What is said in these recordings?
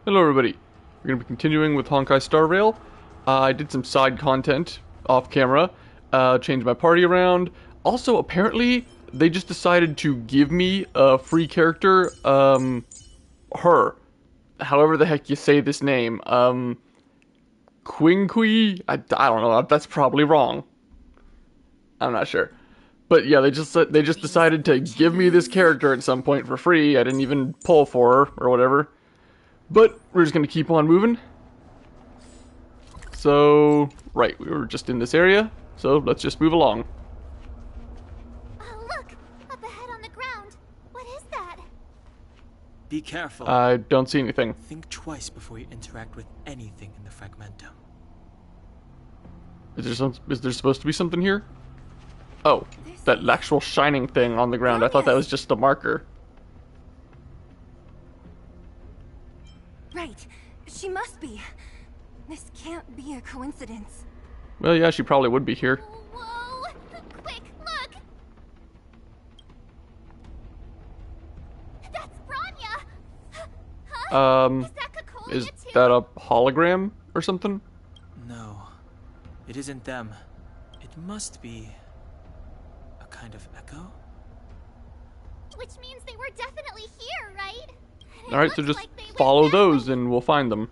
Hello everybody, we're going to be continuing with Honkai Star Rail. I did some side content off camera, changed my party around. Also, apparently, they just decided to give me a free character, her. However the heck you say this name, I don't know, that's probably wrong. I'm not sure. But yeah, they just decided to give me this character at some point for free. I didn't even pull for her, or whatever. But we're just going to keep on moving. So, right, we were just in this area, so let's just move along. Oh, look! Up ahead on the ground. What is that? Be careful. I don't see anything. Think twice before you interact with anything in the Fragmentum. Is there supposed to be something here? Oh, that actual shining thing on the ground. I thought that was just a marker. Right. She must be. This can't be a coincidence. Well, yeah, she probably would be here. Whoa! Quick, look! That's Branya! Huh? Is that a hologram or something? No, it isn't them. It must be a kind of echo? Which means they were definitely here, right? Alright, so just follow those and we'll find them.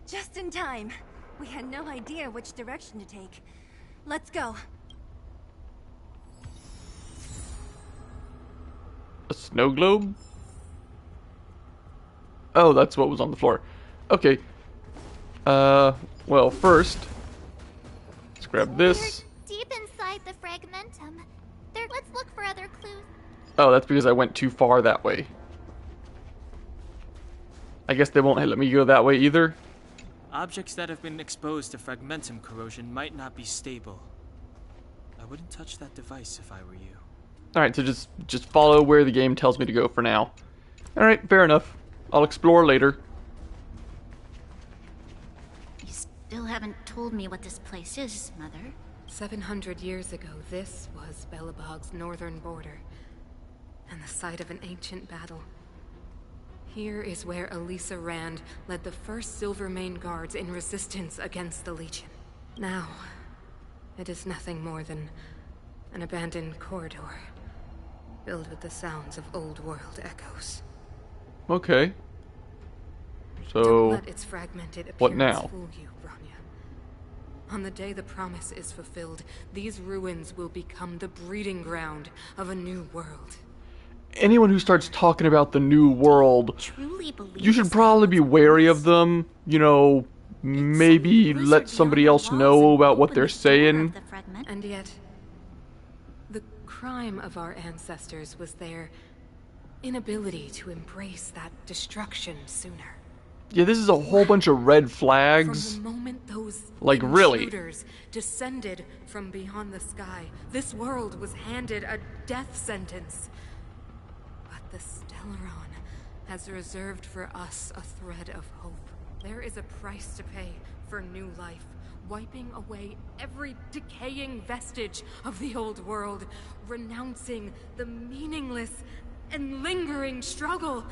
Just in time. We had no idea which direction to take. Let's go. A snow globe? Oh, that's what was on the floor. Okay. Well, first, let's grab this. We're deep inside the Fragmentum. Let's look for other clues. Oh, that's because I went too far that way. I guess they won't let me go that way either. Objects that have been exposed to Fragmentum corrosion might not be stable. I wouldn't touch that device if I were you. Alright, so just follow where the game tells me to go for now. Alright, fair enough. I'll explore later. You still haven't told me what this place is, Mother. 700 years ago, this was Belobog's northern border, and the site of an ancient battle. Here is where Elisa Rand led the first Silvermane Guards in resistance against the Legion. Now, it is nothing more than an abandoned corridor, filled with the sounds of old-world echoes. Okay. Don't So, let its fragmented appearance what now? fool you, Branya. On the day the promise is fulfilled, these ruins will become the breeding ground of a new world. Anyone who starts talking about the new world, Truly believe you should probably be wary of them. You know, maybe let somebody else know about what they're saying. And yet, the crime of our ancestors was their inability to embrace that destruction sooner. Yeah, this is a whole bunch of red flags. From the moment those Like, really? intruders descended from beyond the sky, this world was handed a death sentence. But the Stellaron has reserved for us a thread of hope. There is a price to pay for new life, wiping away every decaying vestige of the old world, renouncing the meaningless and lingering struggle.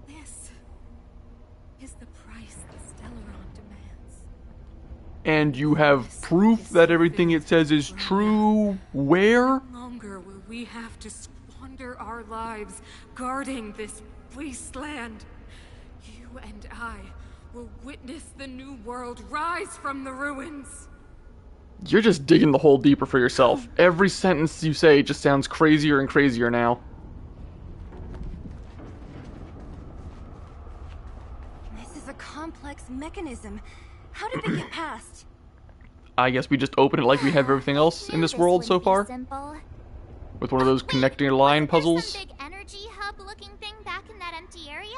This is the price the Stellaron demands. And you have proof that everything it says is true. Where? No longer will we have to squander our lives guarding this wasteland. You and I will witness the new world rise from the ruins. You're just digging the hole deeper for yourself. Every sentence you say just sounds crazier and crazier now. This is a complex mechanism. How did they get past? I guess we just open it like we have everything else in this world so far. Simple. With one of those connecting line puzzles. Some big energy hub looking thing back in that empty area?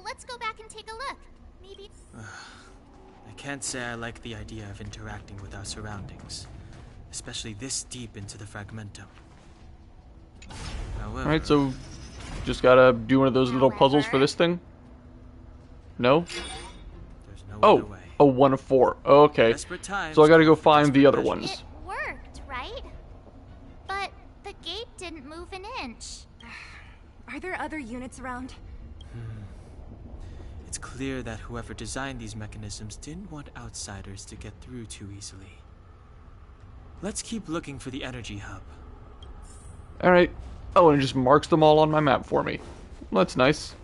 Let's go back and take a look. Maybe. I can't say I like the idea of interacting with our surroundings, especially this deep into the Fragmentum. However, Alright, so just gotta do one of those little puzzles for this thing? No? there's no other Oh, way. a 1 of 4. Okay. Desperate times So I gotta go call for find the desperate other measures. ones. It worked, right? But the gate didn't move an inch. Are there other units around? It's clear that whoever designed these mechanisms didn't want outsiders to get through too easily. Let's keep looking for the energy hub. Alright. Oh, and it just marks them all on my map for me. Well, that's nice.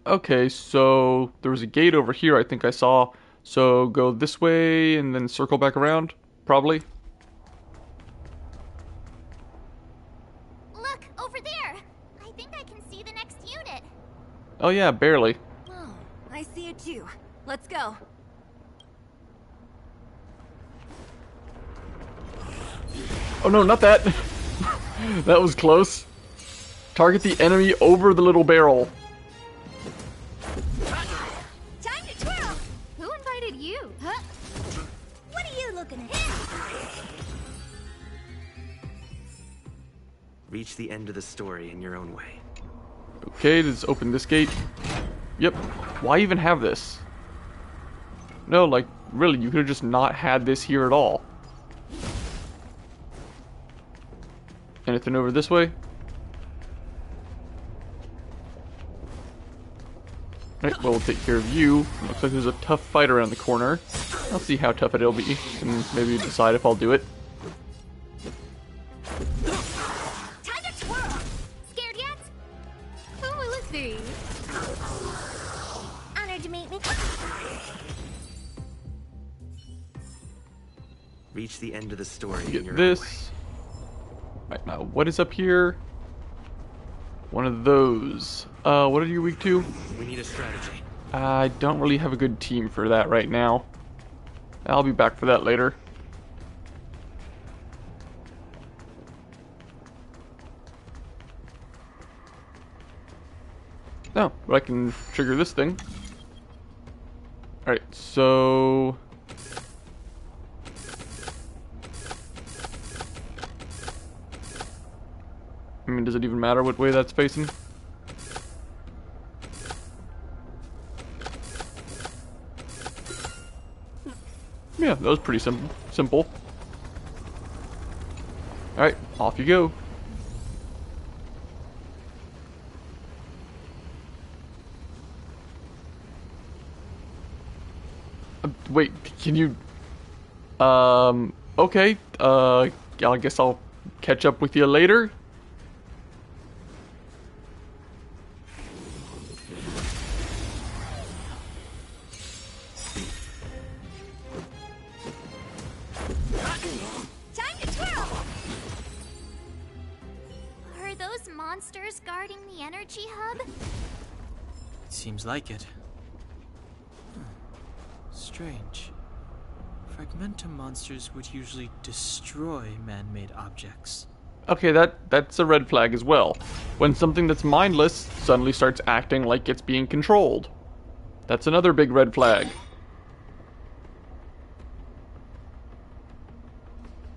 Okay, so there was a gate over here I think I saw. So go this way and then circle back around, probably. Look, over there! I think I can see the next unit. Oh yeah, barely. Oh, I see it too. Let's go. Oh no, not that! That was close. Target the enemy over the little barrel. Time to twirl! Who invited you? Huh? What are you looking at? Reach the end of the story in your own way. Okay, let's open this gate. Yep. Why even have this? No, like, really, you could have just not had this here at all. Anything over this way? Right, well, we'll take care of you. Looks like there's a tough fight around the corner. I'll see how tough it'll be, and maybe decide if I'll do it. Time to twirl! Scared yet? Oh, let's see. Honored to meet me. Reach the end of the story in Get your own way. this. Right, now, what is up here? One of those. What are you weak to? We need a strategy. I don't really have a good team for that right now. I'll be back for that later. Oh, but I can trigger this thing. Alright, so... I mean, does it even matter what way that's facing? Yeah, that was pretty simple. Alright, off you go. Wait, can you... okay. I guess I'll catch up with you later. Time to twirl! Are those monsters guarding the energy hub? It seems like it. Strange. Fragmentum monsters would usually destroy man-made objects. Okay, that's a red flag as well. When something that's mindless suddenly starts acting like it's being controlled. That's another big red flag.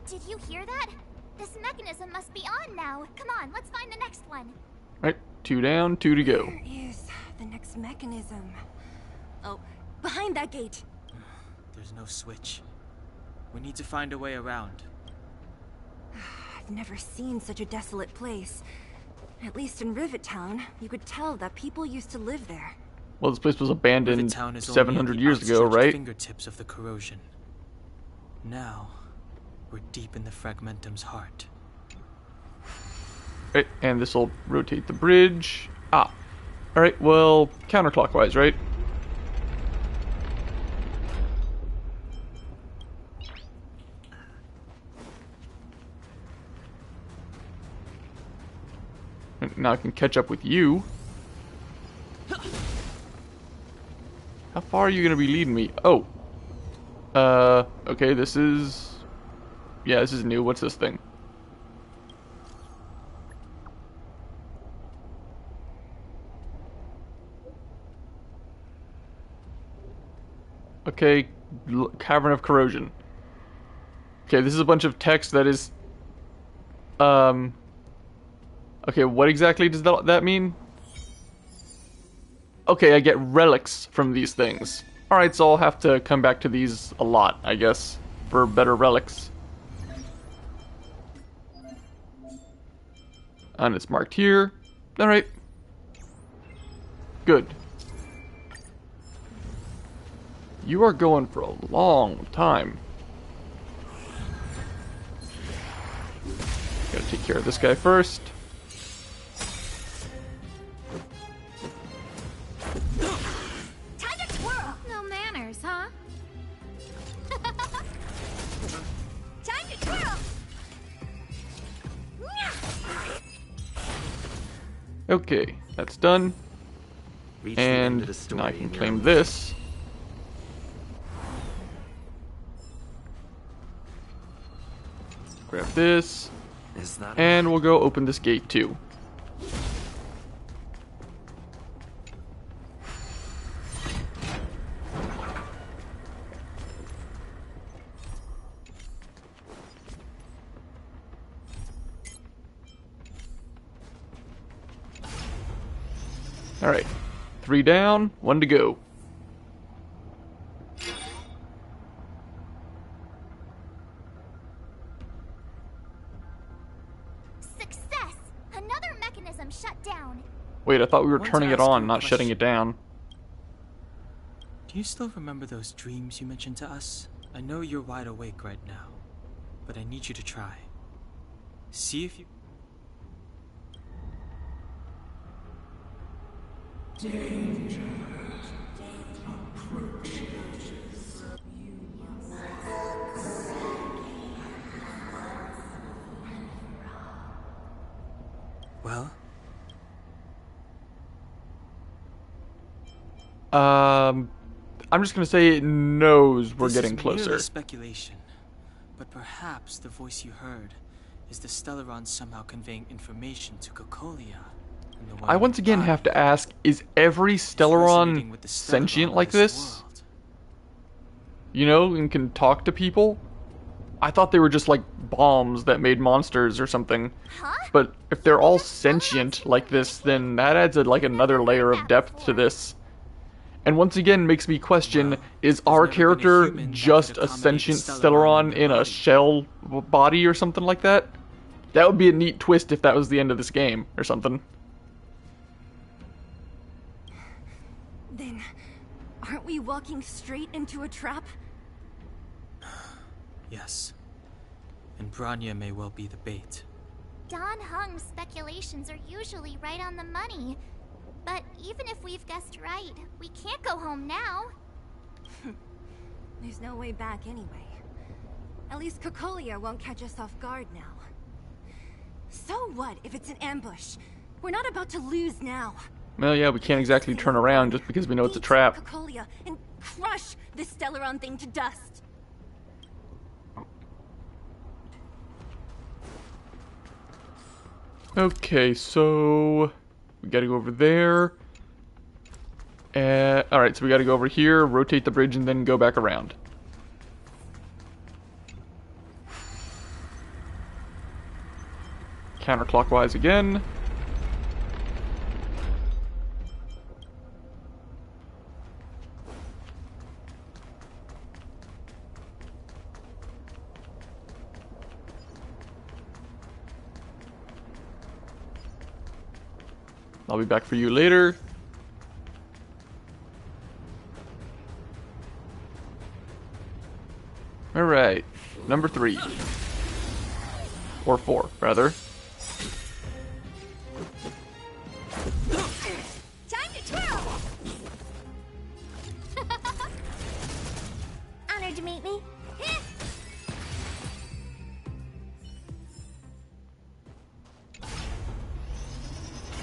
Did you hear that? This mechanism must be on now. Come on, let's find the next one. Right, 2 down, 2 to go. Where is the next mechanism? Oh, behind that gate. There's no switch. We need to find a way around. I've never seen such a desolate place. At least in Rivet Town, you could tell that people used to live there. Well, this place was abandoned Rivet Town is only 700 at the years ago, outstretched right? fingertips of the corrosion. Now, we're deep in the Fragmentum's heart. Right, and this will rotate the bridge. Ah. Alright, well, counterclockwise, right? And now I can catch up with you. How far are you going to be leading me? Oh. Okay, this is... Yeah, this is new. What's this thing? Okay, Cavern of Corrosion. Okay, this is a bunch of text that is... Okay, what exactly does that mean? Okay, I get relics from these things. Alright, so I'll have to come back to these a lot, I guess, for better relics. And it's marked here. Alright. Good. You are going for a long time. Gotta take care of this guy first. Time to twirl. No manners, huh? Time to twirl. Okay, that's done. Reach the end of And the story now I can in your claim own this. Grab this. Is that And we'll go open this gate too. Alright. 3 down, 1 to go. Success! Another mechanism shut down. Wait, I thought we were Want to turning it ask you on, a not shutting question. it down. Do you still remember those dreams you mentioned to us? I know you're wide awake right now, but I need you to try. See if you... Well, I'm just gonna say it knows we're this getting is merely closer. speculation, but perhaps the voice you heard is the Stellaron somehow conveying information to Cocolia. And the one I once again nearby have to ask, is every is resonating Stellaron with the Stellaron sentient of like this? world. You know, and can talk to people? I thought they were just like bombs that made monsters or something. Huh? But if they're all sentient like this, then that adds like another layer of depth to this. And once again makes me question, Well, is there's our never been a character human that just could a accommodate sentient the Stellaron Stellaron in their in a body. shell body or something like that? That would be a neat twist if that was the end of this game or something. Then, aren't we walking straight into a trap? Yes. And Branya may well be the bait. Don Hung's speculations are usually right on the money. But even if we've guessed right, we can't go home now. There's no way back anyway. At least Cocolia won't catch us off guard now. So what if it's an ambush? We're not about to lose now. Well, yeah, we can't exactly turn around just because we know it's a trap. Cocolia and crush this Stellaron thing to dust. Okay, so we gotta go over there. Alright, so we gotta go over here, rotate the bridge, and then go back around. Counterclockwise again. I'll be back for you later. Alright, number 3. Or 4, rather. Time to twirl! Honored to meet me.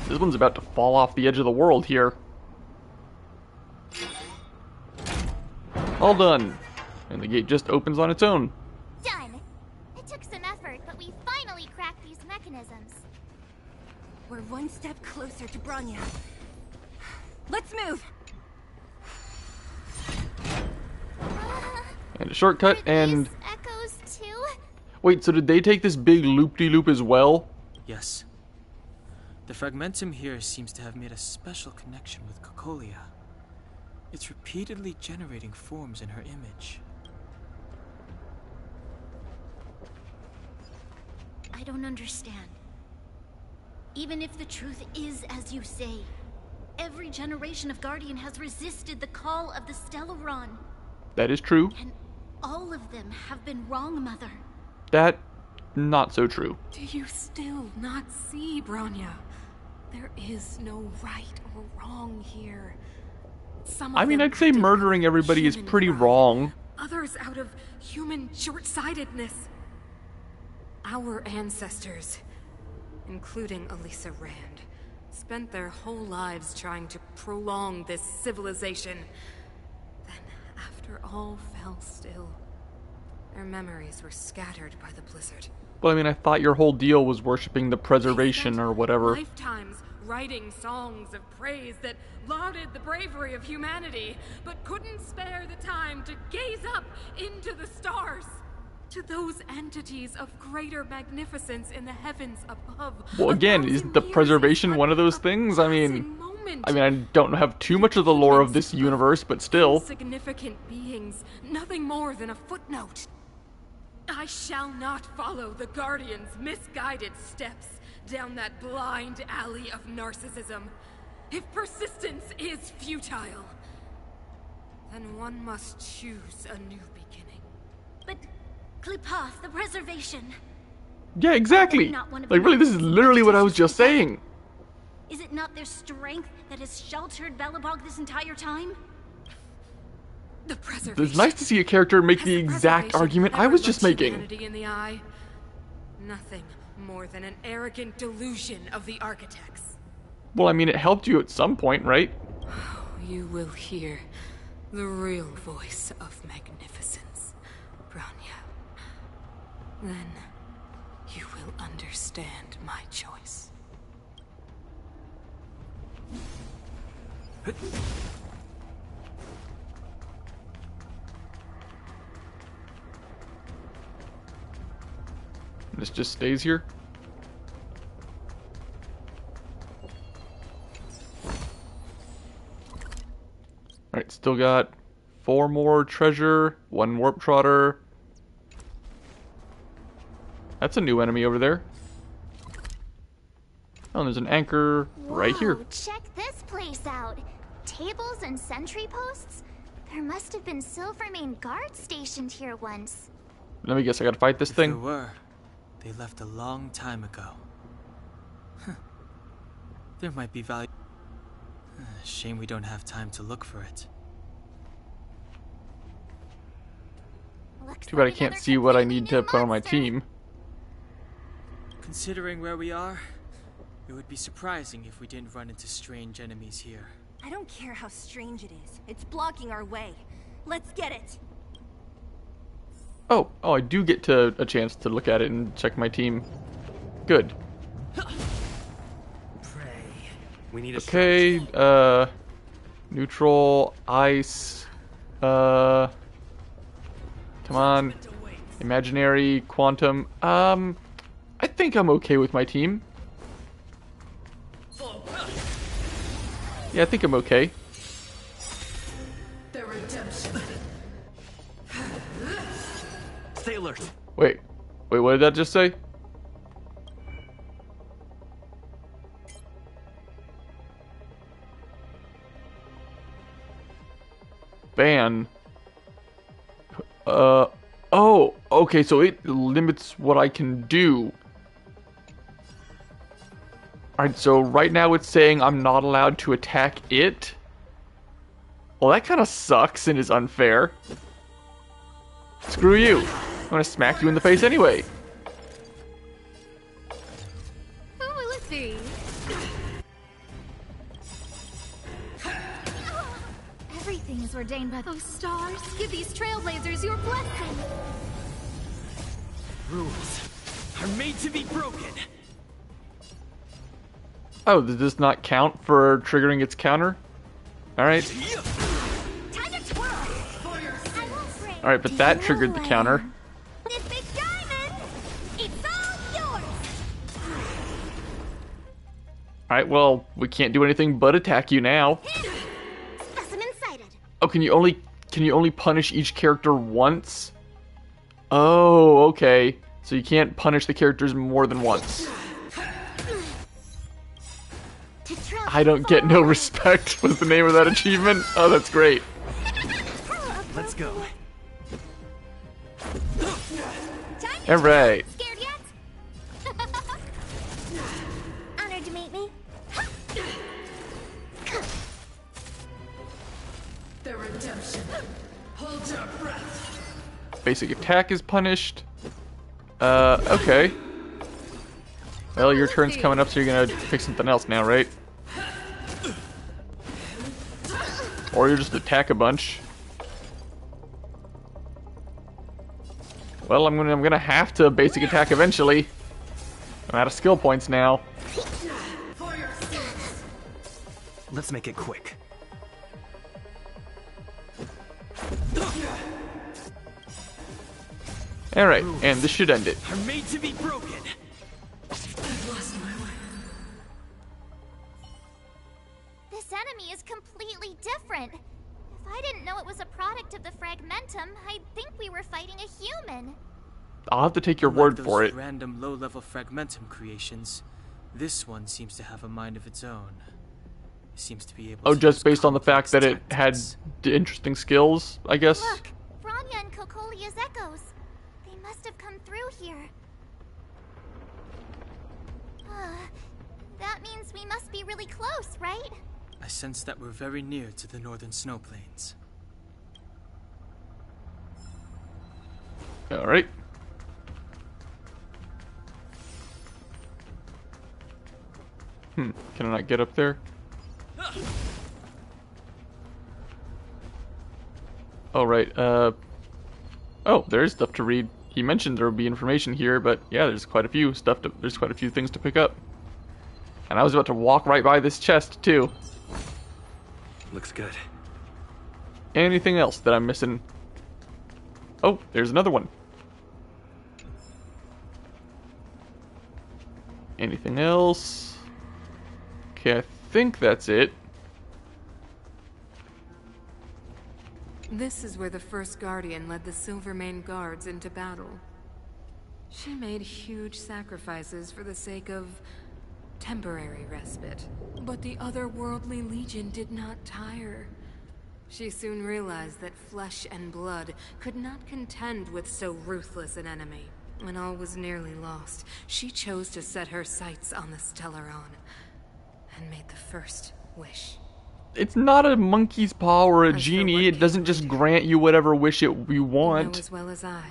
This one's about to fall off the edge of the world here. All done. And the gate just opens on its own. Done. It took some effort, but we finally cracked these mechanisms. We're one step closer to Branya. Let's move! And a shortcut, Are and... these echoes too? Wait, so did they take this big loop-de-loop as well? Yes. The fragmentum here seems to have made a special connection with Cocolia. It's repeatedly generating forms in her image. I don't understand. Even if the truth is as you say, every generation of Guardian has resisted the call of the Stellaron. That is true. And all of them have been wrong, Mother. That, not so true. Do you still not see, Bronya? There is no right or wrong here. Some of I mean, them I'd say acted murdering out of everybody is human pretty pride, wrong. Others out of human short-sightedness. Our ancestors, including Elisa Rand, spent their whole lives trying to prolong this civilization. Then, after all fell still, their memories were scattered by the blizzard. Well, I mean, I thought your whole deal was worshipping the preservation or whatever. Lifetimes writing songs of praise that lauded the bravery of humanity, but couldn't spare the time to gaze up into the stars. To those entities of greater magnificence in the heavens above. Well, again, is the preservation one of those things? I mean, I don't have too much of the lore of this universe, but still. Significant beings, nothing more than a footnote. I shall not follow the Guardian's misguided steps down that blind alley of narcissism. If persistence is futile, then one must choose a new beginning. But Klipoth, the preservation. Yeah, exactly. Like, really, this is literally what I was just saying. Is it not their strength that has sheltered Belobog this entire time? The preservation. It's nice to see a character make the exact argument I was just making. Humanity in the eye? Nothing more than an arrogant delusion of the architects. Well, I mean, it helped you at some point, right? You will hear the real voice of magnificence, Bronya. Then you will understand my choice. This just stays here. Alright, still got 4 more treasure, 1 warp trotter. That's a new enemy over there. Oh, and there's an anchor right here. Whoa, check this place out. Tables and sentry posts? There must have been Silvermane guards stationed here once. Let me guess, I gotta fight this If there thing. were, they left a long time ago. There might be value. Shame we don't have time to look for it. Looks Too bad I like can't another see what I completely need to new put on my monster. team. Considering where we are, it would be surprising if we didn't run into strange enemies here. I don't care how strange it is. It's blocking our way. Let's get it. Oh, I do get to a chance to look at it and check my team. Good. Pray. We need a Okay, neutral, ice, come on, imaginary, quantum, I think I'm okay with my team. Yeah, I think I'm okay. Stay alert. Wait, what did that just say? Ban. Oh, okay, so it limits what I can do. Alright, so right now it's saying I'm not allowed to attack it. Well, that kind of sucks and is unfair. Screw you. I'm gonna smack you in the face anyway. Oh, let's see. Everything is ordained by those stars. Give these trailblazers your blessing. Rules are made to be broken. Oh, does this not count for triggering its counter? Alright. Time to twirl. I won't break. Alright, but that triggered the counter. This big diamond, it's all yours. Alright, well, we can't do anything but attack you now. Specimen sighted. Oh, can you only punish each character once? Oh, okay. So you can't punish the characters more than once. I don't get no respect was the name of that achievement. Oh, that's great. Let's go. Alright. Scared yet? Honored to meet me. The redemption. Hold your breath. Basic attack is punished. Okay. Well, your turn's coming up, so you're gonna pick something else now, right? Or you just attack a bunch. Well, I'm gonna have to basic attack eventually. I'm out of skill points now. Let's make it quick. Alright, and this should end it. I'm made to be broken. This enemy is completely different. If I didn't know it was a product of the Fragmentum, I'd think we were fighting a human. I'll have to take your Like word those for it. Random low-level Fragmentum creations. This one seems to have a mind of its own. It seems to be able Oh, to just use based on the fact that it complex had tactics. interesting skills, I guess. Look, Bronya and Cocolia's echoes. They must have come through here. That means we must be really close, right? I sense that we're very near to the northern snow plains. Alright. Can I not get up there? Oh, right, oh, there's stuff to read. He mentioned there would be information here, but yeah, there's quite a few things to pick up. And I was about to walk right by this chest, too. Looks good. Anything else that I'm missing? Oh, there's another one. Anything else? Okay, I think that's it. This is where the first Guardian led the Silvermane Guards into battle. She made huge sacrifices for the sake of temporary respite. But the otherworldly Legion did not tire. She soon realized that flesh and blood could not contend with so ruthless an enemy. When all was nearly lost, she chose to set her sights on the Stellaron and made the first wish. It's not a monkey's paw or a As for genie. what It doesn't came just later, grant you whatever wish you You know want. as well as I.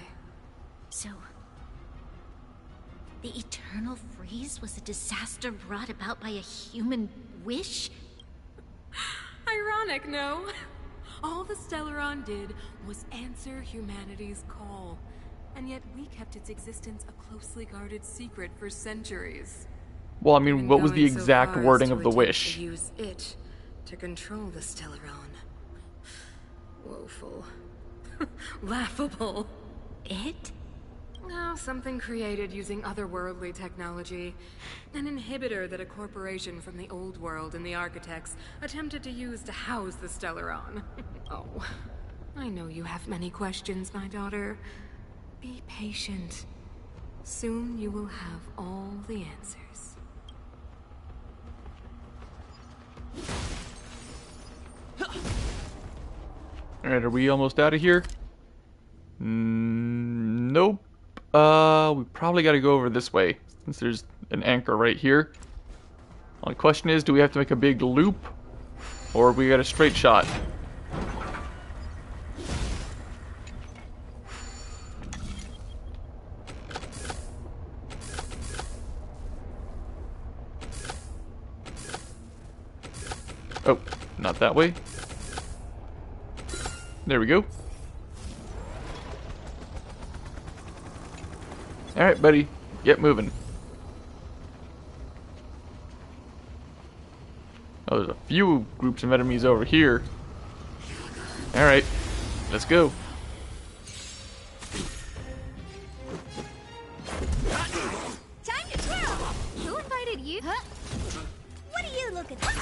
So, the eternal freeze was a disaster brought about by a human wish? Ironic, no? All the Stellaron did was answer humanity's call. And yet we kept its existence a closely guarded secret for centuries. Well, I mean, Even what was the going so exact far as wording to of the attempt wish? To use it to control the Stellaron. Woeful. Laughable. It? Oh, something created using otherworldly technology. An inhibitor that a corporation from the old world and the architects attempted to use to house the Stellaron. Oh, I know you have many questions, my daughter. Be patient. Soon you will have all the answers. Alright, are we almost out of here? Nope. We probably gotta go over this way, since there's an anchor right here. Only question is, do we have to make a big loop? Or we got a straight shot? Oh, not that way. There we go. Alright, buddy. Get moving. Oh, there's a few groups of enemies over here. Alright, let's go. Time to twirl! Who invited you? Huh? What are you looking at?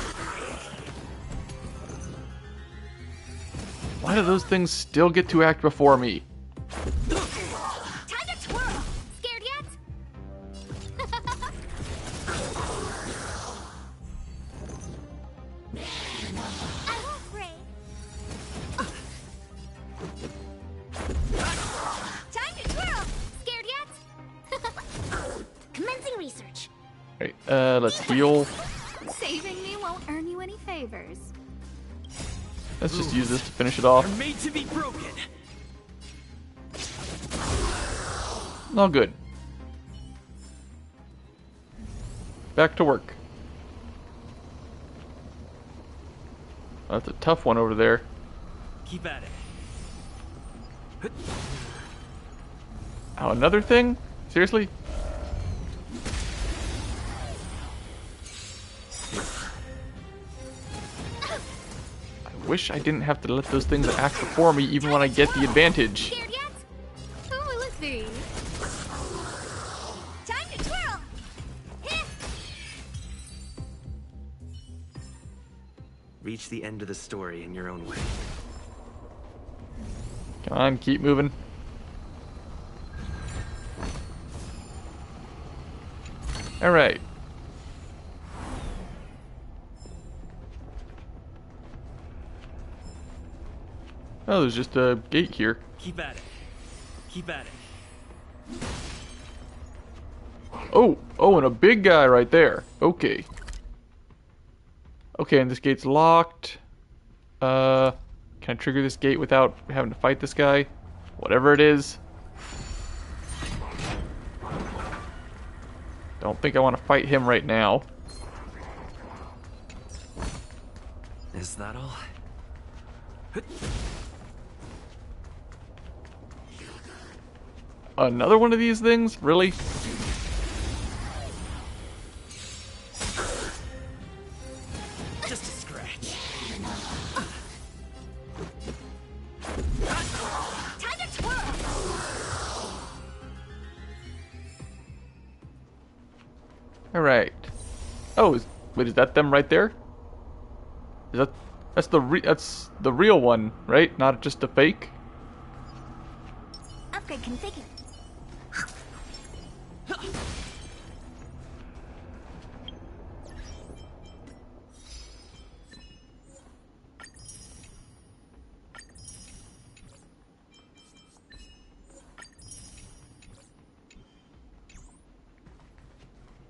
Why do those things still get to act before me? Time to twirl! Scared yet? Let's heal. Saving me won't earn you any favors. Let's just use this to finish it off. Made to be broken. All good. Back to work. That's a tough one over there. Keep at it. Oh, another thing? Seriously? I wish I didn't have to let those things act before me even when I get the advantage. Scared yet? Oh, let's see. Time to twirl. Heh. Reach the end of the story in your own way. Come on, keep moving. Alright. Oh, there's just a gate here. Keep at it. Keep at it. Oh, and a big guy right there. Okay. Okay, and this gate's locked. Can I trigger this gate without having to fight this guy? Whatever it is. Don't think I want to fight him right now. Is that all? Another one of these things? Really? Just a scratch. Time to twirl. Alright. Oh, wait, is that them right there? Is that's the real one, right? Not just a fake? Upgrade configured.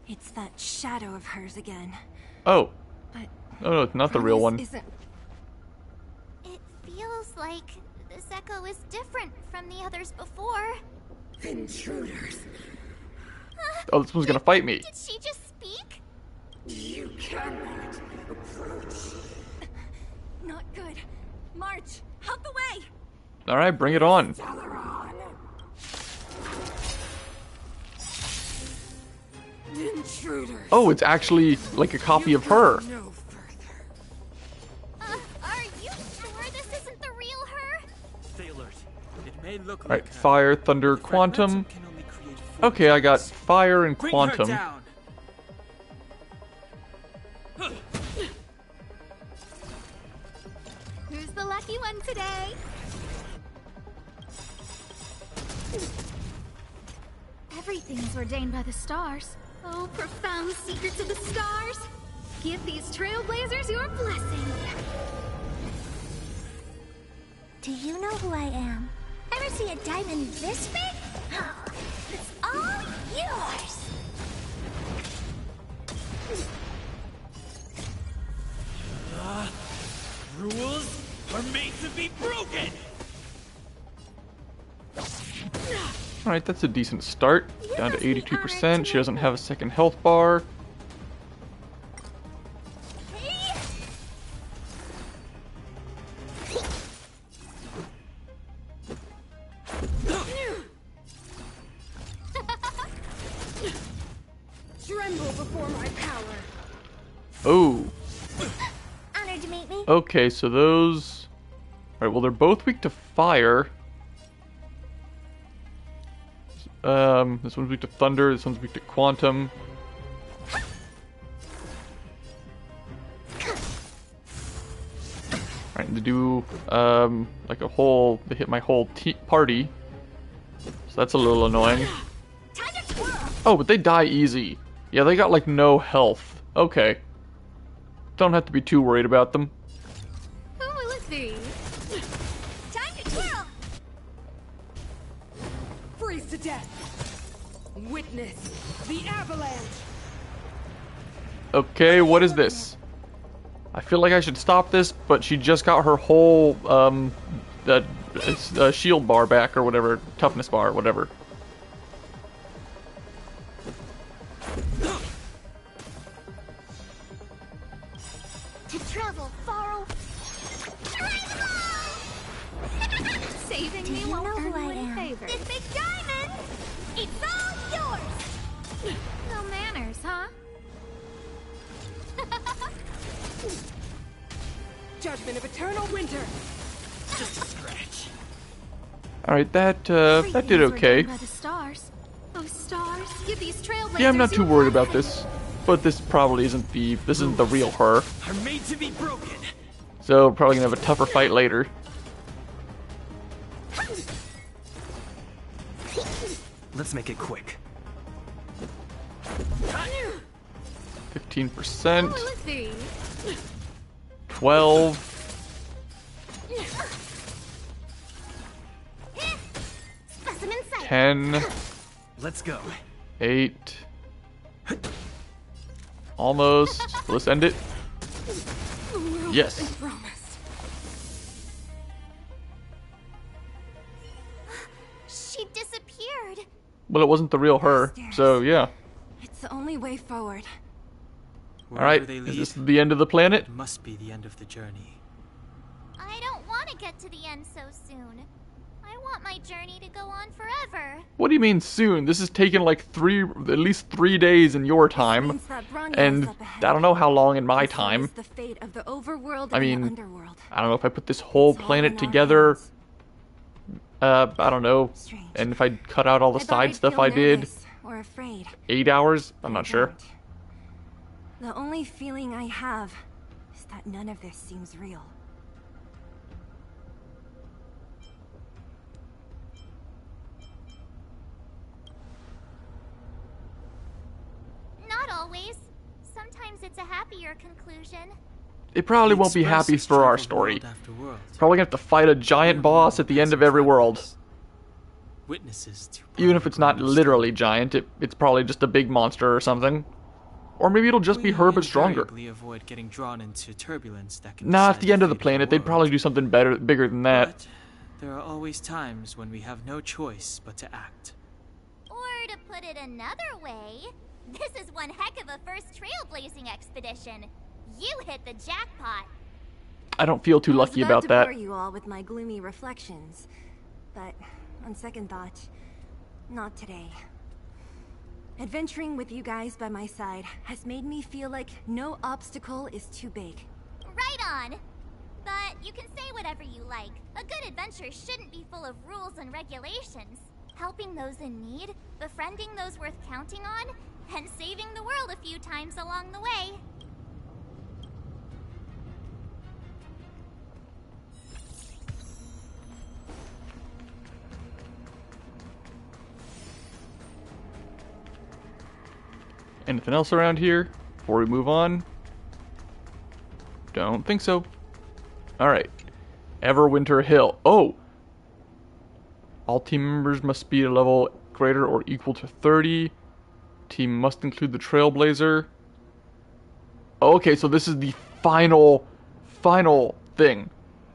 It's that shadow of hers again. Oh. But No, it's not the real one. Isn't... It feels like this echo is different from the others before. Intruders, Oh, this one's gonna fight me. Did she just speak? you cannot approach. Not good. March, out the way! Alright, bring it on. Intruders. Oh, it's actually like a copy of her. No further. Are you sure this isn't the real her? Stay alert. It may look Alright, like her, fire, thunder, but the quantum. fragmentum can only create four Okay, I got things. fire and Bring quantum. her down. Who's the lucky one today? Everything is ordained by the stars. Oh, profound secrets of the stars. Give these trailblazers your blessing. Do you know who I am? Ever see a diamond this big? It's all yours. Rules are made to be broken. Alright, that's a decent start. Down to 82%. She doesn't have a second health bar. Tremble before my power. Oh. Honored to meet me. Okay, so those... Alright, well they're both weak to fire. This one's weak to thunder, this one's weak to quantum. Alright, to do, like a whole... They hit my whole party. So that's a little annoying. Time to twirl. Oh, but they die easy. Yeah, they got like no health. Okay. Don't have to be too worried about them. Oh, let's see. Time to twirl. Freeze to death. Witness the avalanche. Okay, what is this? I feel like I should stop this, but she just got her whole, shield bar back or whatever. Toughness bar, whatever. To travel far Saving Do me you won't know earn who I you any am? favors. This big diamond! It's all yours! No manners, huh? Judgment of eternal winter. Just a scratch. Alright, that did Everything's okay. ordained by the stars. Those stars give these trailblazers Yeah, I'm not too your worried about blessing. this. But this probably isn't this isn't the real her. Are made to be broken. So probably gonna have a tougher fight later. Let's make it quick. 15%. Oh, let's see. 12. Specimen sight! 10. Let's go. 8. Almost. Let's end it. Yes. Promised. She disappeared. Well, it wasn't the real her. So, yeah. It's the only way forward. Wherever Alright, they is lead, this the end of the planet? it must be the end of the journey. I don't want to get to the end so soon. I want my journey to go on forever. What do you mean soon? This has taken like at least 3 days in your time. Means that Bronya And is up ahead. I don't know how long in my And so time. is the fate of the overworld I and mean, the underworld. I don't know if I put this whole It's all planet in our together. hands. I don't know. Strange. And if I cut out all the I thought side I'd stuff feel I did, nervous or afraid. 8 hours? I'm but not I sure. don't. The only feeling I have is that none of this seems real. Not always. Sometimes it's a happier conclusion. It probably The won't be Express happy has for our traveled story. world after world. Probably gonna have to fight a giant boss at the end of every world. Witnesses to Even if it's not Bronya literally giant, it's probably just a big monster or something. Or maybe it'll just be her but stronger. invariably avoid getting drawn into turbulence that can Nah, it's decide the end of the fate planet. They'd world. probably do something better, bigger than that. But there are always times when we have no choice but to act. Or to put it another way, this is one heck of a first trailblazing expedition. You hit the jackpot. I don't feel too I was lucky about about to that. bore you all with my gloomy reflections, but on second thought, not today. Adventuring with you guys by my side has made me feel like no obstacle is too big. Right on. But you can say whatever you like. A good adventure shouldn't be full of rules and regulations. Helping those in need, befriending those worth counting on, and saving the world a few times along the way. Anything else around here before we move on? Don't think so. Alright. Everwinter Hill. Oh! All team members must be a level greater or equal to 30. Team must include the Trailblazer. Okay, so this is the final thing.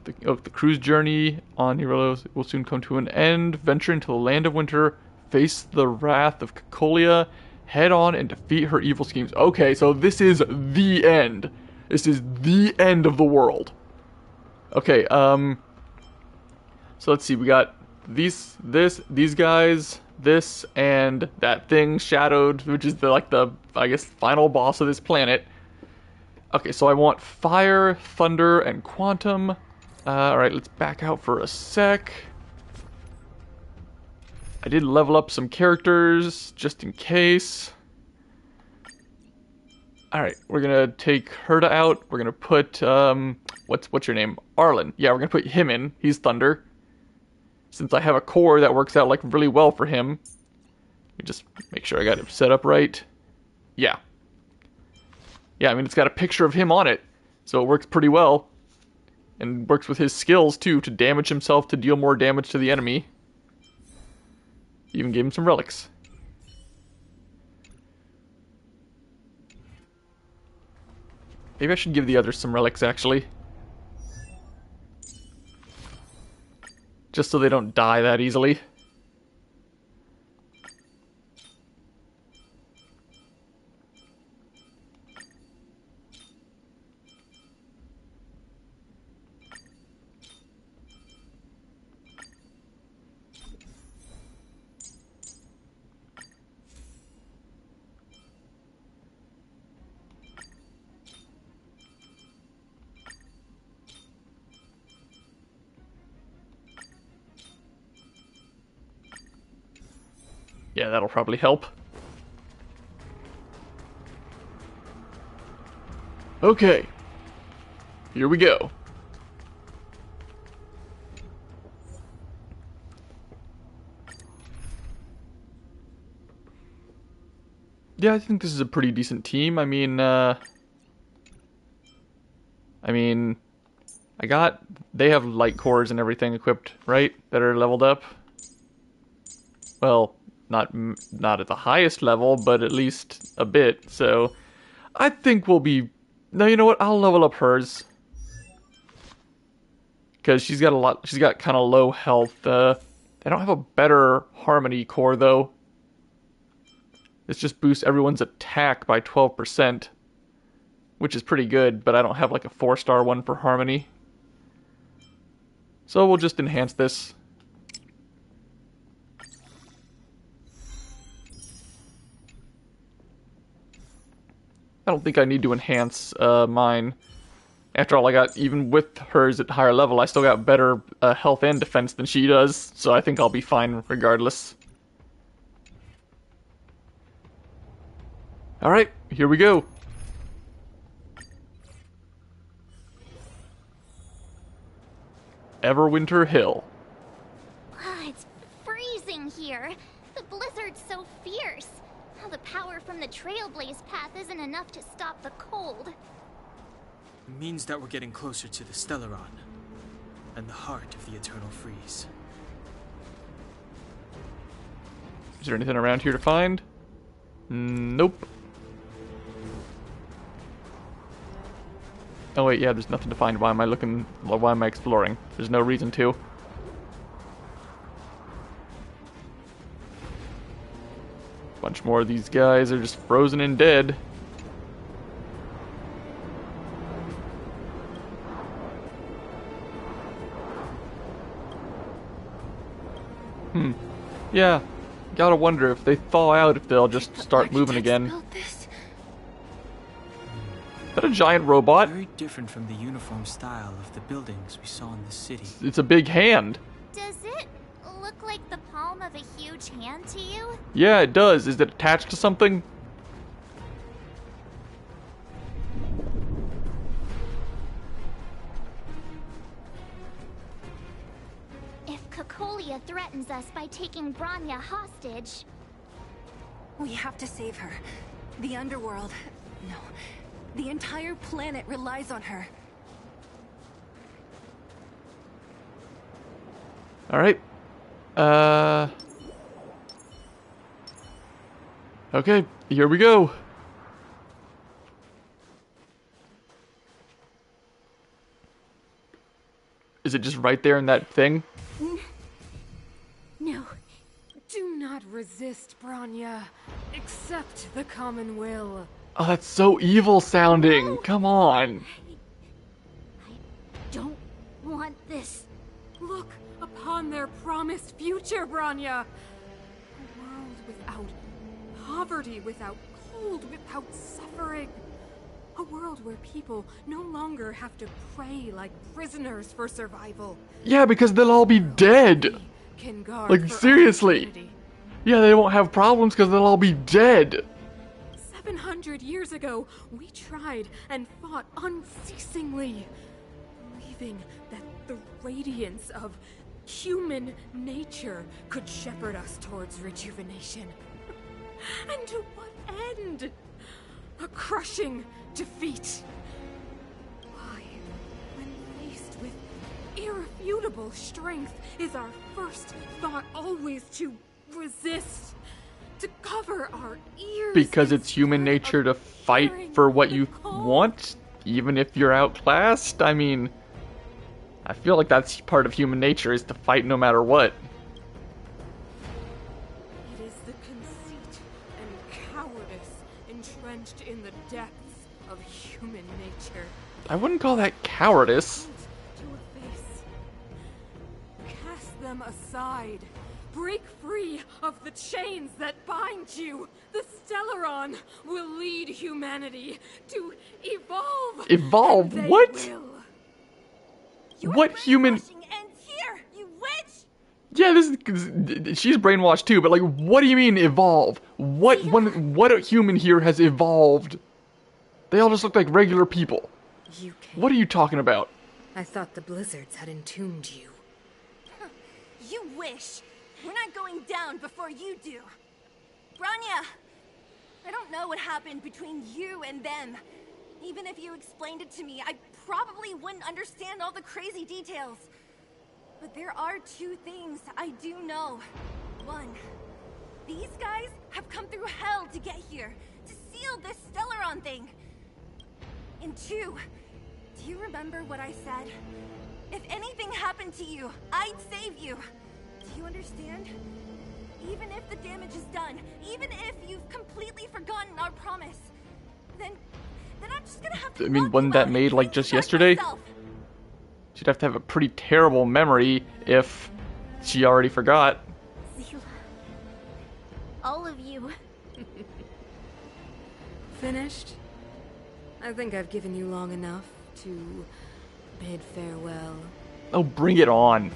The cruise journey on Heroes will soon come to an end. Venture into the land of winter. Face the wrath of Cacolia. Head on and defeat her evil schemes. Okay, so this is the end. This is the end of the world. Okay, so let's see. We got these guys, this, and that thing, Shadowed, which is I guess, final boss of this planet. Okay, so I want Fire, Thunder, and Quantum. Alright, let's back out for a sec. I did level up some characters, just in case. Alright, we're gonna take Herta out. We're gonna put, what's your name? Arlen. Yeah, we're gonna put him in. He's Thunder. Since I have a core that works out, like, really well for him. Let me just make sure I got it set up right. Yeah. Yeah, I mean, it's got a picture of him on it. So it works pretty well. And works with his skills, too, to damage himself to deal more damage to the enemy. Even gave him some relics. Maybe I should give the others some relics, actually. Just so they don't die that easily. Yeah, that'll probably help. Okay. Here we go. Yeah, I think this is a pretty decent team. I mean, they have light cores and everything equipped, right? That are leveled up. Well, not at the highest level, but at least a bit. So, I think we'll be. No, you know what? I'll level up hers because she's got a lot. She's got kind of low health. I don't have a better harmony core though. This just boosts everyone's attack by 12%, which is pretty good. But I don't have like a 4-star one for harmony. So we'll just enhance this. I don't think I need to enhance mine. After all, I got, even with hers at higher level, I still got better health and defense than she does. So I think I'll be fine regardless. Alright, here we go. Everwinter Hill. It's freezing here. The blizzard's so fierce. The power from the Trailblaze path isn't enough to stop the cold. It means that we're getting closer to the Stellaron, and the heart of the Eternal Freeze. Is there anything around here to find? Nope. Oh wait, yeah, there's nothing to find. Why am I looking? Why am I exploring? There's no reason to. Bunch more of these guys are just frozen and dead. Yeah. Gotta wonder if they thaw out, if they'll just start moving again. Is that a giant robot? Very different from the uniform style of the buildings we saw in the city. It's a big hand. Does it look like the palm of a huge hand to you? Yeah, it does. Is it attached to something? If Cocolia threatens us by taking Bronya hostage... We have to save her. The underworld... No. The entire planet relies on her. Alright. Okay, here we go. Is it just right there in that thing? No. Do not resist, Bronya. Accept the common will. Oh, that's so evil sounding. Come on. I don't want this. Look upon their promised future, Bronya. A world without poverty, without cold, without suffering. A world where people no longer have to pray like prisoners for survival. Yeah, because they'll all be dead. Can guard Like, for seriously. eternity. Yeah, they won't have problems because they'll all be dead. 700 years ago, we tried and fought unceasingly, believing that the radiance of human nature could shepherd us towards rejuvenation. And to what end? A crushing defeat. Why, when faced with irrefutable strength, is our first thought always to resist? To cover our ears Because it's human nature to fight for what you want? even if you're outclassed? I mean, I feel like that's part of human nature, is to fight no matter what. It is the conceit and cowardice entrenched in the depths of human nature. I wouldn't call that cowardice. To a face. Cast them aside. Break free of the chains that bind you. The Stellaron will lead humanity to evolve. Evolve? And they What? will. What human? ends here, you witch! Yeah, she's brainwashed too. But like, what do you mean evolve? What a human here has evolved? They all just look like regular people. You can. What are you talking about? I thought the blizzards had entombed you. You wish. We're not going down before you do. Branya, I don't know what happened between you and them. Even if you explained it to me, I probably wouldn't understand all the crazy details. But there are two things I do know. One, these guys have come through hell to get here, to seal this Stellaron thing. And two, do you remember what I said? If anything happened to you, I'd save you. Do you understand? Even if the damage is done, even if you've completely forgotten our promise, then I'm just gonna have to. I mean, wasn't that made like just yesterday? She'd have to have a pretty terrible memory if she already forgot. Zila, all of you. Finished? I think I've given you long enough to bid farewell. Oh, bring it on.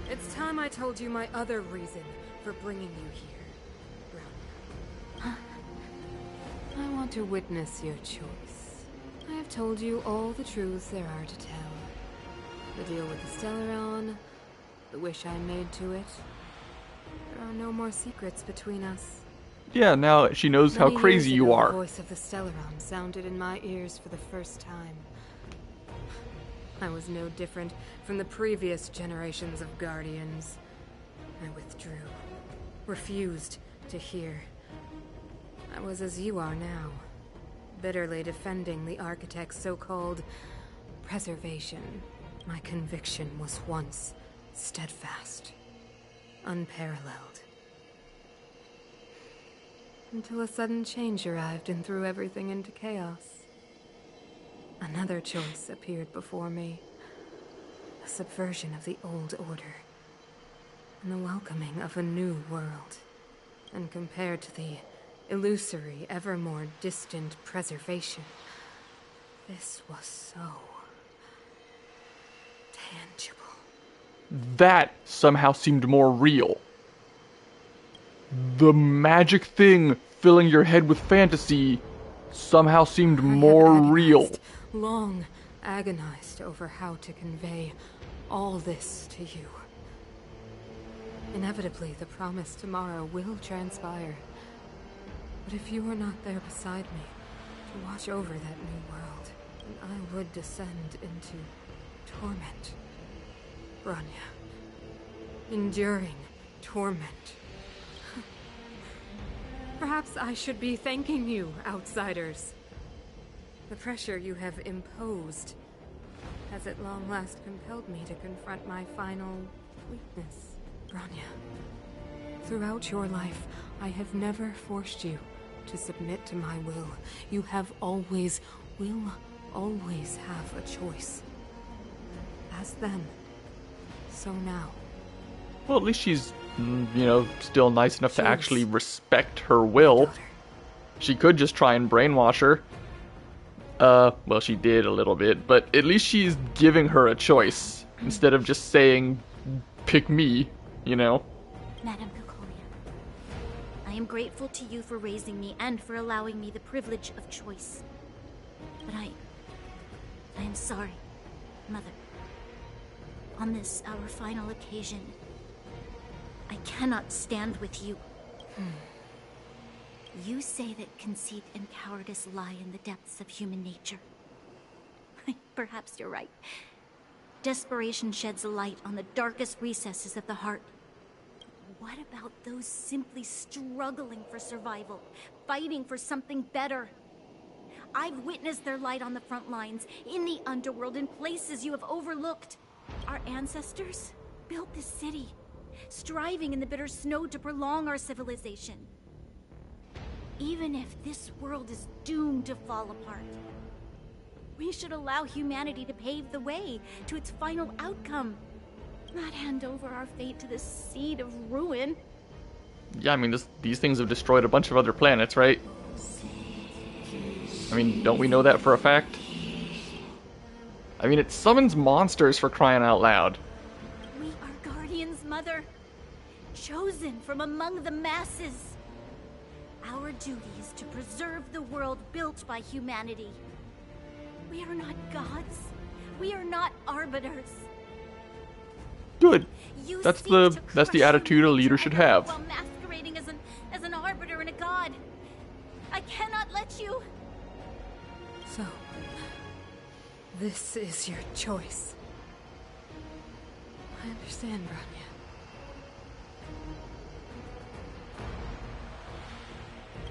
It's time I told you my other reason for bringing you here, Brownie. I want to witness your choice. I have told you all the truths there are to tell. The deal with the Stellaron, the wish I made to it. There are no more secrets between us. Yeah, now she knows how Many crazy years you ago, are. The voice of the Stellaron sounded in my ears for the first time. I was no different from the previous generations of Guardians. I withdrew, refused to hear. I was as you are now, bitterly defending the Architect's so-called preservation. My conviction was once steadfast, unparalleled. Until a sudden change arrived and threw everything into chaos. Another choice appeared before me. A subversion of the old order. And the welcoming of a new world. And compared to the illusory, ever more distant preservation, this was so tangible. That somehow seemed more real. The magic thing filling your head with fantasy somehow seemed more real. Long agonized over how to convey all this to you. Inevitably, the promise tomorrow will transpire. But if you were not there beside me to watch over that new world, then I would descend into torment. Branya. Enduring torment. Perhaps I should be thanking you, outsiders. The pressure you have imposed has at long last compelled me to confront my final weakness. Branya, throughout your life, I have never forced you to submit to my will. You have always, will always have a choice. As then, so now. Well, at least she's, still nice enough to Choose. actually respect her will. Daughter. She could just try and brainwash her. Well, she did a little bit, but at least she's giving her a choice instead of just saying, pick me, Madame Cocolia, I am grateful to you for raising me and for allowing me the privilege of choice. But I am sorry, Mother. On this, our final occasion, I cannot stand with you. You say that conceit and cowardice lie in the depths of human nature. Perhaps you're right. Desperation sheds a light on the darkest recesses of the heart. What about those simply struggling for survival, fighting for something better? I've witnessed their light on the front lines, in the underworld, in places you have overlooked. Our ancestors built this city, striving in the bitter snow to prolong our civilization. Even if this world is doomed to fall apart, we should allow humanity to pave the way to its final outcome, not hand over our fate to the seed of ruin. Yeah, I mean, these things have destroyed a bunch of other planets, right? I mean, don't we know that for a fact? I mean, it summons monsters, for crying out loud. We are guardians, Mother, chosen from among the masses. Our duty is to preserve the world built by humanity. We are not gods. We are not arbiters. Good. You That's seek the to attitude a crush leader should have. while masquerading as an arbiter and a god. I cannot let you. So, this is your choice. I understand, Branya.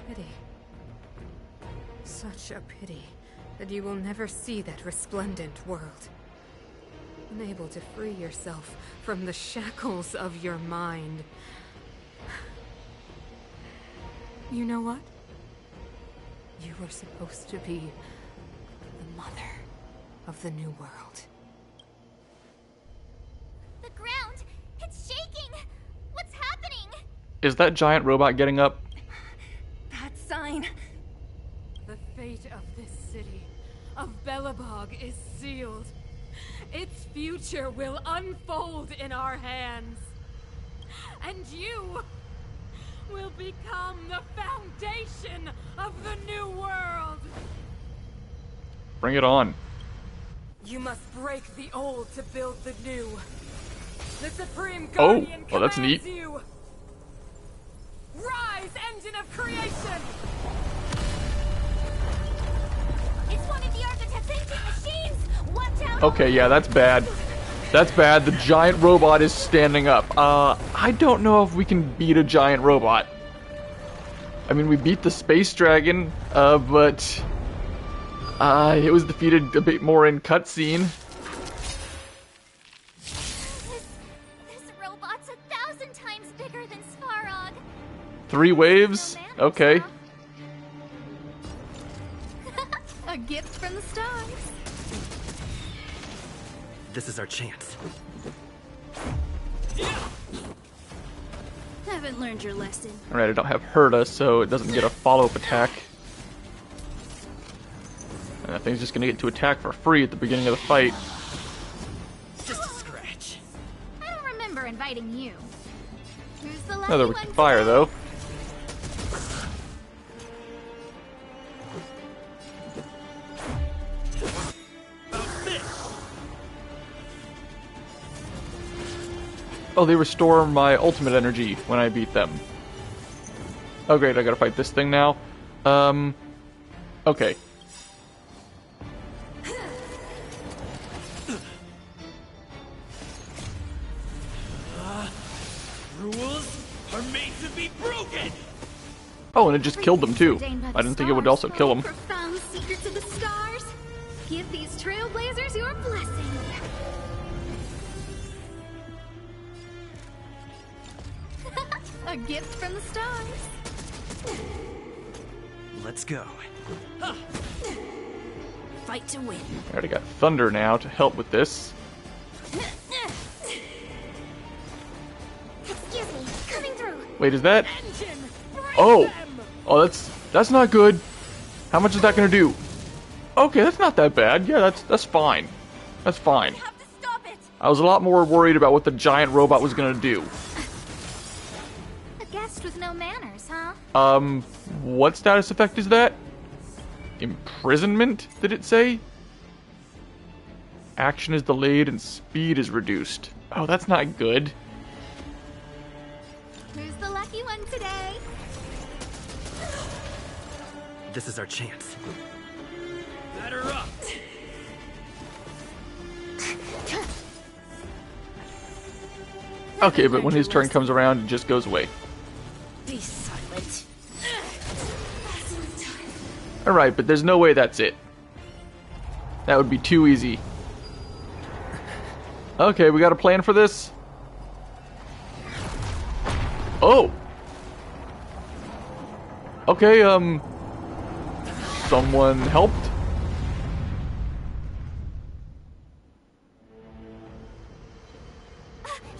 Pity. Such a pity that you will never see that resplendent world. Unable to free yourself from the shackles of your mind. You know what? You were supposed to be the mother of the new world. The ground! It's shaking! What's happening? Is that giant robot getting up? That sign. The fate of this city, of Belobog, is sealed. Its future will unfold in our hands. And you will become the foundation of the new world. Bring it on. You must break the old to build the new. The Supreme Oh, Guardian well, that's neat. commands you. Rise, engine of creation! It's one of the architect's ancient machines! Watch out! Okay, yeah, that's bad. That's bad. The giant robot is standing up. I don't know if we can beat a giant robot. I mean, we beat the space dragon, but it was defeated a bit more in cutscene. This robot's 1,000 times bigger than Svarog. 3 waves? Okay. A gift from the stars. This is our chance. Haven't learned your lesson. Alright, I don't have Herta, so it doesn't get a follow-up attack. And that thing's just gonna get to attack for free at the beginning of the fight. Just a scratch. I don't remember inviting you. Who's the lucky Another one wicked fire, today? though. Oh, they restore my ultimate energy when I beat them. Oh great, I gotta fight this thing now. Okay. Rules are made to be broken! Oh, and it just killed them too. I didn't think it would also kill them. Profound secrets of the stars. Give these trailblazers your blessing. A gift from the stars. Let's go. Fight to win. I already got Thunder now to help with this. Excuse me, coming through. Wait, is that? Oh! Oh, that's not good. How much is that gonna do? Okay, that's not that bad. Yeah, that's fine. That's fine. We have to stop it. I was a lot more worried about what the giant robot was gonna do. A guest with no manners, huh? What status effect is that? Imprisonment, did it say? Action is delayed and speed is reduced. Oh, that's not good. Who's the lucky one today? This is our chance. Batter up! Okay, but when his turn comes around, it just goes away. Be silent. Alright, but there's no way that's it. That would be too easy. Okay, we got a plan for this? Oh! Okay, someone helped?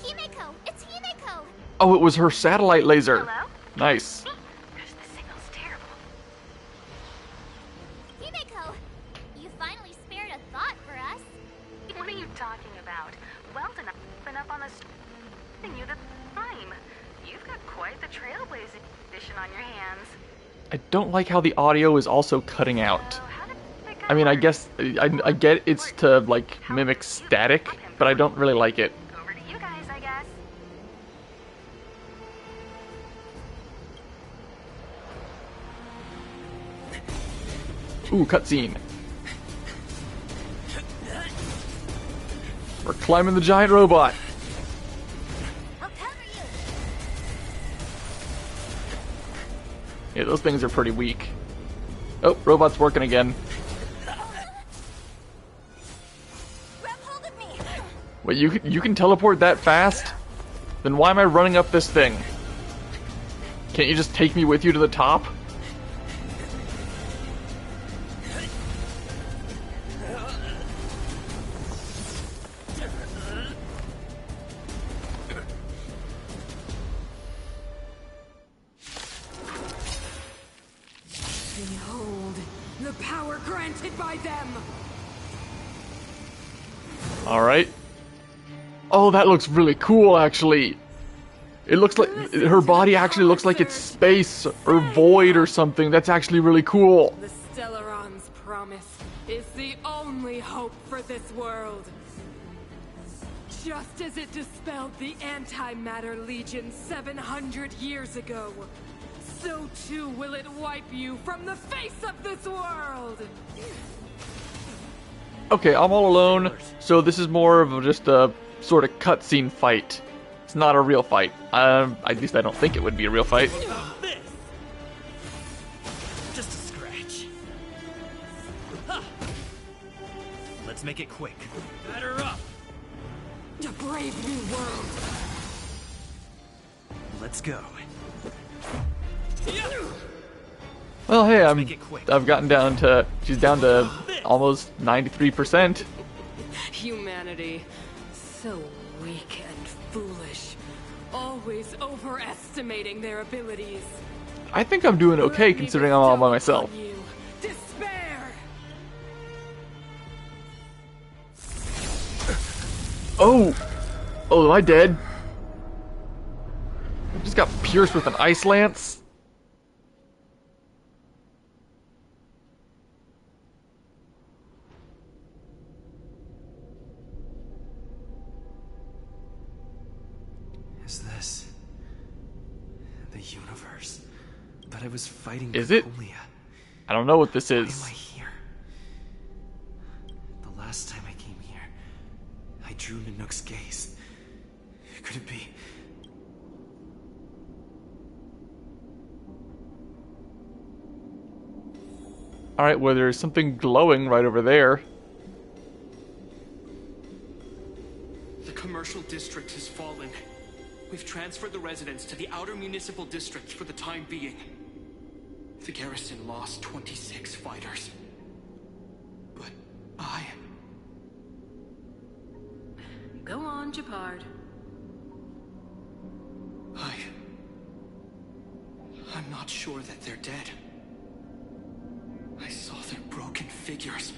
Himeko! It's Himeko! Oh, it was her satellite laser. Hello? Nice. Gosh, the signal's terrible. Himeko! You finally spared a thought for us. What are you talking about? Weldon, I've been up on the and you the time. You've got quite the trailblazing edition on your hands. I don't like how the audio is also cutting out. How did it go? I mean, I guess I get it's to like mimic static, but I don't really like it. Over to you guys, I guess. Ooh, cutscene. We're climbing the giant robot. I'll cover you. Yeah, those things are pretty weak. Oh, robot's working again. Grab hold of me. Wait, you can teleport that fast? Then why am I running up this thing? Can't you just take me with you to the top? Behold, the power granted by them! Alright. Oh, that looks really cool, actually. It looks like her body actually looks like it's space or void or something. That's actually really cool. The Stellaron's promise is the only hope for this world. Just as it dispelled the Antimatter Legion 700 years ago, so too will it wipe you from the face of this world! Okay, I'm all alone, so this is more of just a sort of cutscene fight. It's not a real fight. At least I don't think it would be a real fight. What about this? Just a scratch. Ha! Let's make it quick. Batter up. A brave new world! Let's go. Well, hey, make it quick. I've gotten down to, she's down to almost 93%. Humanity, so weak and foolish, always overestimating their abilities. I think I'm doing okay Let me considering I'm all by bestow myself. upon you despair! Oh! Oh, am I dead? I just got pierced with an ice lance? Is this the universe? But I was fighting Is it? Dracolia. I don't know what this Why am is. I here? The last time I came here, I drew Nanook's gaze. Could it be? Alright, well, there's something glowing right over there. The commercial district has fallen. We've transferred the residents to the outer municipal districts for the time being. The garrison lost 26 fighters. But Go on, Japard. I'm not sure that they're dead. I saw their broken figures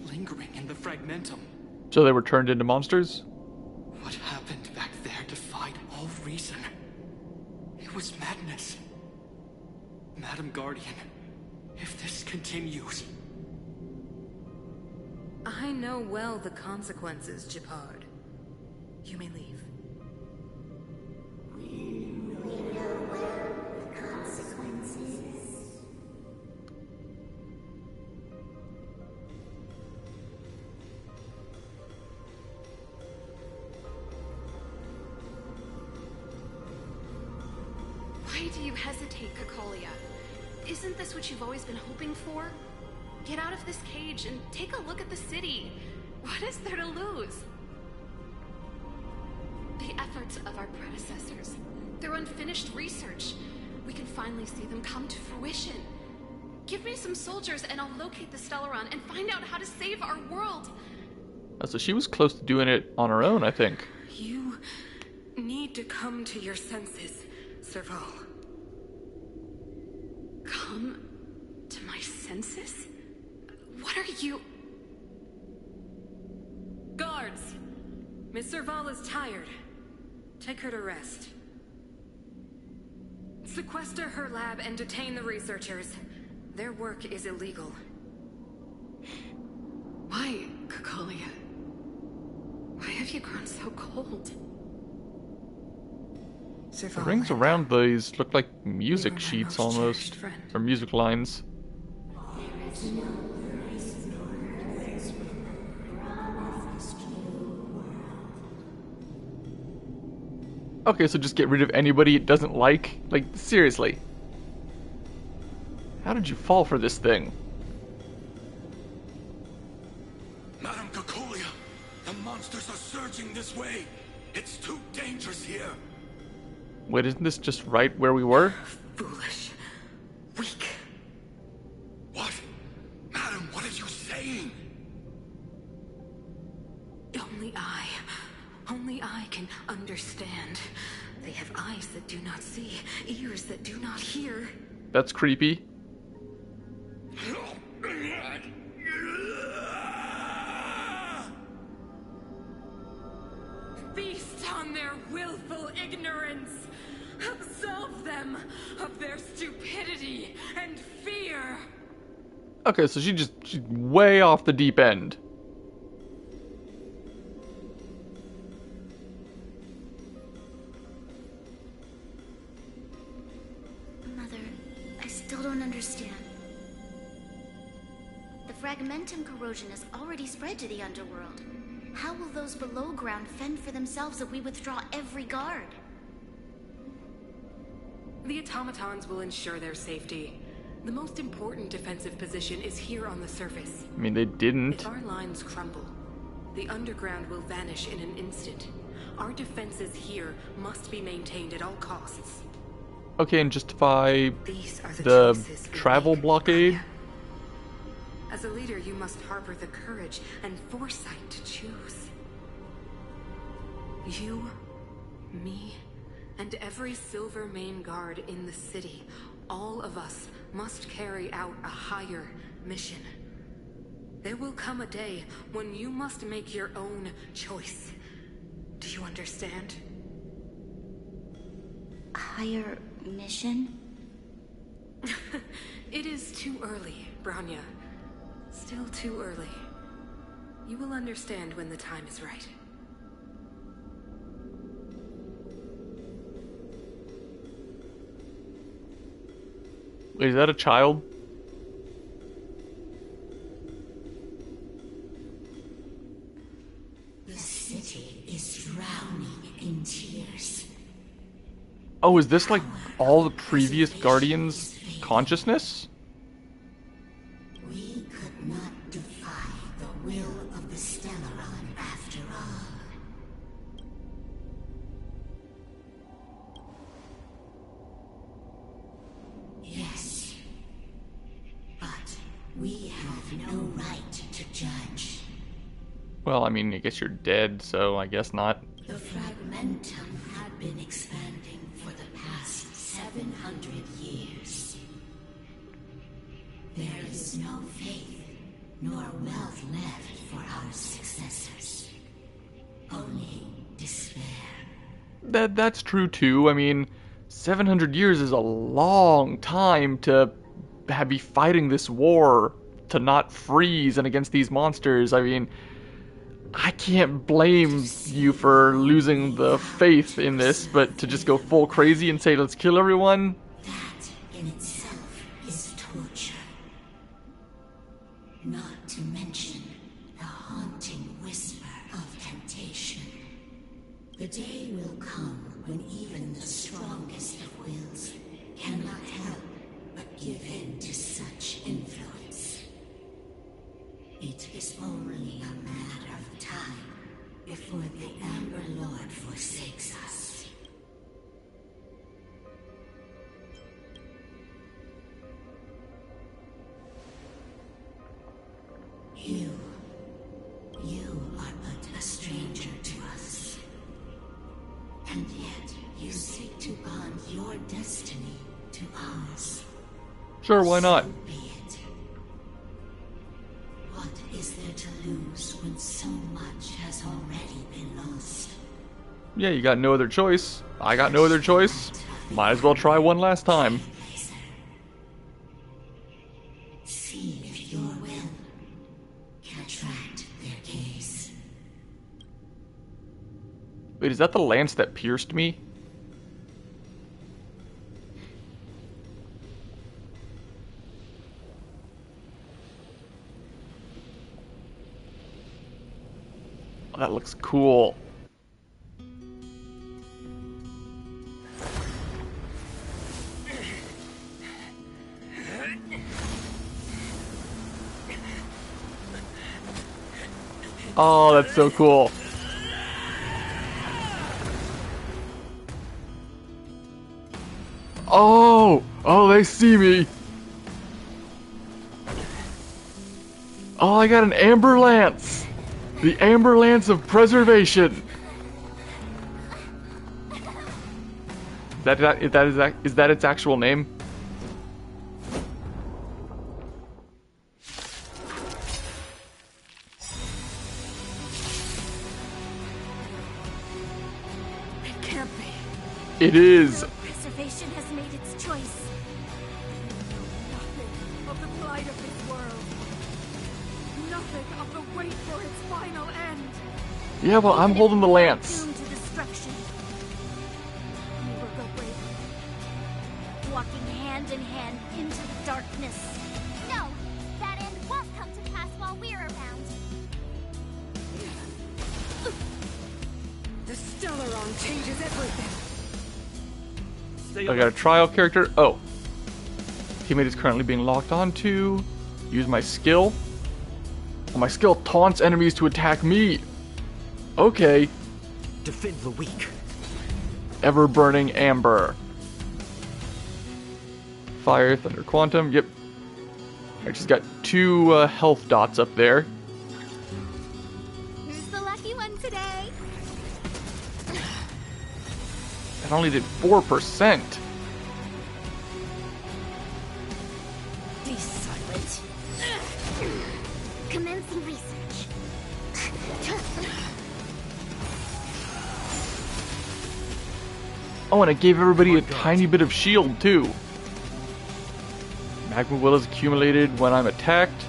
lingering in the fragmentum. So they were turned into monsters? What happened back there defied all reason. It was madness. Madam Guardian, if this continues... I know well the consequences, Japard. You may leave. Why do you hesitate, Kakolia? Isn't this what you've always been hoping for? Get out of this cage and take a look at the city. What is there to lose? The efforts of our predecessors, their unfinished research. We can finally see them come to fruition. Give me some soldiers and I'll locate the Stellaron and find out how to save our world. So she was close to doing it on her own, I think. You need to come to your senses, Serval. Come to my senses? What are you... Guards! Miss Serval is tired. Take her to rest. Sequester her lab and detain the researchers. Their work is illegal. Why, Cocolia? Why have you grown so cold? The rings around these look like music sheets almost. Or music lines. Okay, so just get rid of anybody it doesn't like? Like, seriously. How did you fall for this thing? Madame Cocolia, the monsters are surging this way. It's too dangerous here. Wait, isn't this just right where we were? Foolish. Weak. What? Madam, what are you saying? Only I can understand. They have eyes that do not see, ears that do not hear. That's creepy. Feast on their willful ignorance. Absolve them of their stupidity and fear. Okay, so she's way off the deep end. Mother, I still don't understand. The fragmentum corrosion has already spread to the underworld. How will those below ground fend for themselves if we withdraw every guard? The automatons will ensure their safety. The most important defensive position is here on the surface. I mean, they didn't. If our lines crumble, the underground will vanish in an instant. Our defenses here must be maintained at all costs. Okay, and justify These are the choices we travel make, blockade? Anya. As a leader, you must harbor the courage and foresight to choose. You, me, and every Silver Main Guard in the city, all of us must carry out a higher mission. There will come a day when you must make your own choice. Do you understand? Higher mission? It is too early, Branya. Still too early. You will understand when the time is right. Wait, is that a child? The city is drowning in tears. Oh, is this like all the previous Guardians' consciousness? We could not defy the will of the Stellaron after all. Yes. But we have no right to judge. Well, I mean, I guess you're dead, so I guess not. The fragmentum had been expanding for the past 700 years. There is no faith nor wealth left for our successors. Only despair. That's true too. I mean, 700 years is a long time to be fighting this war, to not freeze and against these monsters. I mean, I can't blame you for losing the faith in this, but to just go full crazy and say, let's kill everyone? That in itself is torture. Not to mention the haunting whisper of temptation. The day will come when even the strongest of wills cannot help but give in. is only a matter of time before the Amber Lord forsakes us. You are but a stranger to us. And yet, you seek to bond your destiny to ours. Sure, why not? So be it. What is there to lose when so much has already been lost? Yeah, you got no other choice. I got no other choice. Might as well try one last time. See if your will can attract their gaze. Wait, is that the lance that pierced me? Oh, that looks cool. Oh, that's so cool. Oh, they see me. Oh, I got an Amber Lance. The Amber Lance of Preservation. Is that its actual name? It can't be. It is. Preservation has made its choice. Nothing of the plight of this world. Nothing of the wait for its final end. Yeah, well, I'm holding the lance. Doomed to destruction. We will go bravely, walking hand in hand into the darkness. No, that end won't come to pass while we're around. The Stellaron changes everything. I got a trial character. Oh. Teammate is currently being locked onto. Use my skill. Oh, my skill taunts enemies to attack me. Okay. Defend the weak. Ever burning amber. Fire, thunder, quantum. Yep. I just got 2 health dots up there. Who's the lucky one today? That only did 4%. Be silent. Commencing research. Oh, and it gave everybody a tiny bit of shield, too. Magma will is accumulated when I'm attacked.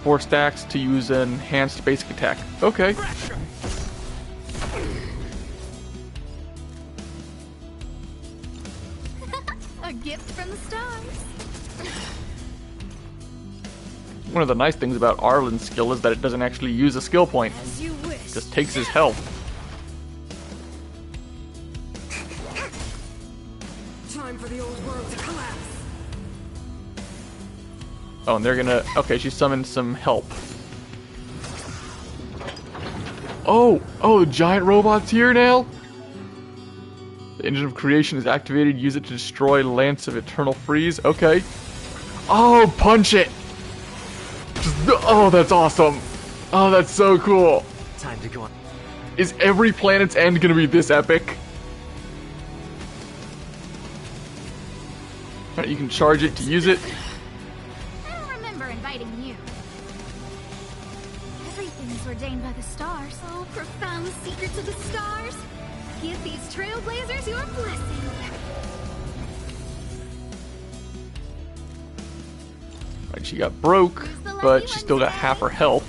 4 stacks to use an enhanced basic attack. Okay. A gift from the stars. One of the nice things about Arlen's skill is that it doesn't actually use a skill point. As you wish. It just takes his health. Time for the old world to collapse. Oh, and they're gonna... Okay, she summoned some help. Oh! Oh, the giant robot's here now? The engine of creation is activated. Use it to destroy Lance of Eternal Freeze. Okay. Oh, punch it! Oh, that's awesome. Oh, that's so cool. Time to go on. Is every planet's end gonna be this epic? Alright, you can charge it to use it. I don't remember inviting you. Everything is ordained by the stars. Oh, profound secrets of the stars. Give these trailblazers your blessing. Alright, she got broke, but she still got half her health.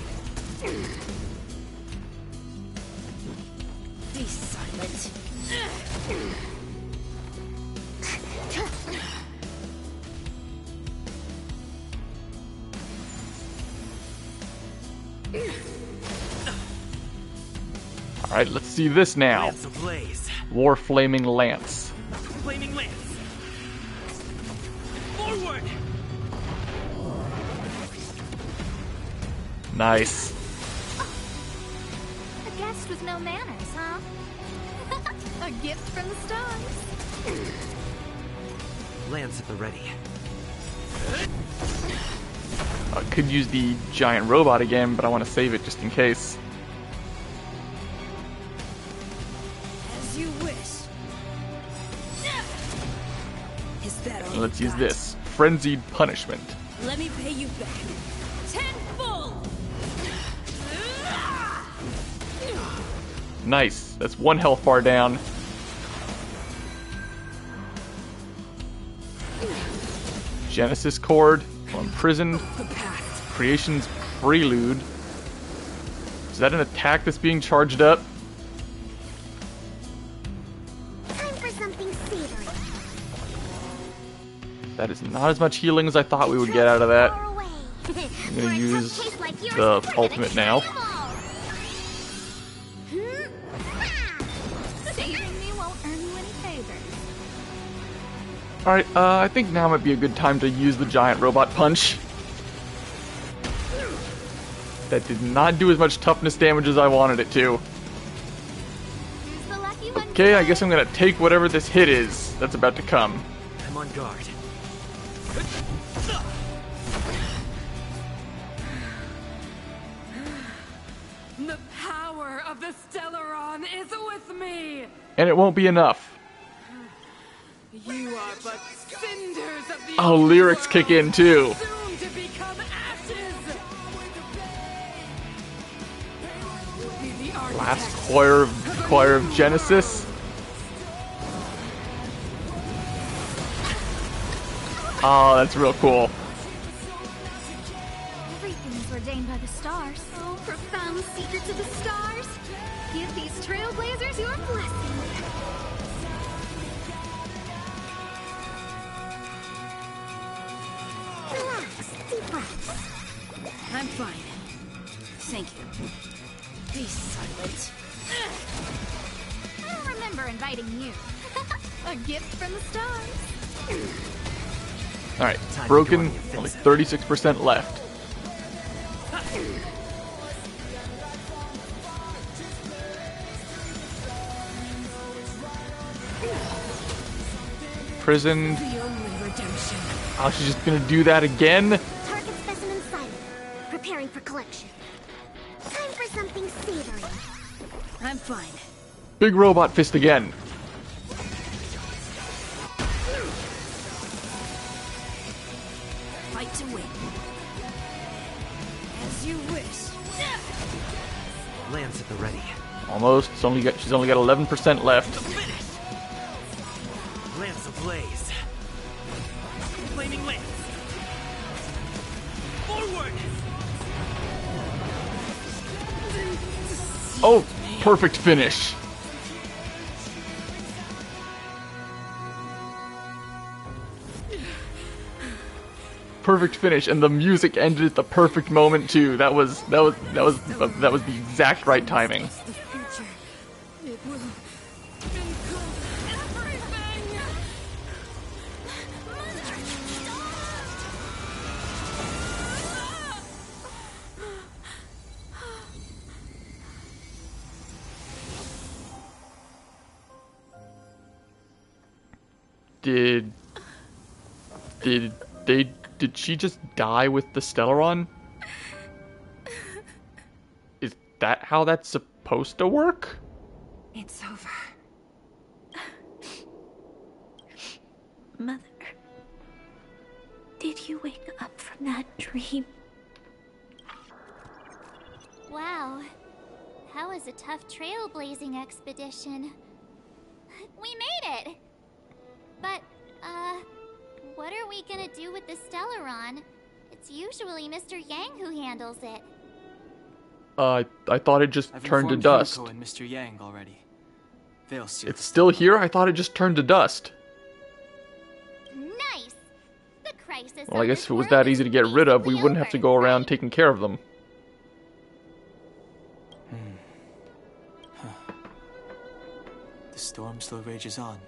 Be silent. Alright, let's see this now. Lance ablaze. War Flaming Lance. Flaming lance. Forward. Nice. A guest with no manners, huh? A gift from the stars. Lance at the ready. I could use the giant robot again, but I want to save it just in case. As you wish. Is that all Let's you use got? this. Frenzied Punishment. Let me pay you back. Tenfold! Nice. That's one health bar down. Genesis Chord. Imprisoned. Creation's Prelude. Is that an attack that's being charged up? Time for something savory. That is not as much healing as I thought we would get out of that. I'm gonna use the ultimate now. Saving me won't earn you any favors. Alright, I think now might be a good time to use the giant robot punch. That did not do as much toughness damage as I wanted it to. Okay, I guess I'm gonna take whatever this hit is that's about to come. I'm on guard. The power of the Stellaron is with me! And it won't be enough. You are but cinders of the Oh, lyrics kick in too. soon to become ashes! Be the Last choir of Genesis. Oh, that's real cool. Everything is ordained by the stars. Oh, profound secrets of the stars. Give these trailblazers your blessing. Relax, deep breaths. I'm fine. Thank you. Be silent. I don't remember inviting you. A gift from the stars. Alright, broken, only 36% left. Prison. The only redemption. Oh, she's just gonna do that again? Target specimen sighted. Preparing for collection. Time for something savory. I'm fine. Big robot fist again. Fight to win. As you wish. Lance at the ready. Almost. She's only got 11% left. Lance ablaze. Flaming lance. Forward! Oh, perfect finish. Perfect finish, and the music ended at the perfect moment too. That was the exact right timing. The future. It will include everything! Did she just die with the Stellaron? Is that how that's supposed to work? It's over. Mother, did you wake up from that dream? Wow. That was a tough trailblazing expedition. We made it! But, what are we gonna do with the Stellaron? It's usually Mr. Yang who handles it. I thought it just I've turned to informed dust. Himiko and Mr. Yang already. They'll see. It's still here? I thought it just turned to dust. Nice! The crisis Well, I of guess this if it was world that is easy to get rid of, we basically wouldn't have to over, go around right? taking care of them. The storm still rages on.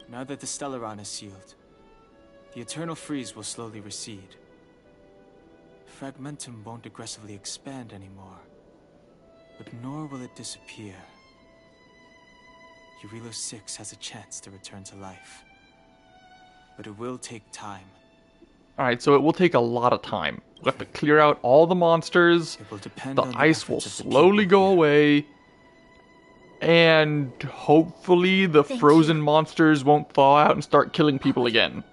Now that the Stellaron is sealed, the eternal freeze will slowly recede. fragmentum won't aggressively expand anymore, but nor will it disappear. Eurilo 6 has a chance to return to life, but it will take time. Alright, so it will take a lot of time. We'll have to clear out all the monsters, It will depend the on the ice will efforts of the slowly people go here. away, and hopefully the Thank frozen you. monsters won't thaw out and start killing people again.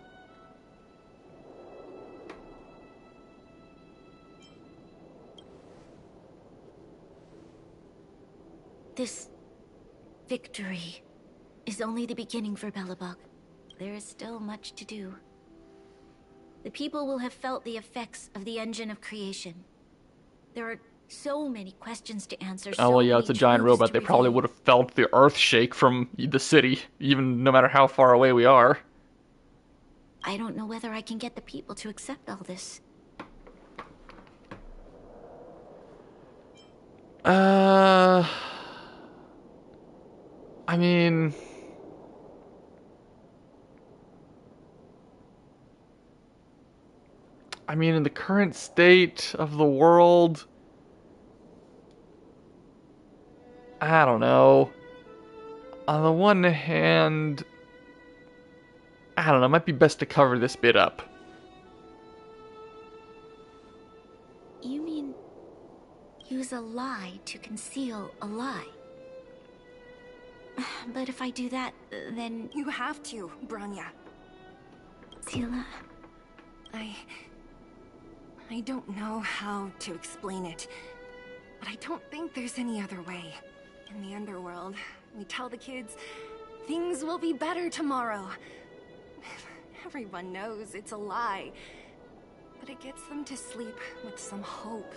This victory is only the beginning for Belobog. There is still much to do. The people will have felt the effects of the engine of creation. There are so many questions to answer. Oh, well, yeah, so it's a many giant truths robot. to They probably reveal. would have felt the earth shake from the city, even no matter how far away we are. I don't know whether I can get the people to accept all this. I mean... in the current state of the world... I don't know. On the one hand... I don't know, it might be best to cover this bit up. You mean use a lie to conceal a lie? But if I do that, then... You have to, Branya. Sila... I don't know how to explain it, but I don't think there's any other way. In the underworld, we tell the kids, things will be better tomorrow. Everyone knows it's a lie, but it gets them to sleep with some hope.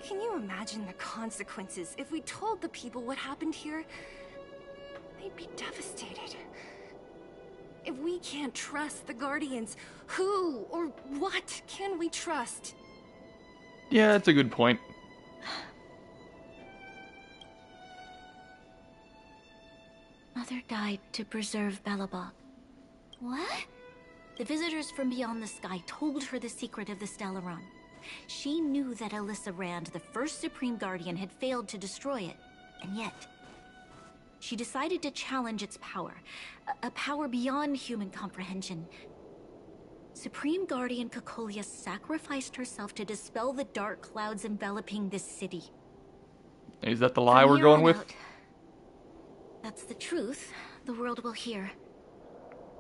Can you imagine the consequences if we told the people what happened here? They'd be devastated. If we can't trust the Guardians, who or what can we trust? Yeah, that's a good point. Mother died to preserve Belobog. What? The visitors from beyond the sky told her the secret of the Stellaron. She knew that Alyssa Rand, the first Supreme Guardian, had failed to destroy it. And yet, she decided to challenge its power. A power beyond human comprehension. Supreme Guardian Cocolia sacrificed herself to dispel the dark clouds enveloping this city. Is that the lie From we're here going on with? out, that's the truth the world will hear.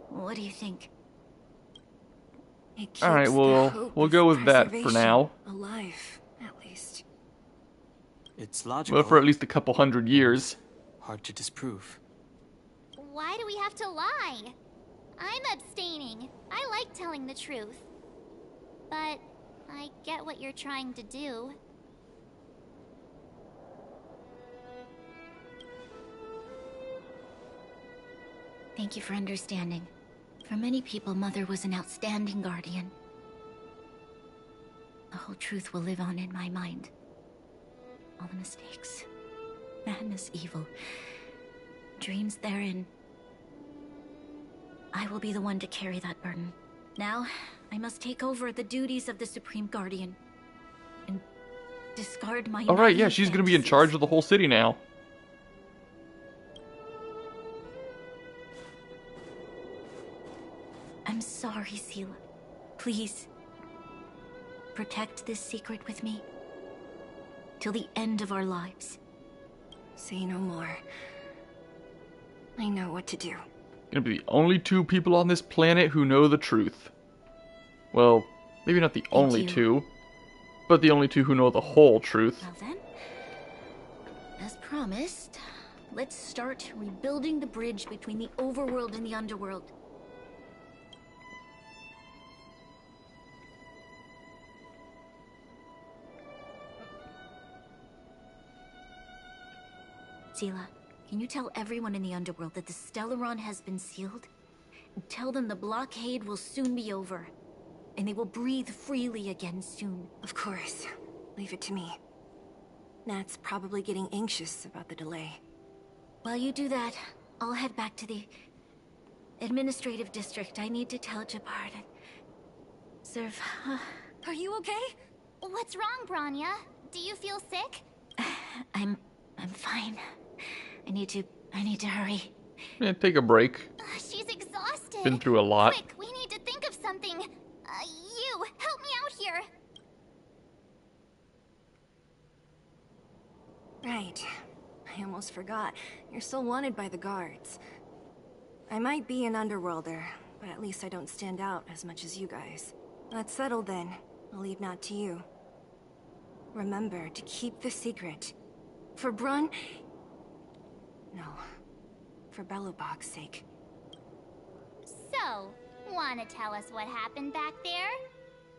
What do you think? It keeps Alright, the we'll hope go of with that for preservation now. alive, at least. It's logical. Well, for at least a couple hundred years. Hard to disprove. Why do we have to lie? I'm abstaining. I like telling the truth. But I get what you're trying to do. Thank you for understanding. For many people, Mother was an outstanding guardian. The whole truth will live on in my mind. All the mistakes, madness, evil, dreams therein. I will be the one to carry that burden. Now, I must take over the duties of the Supreme Guardian. And discard my Alright, yeah, naive she's gonna be in fantasies. charge of the whole city now. I'm sorry, Sila. Please, protect this secret with me. Till the end of our lives. Say no more. I know what to do. Gonna be the only two people on this planet who know the truth. Well, maybe not the only you. two, but the only two who know the whole truth. Well then, as promised, let's start rebuilding the bridge between the overworld and the underworld. Sila, can you tell everyone in the underworld that the Stellaron has been sealed? And tell them the blockade will soon be over, and they will breathe freely again soon. Of course. Leave it to me. Nat's probably getting anxious about the delay. While you do that, I'll head back to the administrative district. I need to tell Jabard and serve. Are you okay? What's wrong, Branya? Do you feel sick? I'm fine. I need to hurry. Yeah, take a break. She's exhausted. Been through a lot. Quick, we need to think of something. You, help me out here. Right. I almost forgot. You're still wanted by the guards. I might be an underworlder, but at least I don't stand out as much as you guys. That's settled then. I'll leave Nat to you. Remember to keep the secret. For Brun... No. For Belobog's sake. So, wanna tell us what happened back there?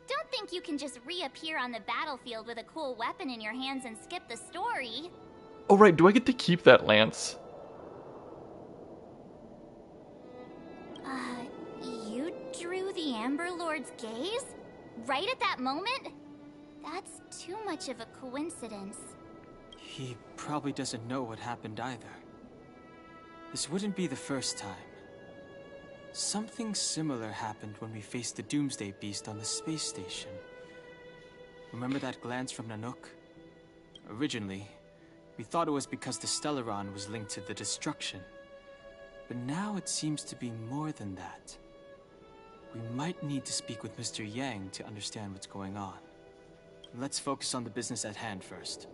Don't think you can just reappear on the battlefield with a cool weapon in your hands and skip the story. Oh right, do I get to keep that lance? You drew the Amber Lord's gaze? Right at that moment? That's too much of a coincidence. He probably doesn't know what happened either. This wouldn't be the first time. Something similar happened when we faced the Doomsday Beast on the space station. Remember that glance from Nanook? Originally, we thought it was because the Stellaron was linked to the destruction. But now it seems to be more than that. We might need to speak with Mr. Yang to understand what's going on. Let's focus on the business at hand first.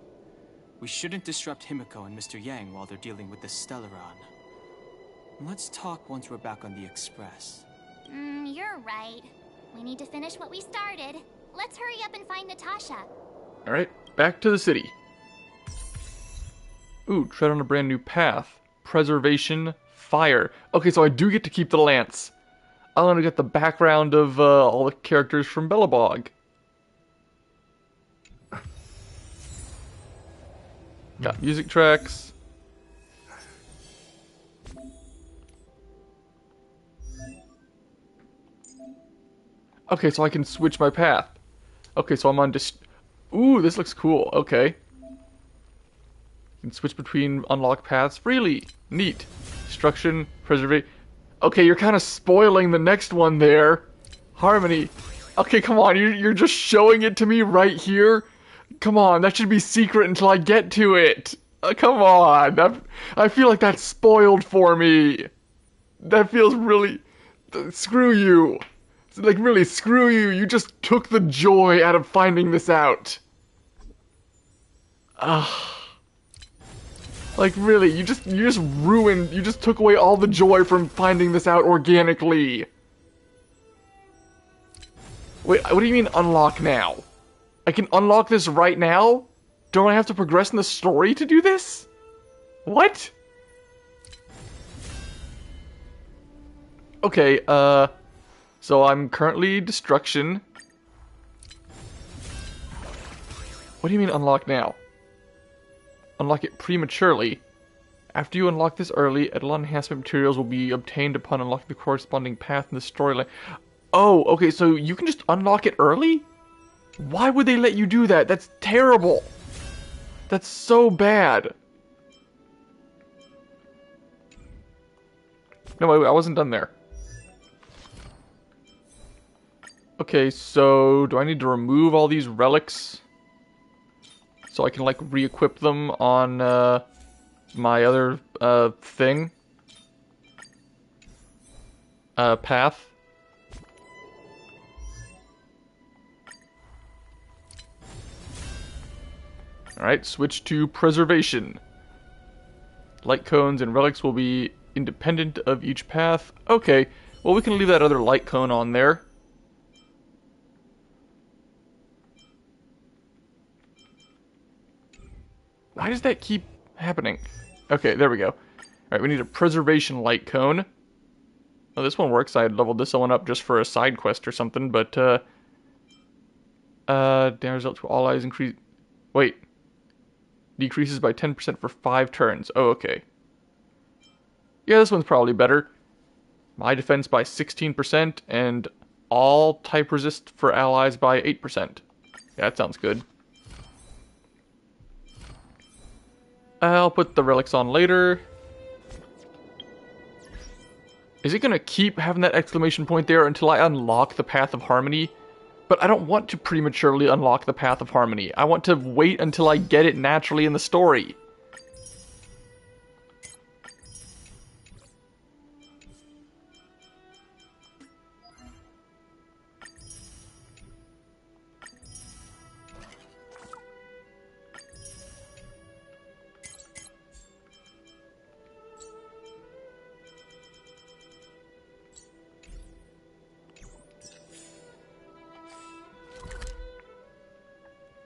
We shouldn't disrupt Himiko and Mr. Yang while they're dealing with the Stellaron. Let's talk once we're back on the Express. You're right. We need to finish what we started. Let's hurry up and find Natasha. Alright, back to the city. Ooh, tread on a brand new path. Preservation, fire. Okay, so I do get to keep the lance. I want to get the background of all the characters from Belobog. Got music tracks. Okay, so I can switch my path. Okay, so I'm on Ooh, this looks cool. Okay. You can switch between unlocked paths freely. Neat. Destruction, preservation. Okay, you're kind of spoiling the next one there. Harmony. Okay, come on, you're just showing it to me right here? Come on, that should be secret until I get to it. Come on. I feel like that's spoiled for me. That feels really... Screw you. Like, really, screw you. You just took the joy out of finding this out. Like, really, you just ruined... You just took away all the joy from finding this out organically. Wait, what do you mean unlock now? I can unlock this right now? Don't I have to progress in the story to do this? What? Okay, so I'm currently destruction. What do you mean unlock now? Unlock it prematurely. After you unlock this early, Eidolon enhancement materials will be obtained upon unlocking the corresponding path in the storyline. Oh, okay, so you can just unlock it early? Why would they let you do that? That's terrible. That's so bad. No, wait, I wasn't done there. Okay, so do I need to remove all these relics so I can, like, re-equip them on my other thing? Path? Alright, switch to preservation. Light cones and relics will be independent of each path. Okay, well, we can leave that other light cone on there. Why does that keep happening? Okay, there we go. Alright, we need a preservation light cone. Oh, this one works. I had leveled this one up just for a side quest or something, but, damage result to all eyes increase... Wait. Decreases by 10% for 5 turns. Oh, okay. Yeah, this one's probably better. My defense by 16%, and all type resist for allies by 8%. Yeah, that sounds good. I'll put the relics on later. Is it gonna keep having that exclamation point there until I unlock the Path of Harmony? But I don't want to prematurely unlock the Path of Harmony. I want to wait until I get it naturally in the story.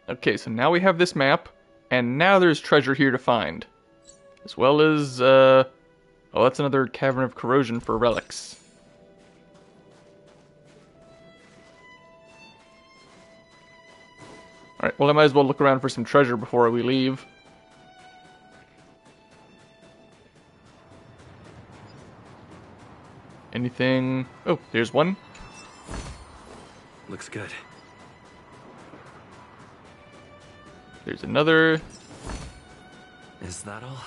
Okay, so now we have this map, and now there's treasure here to find. As well as, oh, that's another Cavern of Corrosion for relics. Alright, well I might as well look around for some treasure before we leave. Anything? Oh, there's one. Looks good. There's another. Is that all?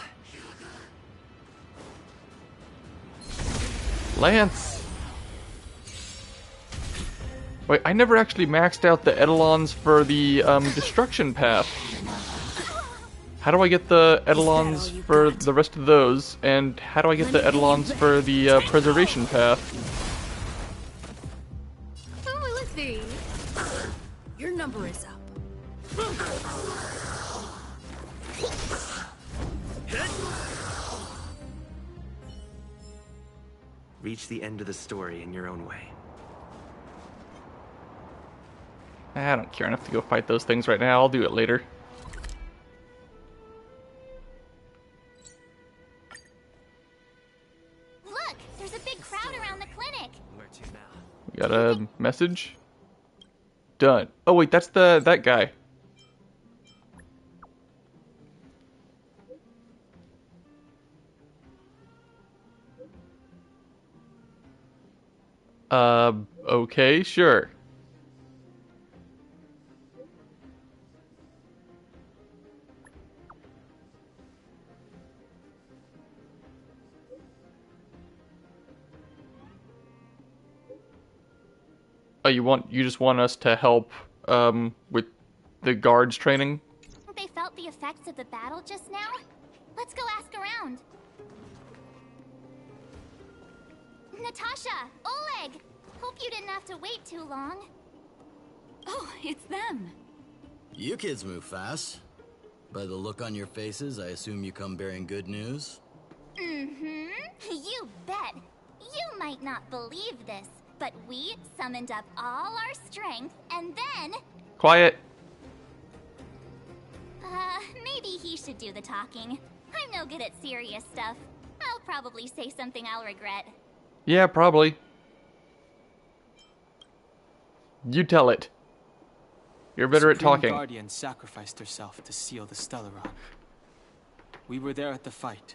Lance! Wait, I never actually maxed out the Eidolons for the destruction path. How do I get the Eidolons for the rest of those? And how do I get the Eidolons for the preservation path? Oh, let's see. Your number is up. Reach the end of the story in your own way. I don't care enough to go fight those things right now. I'll do it later. Look, there's a big crowd around the clinic. Where to now? We got a message. Done. Oh wait, that's that guy. Okay, sure. Oh, you just want us to help, with the guards training? They felt the effects of the battle just now? Let's go ask around. Natasha! Oleg! Hope you didn't have to wait too long. Oh, it's them. You kids move fast. By the look on your faces, I assume you come bearing good news? Mm-hmm. You bet. You might not believe this, but we summoned up all our strength and then... Quiet. Maybe he should do the talking. I'm no good at serious stuff. I'll probably say something I'll regret. Yeah, probably. You tell it. You're better at Supreme talking. Guardian sacrificed herself to seal the Stellaron. We were there at the fight.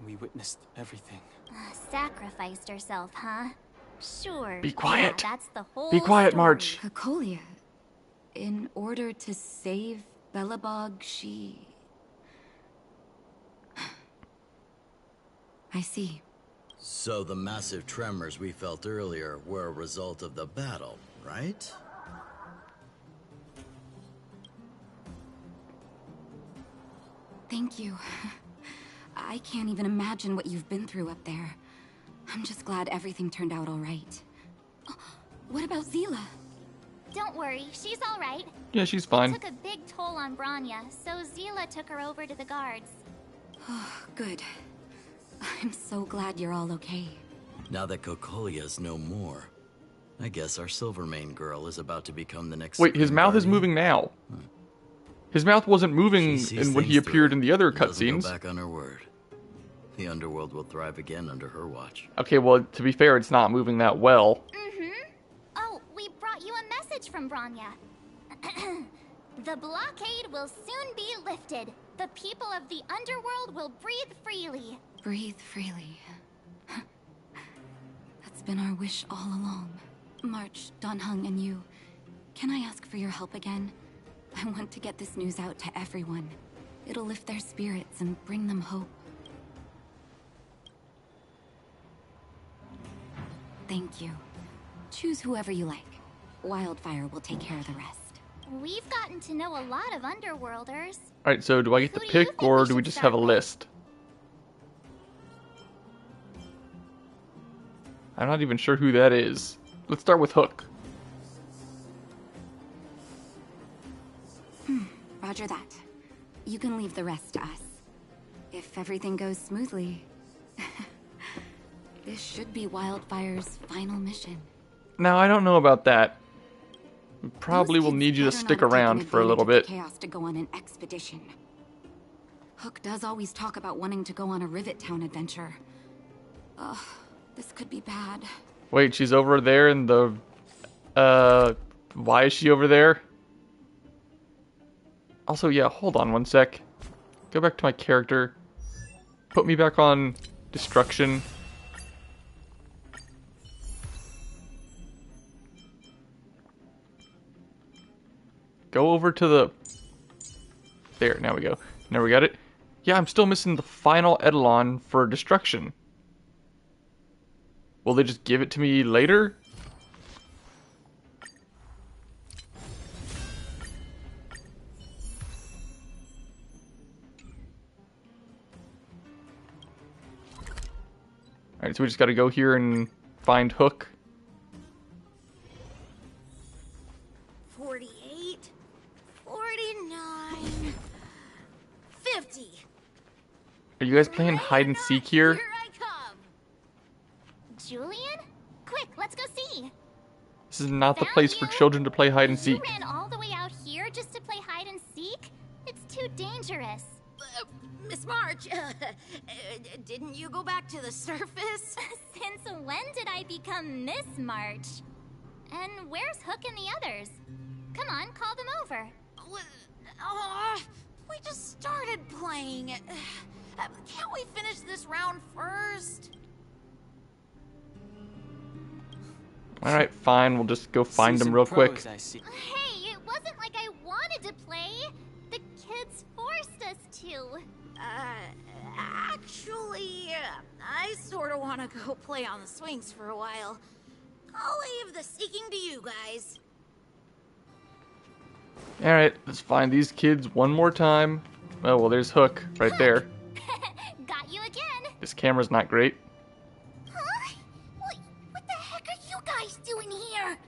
We witnessed everything. Sacrificed herself, huh? Sure. Be quiet. Yeah, that's the whole Be quiet, story. March. Cocolia, in order to save Belobog, she... I see. So the massive tremors we felt earlier were a result of the battle, right? Thank you. I can't even imagine what you've been through up there. I'm just glad everything turned out all right. Oh, what about Zila? Don't worry, she's all right. Yeah, she's fine. It took a big toll on Branya, so Zila took her over to the guards. Oh, good. I'm so glad you're all okay. Now that Cocolia's no more, I guess our Silvermane girl is about to become the next... Wait, his Supreme mouth is Guardian? moving now. His mouth wasn't moving She sees when he things appeared through. in the other Doesn't go cutscenes. back on her word. The underworld will thrive again under her watch. Okay, well, to be fair, it's not moving that well. Mm-hmm. Oh, we brought you a message from Branya. The blockade will soon be lifted. The people of the underworld will breathe freely. Breathe freely. That's been our wish all along. March, Donhung, and you, can I ask for your help again? I want to get this news out to everyone. It'll lift their spirits and bring them hope. Thank you. Choose whoever you like. Wildfire will take care of the rest. We've gotten to know a lot of Underworlders. Alright, so do I get to Who do you pick, think or we do we should just start have a with? list? I'm not even sure who that is. Let's start with Hook. Roger that. You can leave the rest to us. If everything goes smoothly, this should be Wildfire's final mission. Now, I don't know about that. We probably Those will kids need you to better not stick have taken around for a little advantage of bit. the chaos to go on an expedition. Hook does always talk about wanting to go on a Rivet Town adventure. Ugh, this could be bad. Wait, she's over there in the... why is she over there? Also, yeah, hold on one sec. Go back to my character. Put me back on destruction. Go over to the... There, now we go. Now we got it. Yeah, I'm still missing the final Eidolon for destruction. Will they just give it to me later? Alright, so we just gotta go here and find Hook. 48, 49, 50. Are you guys playing hide and seek here? Here I come. Julian? Quick, let's go see. This is not the place for children to play hide and You seek. ran all the way out here just to play hide and seek? It's too dangerous. Miss March, didn't you go back to the surface? Since when did I become Miss March? And where's Hook and the others? Come on, call them over. We just started playing. Can't we finish this round first? Alright, fine, we'll just go find them real quick. Hey, it wasn't like I wanted to play. The kids forced us to. Actually, I sort of want to go play on the swings for a while. I'll leave the seeking to you guys. Alright, let's find these kids one more time. Oh, well, there's Hook right there. Got you again. This camera's not great. Huh? What the heck are you guys doing here?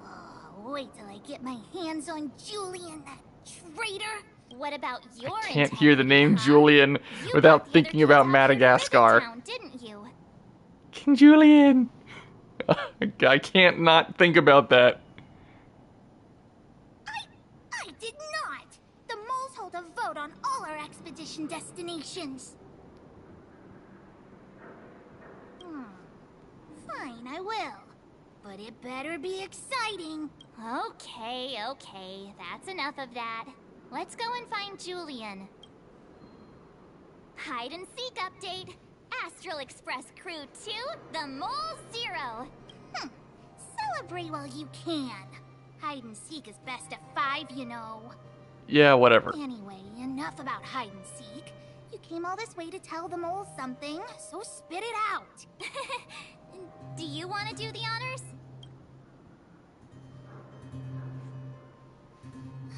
Oh, wait till I get my hands on Julian, that traitor. What about your Can't hear the name Julian without thinking about Madagascar. town, didn't you? King Julian! I can't not think about that. I did not. The moles hold a vote on all our expedition destinations. Fine, I will. But it better be exciting. Okay, that's enough of that. Let's go and find Julian. Hide and seek update. Astral Express Crew 2, the Mole 0. Celebrate while you can. Hide and seek is best of 5, you know. Yeah, whatever. Anyway, enough about hide and seek. You came all this way to tell the moles something, so spit it out. Do you want to do the honors?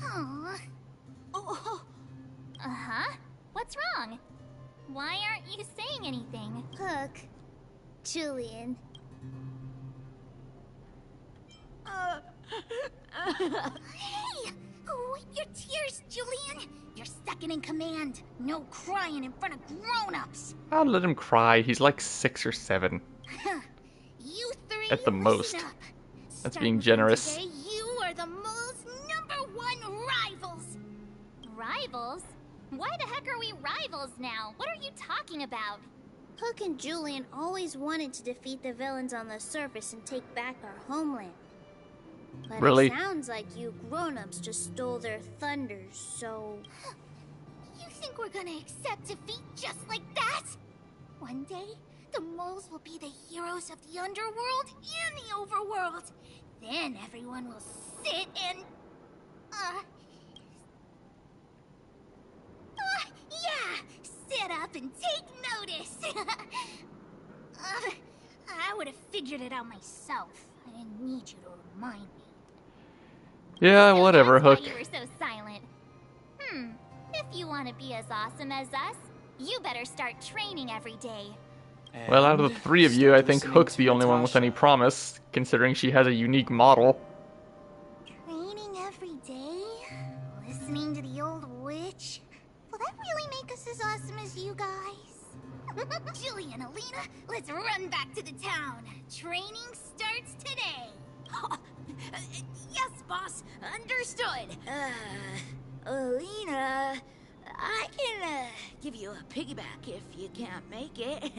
Aww. Oh. Uh-huh. What's wrong? Why aren't you saying anything? Hook. Julian. Hey! Wipe your tears, Julian! You're second in command. No crying in front of grown-ups. I'll let him cry. He's like 6 or 7. You three, At the most. listen up. That's being Starting from generous. Today, you are the mole's #1 rivals. Rivals? Why the heck are we rivals now? What are you talking about? Hook and Julian always wanted to defeat the villains on the surface and take back our homeland. But Really? it sounds like you grown-ups just stole their thunder, so... You think we're gonna accept defeat just like that? One day, the moles will be the heroes of the underworld and the overworld. Then everyone will sit and... yeah! Sit up and take notice! I would have figured it out myself. I didn't need you to remind me. Yeah, whatever, That's Hook. why you were so silent. If you want to be as awesome as us, you better start training every day. Well, out of the three of you, I think Hook's the only one with any promise, considering she has a unique model. Training every day? Listening to the old witch? Will that really make us as awesome as you guys? Julie and Alina, let's run back to the town. Training starts today. Yes, boss. Understood. Alina, I can give you a piggyback if you can't make it.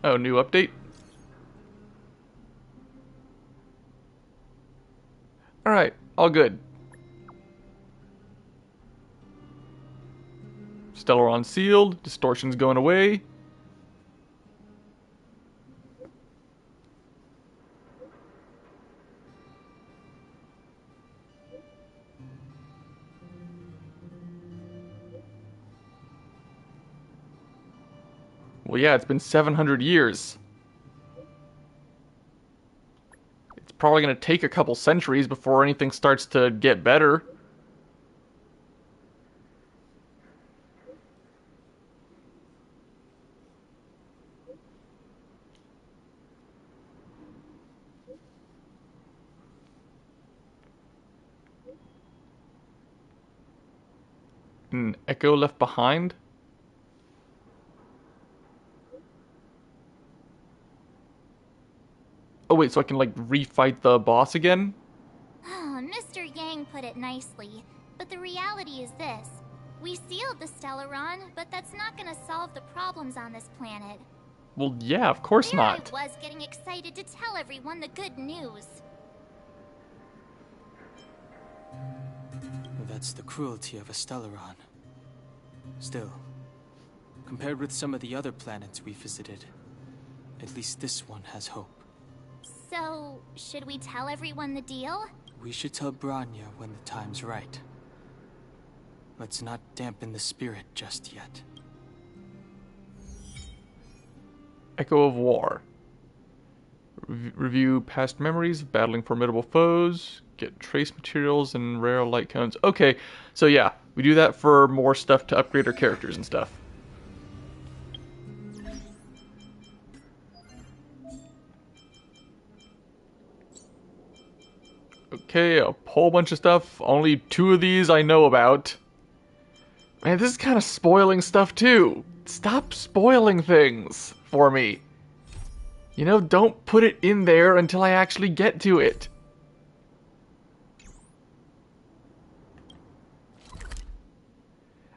Oh, new update? Alright, all good. Stellaron sealed, distortion's going away. Well, yeah, it's been 700 years. It's probably going to take a couple centuries before anything starts to get better. An echo left behind? Oh wait, so I can like refight the boss again? Mr. Yang put it nicely, but the reality is this. We sealed the Stellaron, but that's not gonna solve the problems on this planet. Well, yeah, of course There not. I was getting excited to tell everyone the good news. Well, that's the cruelty of a Stellaron. Still, compared with some of the other planets we visited, at least this one has hope. So, should we tell everyone the deal? We should tell Branya when the time's right. Let's not dampen the spirit just yet. Echo of War. Review past memories of battling formidable foes. Get trace materials and rare light cones. Okay, so yeah, we do that for more stuff to upgrade our characters and stuff. Okay, a whole bunch of stuff. Only 2 of these I know about. Man, this is kind of spoiling stuff too. Stop spoiling things for me. You know, don't put it in there until I actually get to it.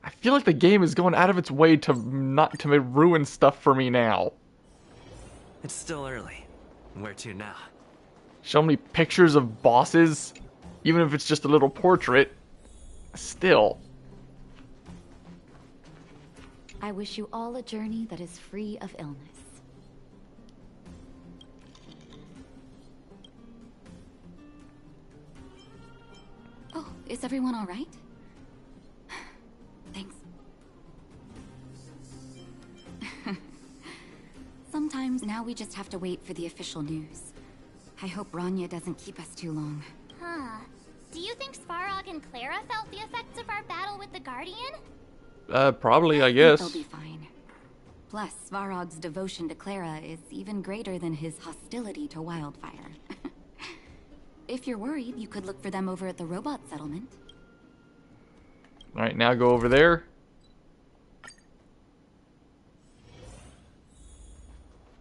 I feel like the game is going out of its way to not to ruin stuff for me now. It's still early. Where to now? Show me pictures of bosses, even if it's just a little portrait. Still. I wish you all a journey that is free of illness. Oh, is everyone all right? Thanks. Sometimes now we just have to wait for the official news. I hope Rania doesn't keep us too long. Huh. Do you think Svarog and Clara felt the effects of our battle with the Guardian? Probably, I guess. They'll be fine. Plus, Svarog's devotion to Clara is even greater than his hostility to Wildfire. If you're worried, you could look for them over at the robot settlement. Alright, now go over there.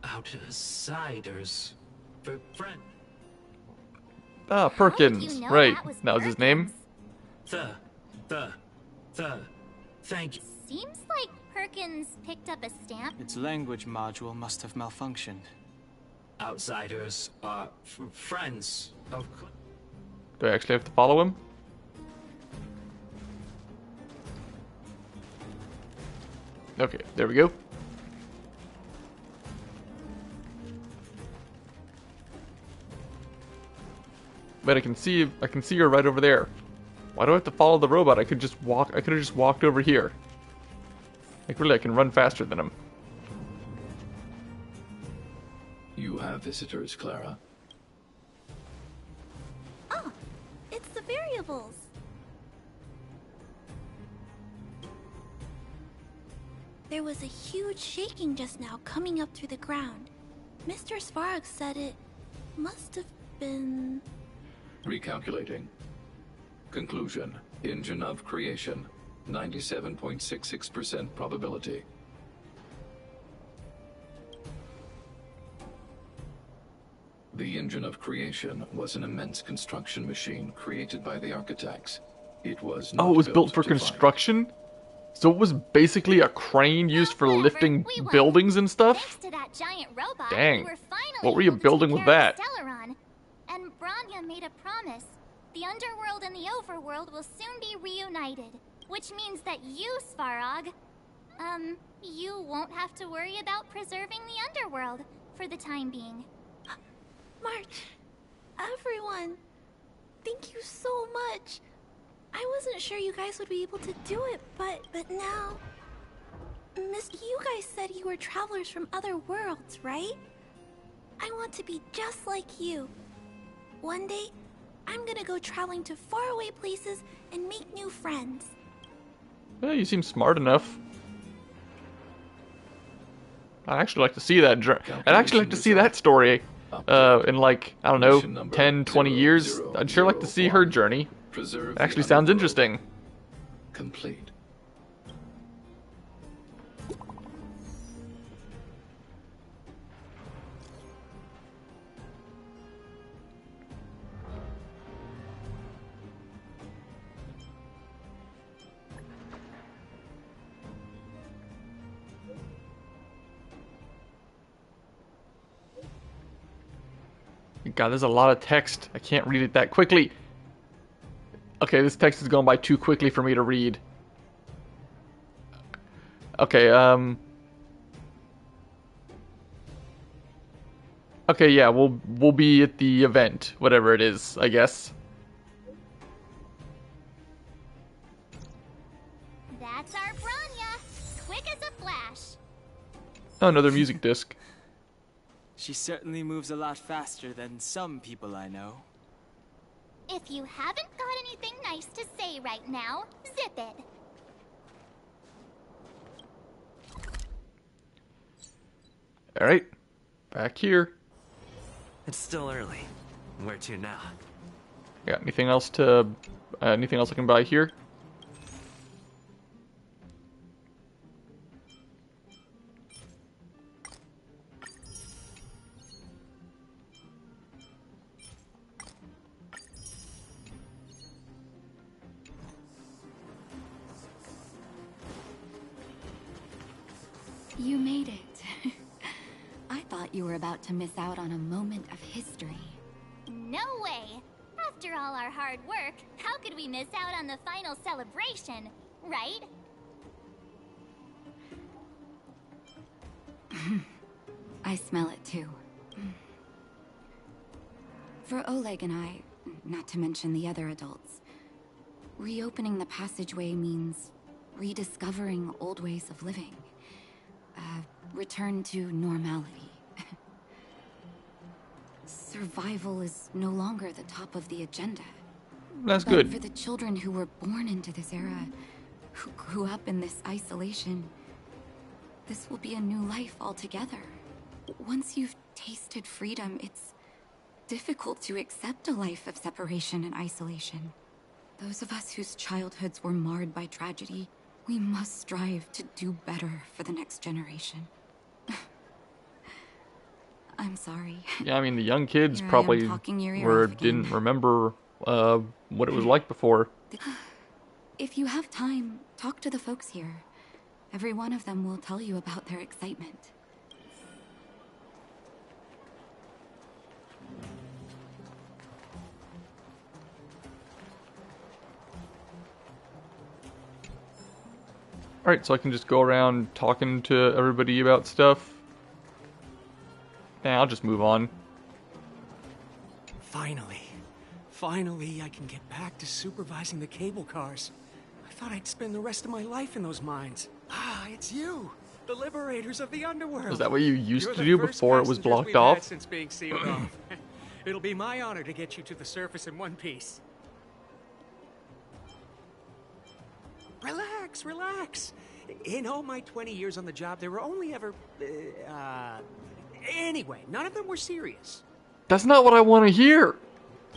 Outsiders. For friend. Ah, Perkins. You know right, that was his name. Thank you. Seems like Perkins picked up a stamp. Its language module must have malfunctioned. Outsiders are friends of... Do I actually have to follow him? Okay, there we go. But I can see her right over there. Why do I have to follow the robot? I could just walk. I could have just walked over here. Like really, I can run faster than him. You have visitors, Clara. levels. There was a huge shaking just now coming up through the ground. Mr. Svarog said it must have been... Recalculating. Conclusion. Engine of creation. 97.66% probability. The engine of creation was an immense construction machine created by the architects. It was not Oh, it was built for to fire. construction? So it was basically a crane used for lifting buildings and stuff? Thanks to that giant robot, Dang. we were finally What were you able to building take with care of that? Stellaron. And Branya made a promise. The underworld and the overworld will soon be reunited. Which means that you, Svarog, you won't have to worry about preserving the underworld for the time being. March, everyone, thank you so much. I wasn't sure you guys would be able to do it, but now... Miss, you guys said you were travelers from other worlds, right? I want to be just like you. One day, I'm gonna go traveling to faraway places and make new friends. Well, you seem smart enough. I'd actually like to see that. I'd actually like to see that story in like, I don't know, 10, 20 years. I'd sure like to see her journey. Preserve Actually the sounds underworld. interesting. Complete. God, there's a lot of text. I can't read it that quickly. Okay, this text is going by too quickly for me to read. Okay, okay, yeah, we'll be at the event, whatever it is, I guess. That's our Branya, quick as a flash. Oh, another music disc. She certainly moves a lot faster than some people I know. If you haven't got anything nice to say right now, zip it. Alright, back here. It's still early. Where to now? Got anything else to, anything else I can buy here? You made it. I thought you were about to miss out on a moment of history. No way. After all our hard work, how could we miss out on the final celebration, right? I smell it too. For Oleg and I, not to mention the other adults, reopening the passageway means rediscovering old ways of living. Return to normality. Survival is no longer the top of the agenda. That's But good. for the children who were born into this era, who grew up in this isolation, this will be a new life altogether. Once you've tasted freedom, it's difficult to accept a life of separation and isolation. Those of us whose childhoods were marred by tragedy, we must strive to do better for the next generation. I'm sorry. Yeah, I mean, the young kids Here I am probably talking your ear off again. didn't remember what it was like before. If you have time, talk to the folks here. Every one of them will tell you about their excitement. Alright, so I can just go around talking to everybody about stuff. Nah, I'll just move on. Finally, I can get back to supervising the cable cars. I thought I'd spend the rest of my life in those mines. Ah, it's you, the liberators of the underworld. Is that what you used You're to the do first before it was passengers blocked we've had off? Since being sealed off. It'll be my honor to get you to the surface in one piece. Relax, relax. In all my 20 years on the job, there were only ever... Anyway, none of them were serious. That's not what I want to hear.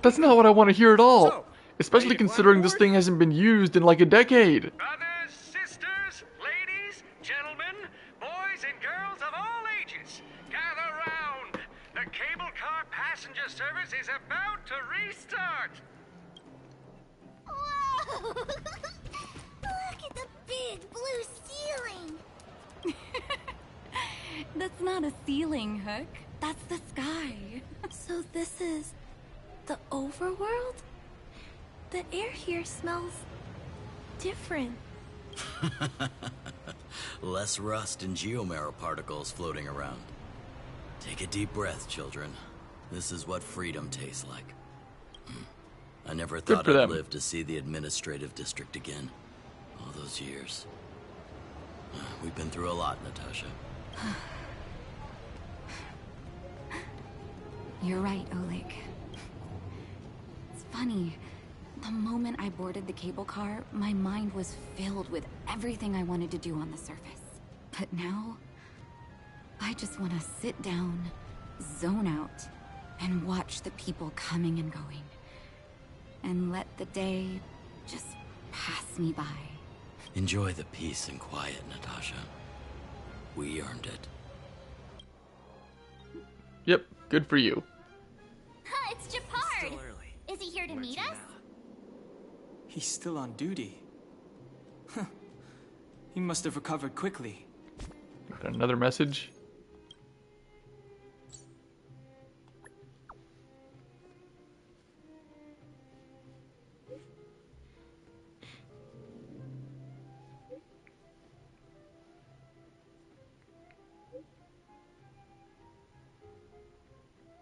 That's not what I want to hear at all. So, especially considering this thing hasn't been used in like a decade. Brothers, sisters, ladies, gentlemen, boys and girls of all ages, gather round. The cable car passenger service is about to restart. Whoa! Look at the big blue ceiling. That's not a ceiling, Hook. That's the sky. So this is the overworld? The air here smells different. Less rust and geomarrow particles floating around. Take a deep breath, children. This is what freedom tastes like. I never thought I'd live to see the administrative district again. All those years. We've been through a lot, Natasha. You're right, Oleg. It's funny. The moment I boarded the cable car, my mind was filled with everything I wanted to do on the surface. But now, I just want to sit down, zone out, and watch the people coming and going. And let the day just pass me by. Enjoy the peace and quiet, Natasha. We earned it. Yep, good for you. Huh, it's Japard! Is he here to meet us? He's still on duty. Huh. He must have recovered quickly. Got another message.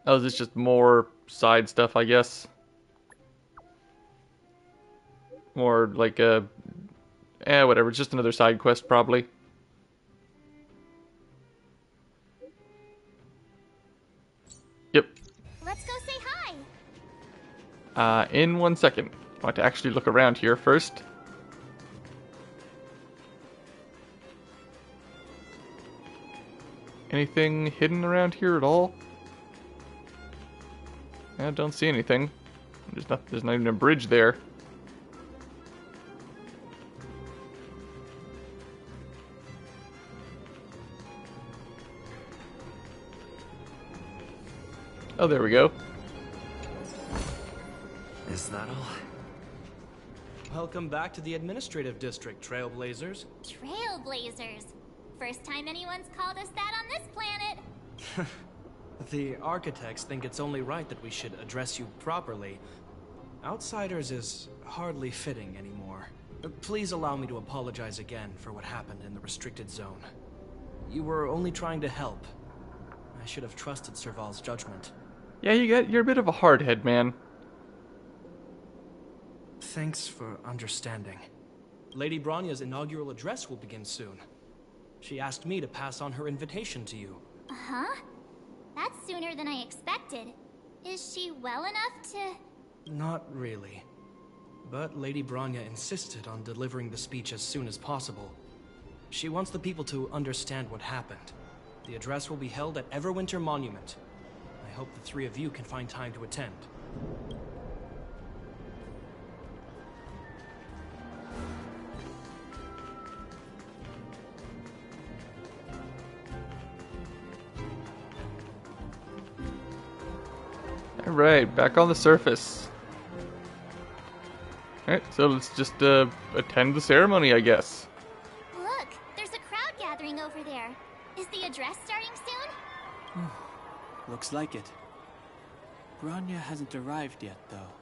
Oh, is this just more side stuff, I guess? More like a... whatever, it's just another side quest, probably. Yep. Let's go say hi! In 1 second. I want to actually look around here first. Anything hidden around here at all? I don't see anything. There's not even a bridge there. Oh, there we go. Is that all? Welcome back to the administrative district, Trailblazers. Trailblazers. First time anyone's called us that on this planet. The architects think it's only right that we should address you properly. Outsiders is hardly fitting anymore. Please allow me to apologize again for what happened in the restricted zone. You were only trying to help. I should have trusted Serval's judgment. Yeah, you're a bit of a hardhead, man. Thanks for understanding. Lady Bronya's inaugural address will begin soon. She asked me to pass on her invitation to you. Uh-huh. That's sooner than I expected. Is she well enough to... Not really. But Lady Bronya insisted on delivering the speech as soon as possible. She wants the people to understand what happened. The address will be held at Everwinter Monument. I hope the three of you can find time to attend. Alright, back on the surface. Alright, so let's just attend the ceremony, I guess. Look, there's a crowd gathering over there. Is the address starting soon? Looks like it. Bronya hasn't arrived yet, though.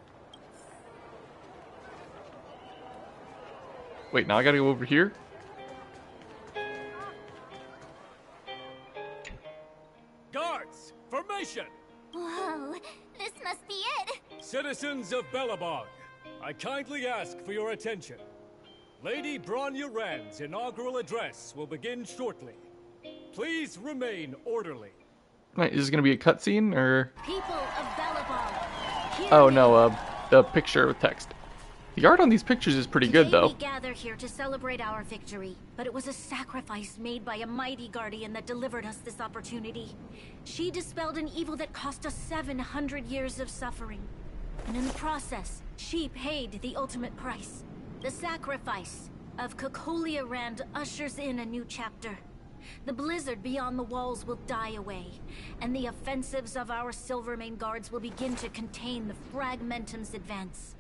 Wait, now I gotta go over here? Guards! Formation! Whoa, this must be it! Citizens of Belobog, I kindly ask for your attention. Lady Bronya Rand's inaugural address will begin shortly. Please remain orderly. Right, is this gonna be a cutscene, or...? People of Belobog. Oh no, the picture with text. The art on these pictures is pretty good, Today though. we gather here to celebrate our victory, but it was a sacrifice made by a mighty guardian that delivered us this opportunity. She dispelled an evil that cost us 700 years of suffering. And in the process, she paid the ultimate price. The sacrifice of Cocolia Rand ushers in a new chapter. The blizzard beyond the walls will die away, and the offensives of our Silvermane guards will begin to contain the Fragmentum's advance.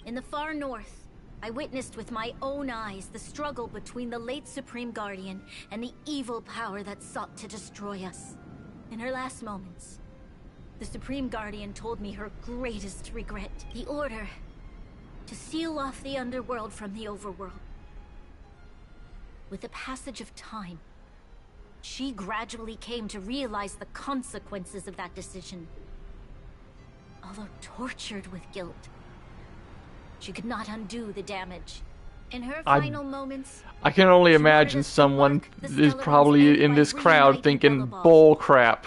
In the far north, I witnessed with my own eyes the struggle between the late Supreme Guardian and the evil power that sought to destroy us. In her last moments, the Supreme Guardian told me her greatest regret, the order to seal off the underworld from the overworld. With the passage of time, she gradually came to realize the consequences of that decision. Although tortured with guilt, she could not undo the damage. In her final moments, I can only imagine someone is probably in this crowd thinking, bull crap.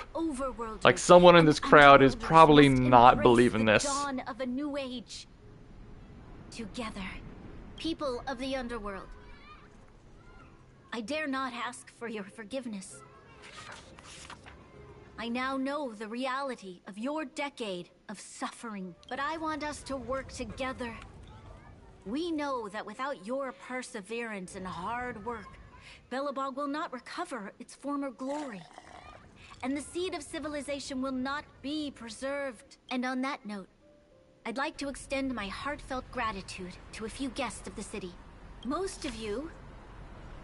Like, someone in this crowd is probably not believing this. Dawn of a new age. Together, people of the underworld, I dare not ask for your forgiveness. I now know the reality of your decade of suffering, but I want us to work together. We know that without your perseverance and hard work, Belobog will not recover its former glory. And the seed of civilization will not be preserved. And on that note, I'd like to extend my heartfelt gratitude to a few guests of the city. Most of you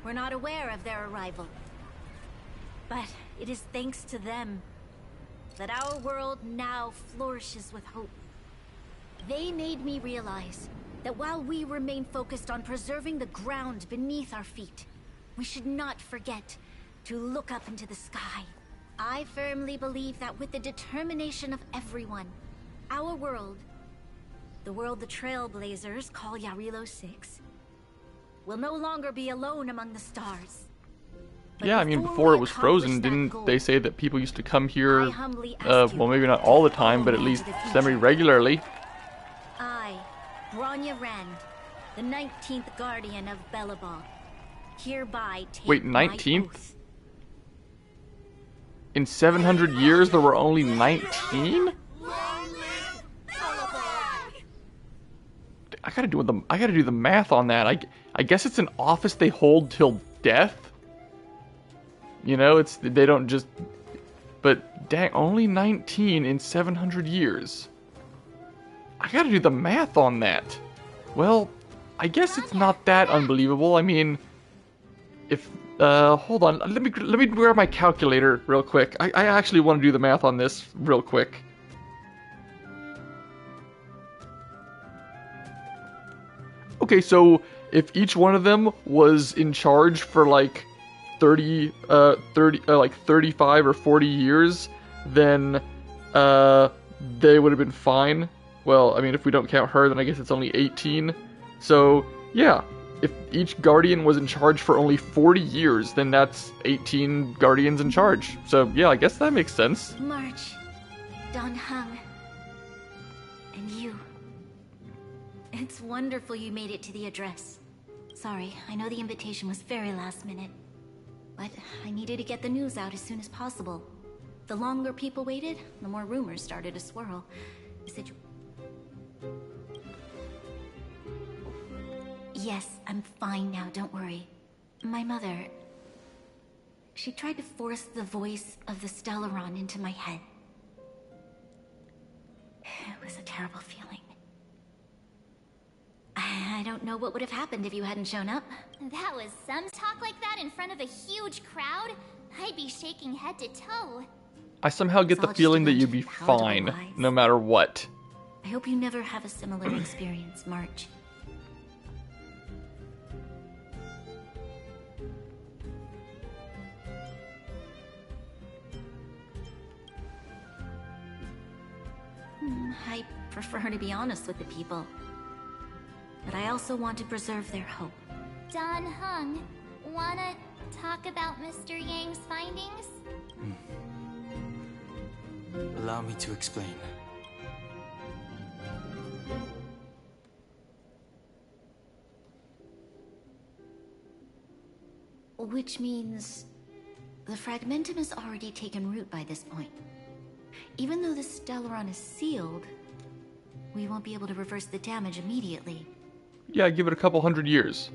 were not aware of their arrival. But it is thanks to them that our world now flourishes with hope. They made me realize that while we remain focused on preserving the ground beneath our feet, we should not forget to look up into the sky. I firmly believe that with the determination of everyone, our world, the world the Trailblazers call Yarilo 6, will no longer be alone among the stars. But yeah, I mean, before it was frozen, didn't they say that people used to come here, well, maybe not all the time, but at least semi-regularly? I, Bronya Rand, the 19th Guardian of Belobog, hereby take Wait, 19th? In 700 years, there were only 19? I gotta do the math on that. I guess it's an office they hold till death. You know, they don't just. But dang, only 19 in 700 years. I gotta do the math on that. Well, I guess it's not that unbelievable. I mean, if hold on, let me grab my calculator real quick. I actually want to do the math on this real quick. Okay, so if each one of them was in charge for like 35 or 40 years, then they would have been fine. Well, I mean, if we don't count her, then I guess it's only 18. So, yeah, if each Guardian was in charge for only 40 years, then that's 18 Guardians in charge. So, yeah, I guess that makes sense. March, Don Hung, and you. It's wonderful you made it to the address. Sorry, I know the invitation was very last minute, but I needed to get the news out as soon as possible. The longer people waited, the more rumors started to swirl. Yes, I'm fine now, don't worry. My mother, she tried to force the voice of the Stellaron into my head. It was a terrible feeling. I don't know what would have happened if you hadn't shown up. That was some talk like that in front of a huge crowd? I'd be shaking head to toe. I somehow get the feeling that you'd be fine, no matter what. I hope you never have a similar experience, March. I prefer to be honest with the people. But I also want to preserve their hope. Don Hung, wanna talk about Mr. Yang's findings? Allow me to explain. Which means the fragmentum has already taken root by this point. Even though the Stellaron is sealed, we won't be able to reverse the damage immediately. Yeah, give it a couple hundred years.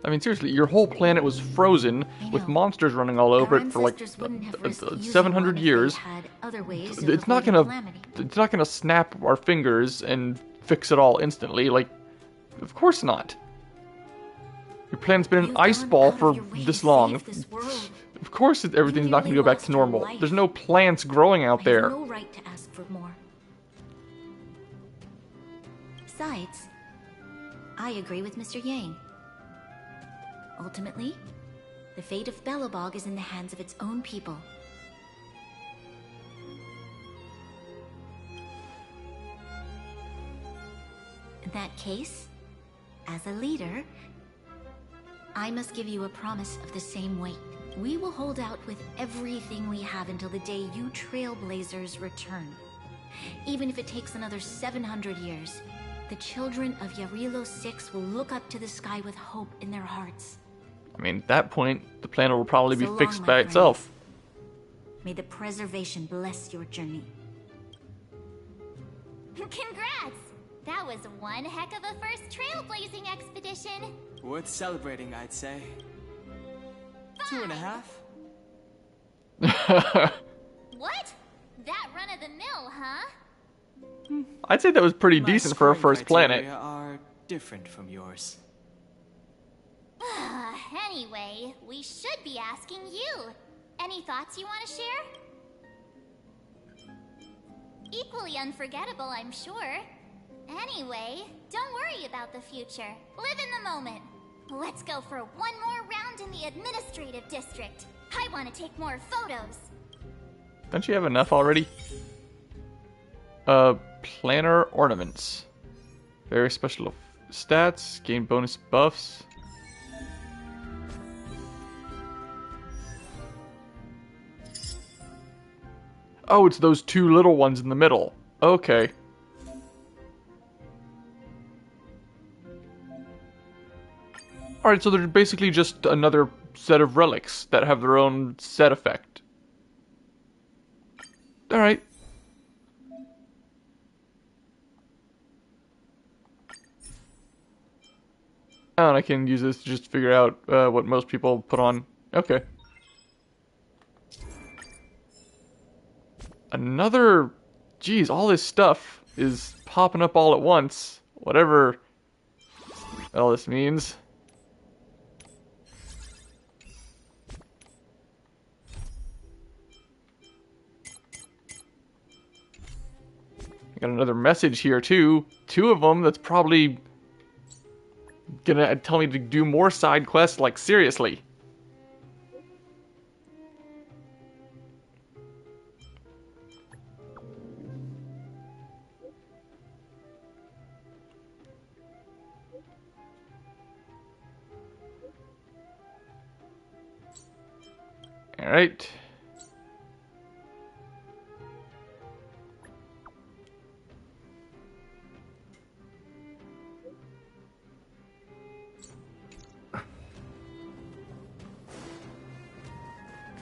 I mean, seriously, your whole planet was frozen with monsters running all over it for like 700 years. It's not gonna snap our fingers and fix it all instantly. Like, of course not. Your planet's been an ice ball for this long. Of course, everything's not gonna go back to normal. There's no plants growing out there. No right to ask for more. Besides, I agree with Mr. Yang. Ultimately, the fate of Belobog is in the hands of its own people. In that case, as a leader, I must give you a promise of the same weight. We will hold out with everything we have until the day you Trailblazers return. Even if it takes another 700 years, the children of Yarilo 6 will look up to the sky with hope in their hearts. I mean, at that point, the planet will probably be fixed by itself. May the preservation bless your journey. Congrats! That was one heck of a first trailblazing expedition. Worth celebrating, I'd say. 2.5. What? That run of the mill, huh? I'd say that was pretty decent for a first planet. Are different from yours. Anyway, we should be asking you. Any thoughts you want to share? Equally unforgettable, I'm sure. Anyway, don't worry about the future. Live in the moment. Let's go for one more round in the administrative district. I want to take more photos. Don't you have enough already? Planner ornaments. Very special stats, gain bonus buffs. Oh, it's those two little ones in the middle. Okay. Alright, so they're basically just another set of relics that have their own set effect. Alright. Oh, and I can use this to just figure out what most people put on. Okay. Another... Geez, all this stuff is popping up all at once. Whatever all this means. I got another message here too. 2 of them that's probably gonna tell me to do more side quests, like seriously. All right.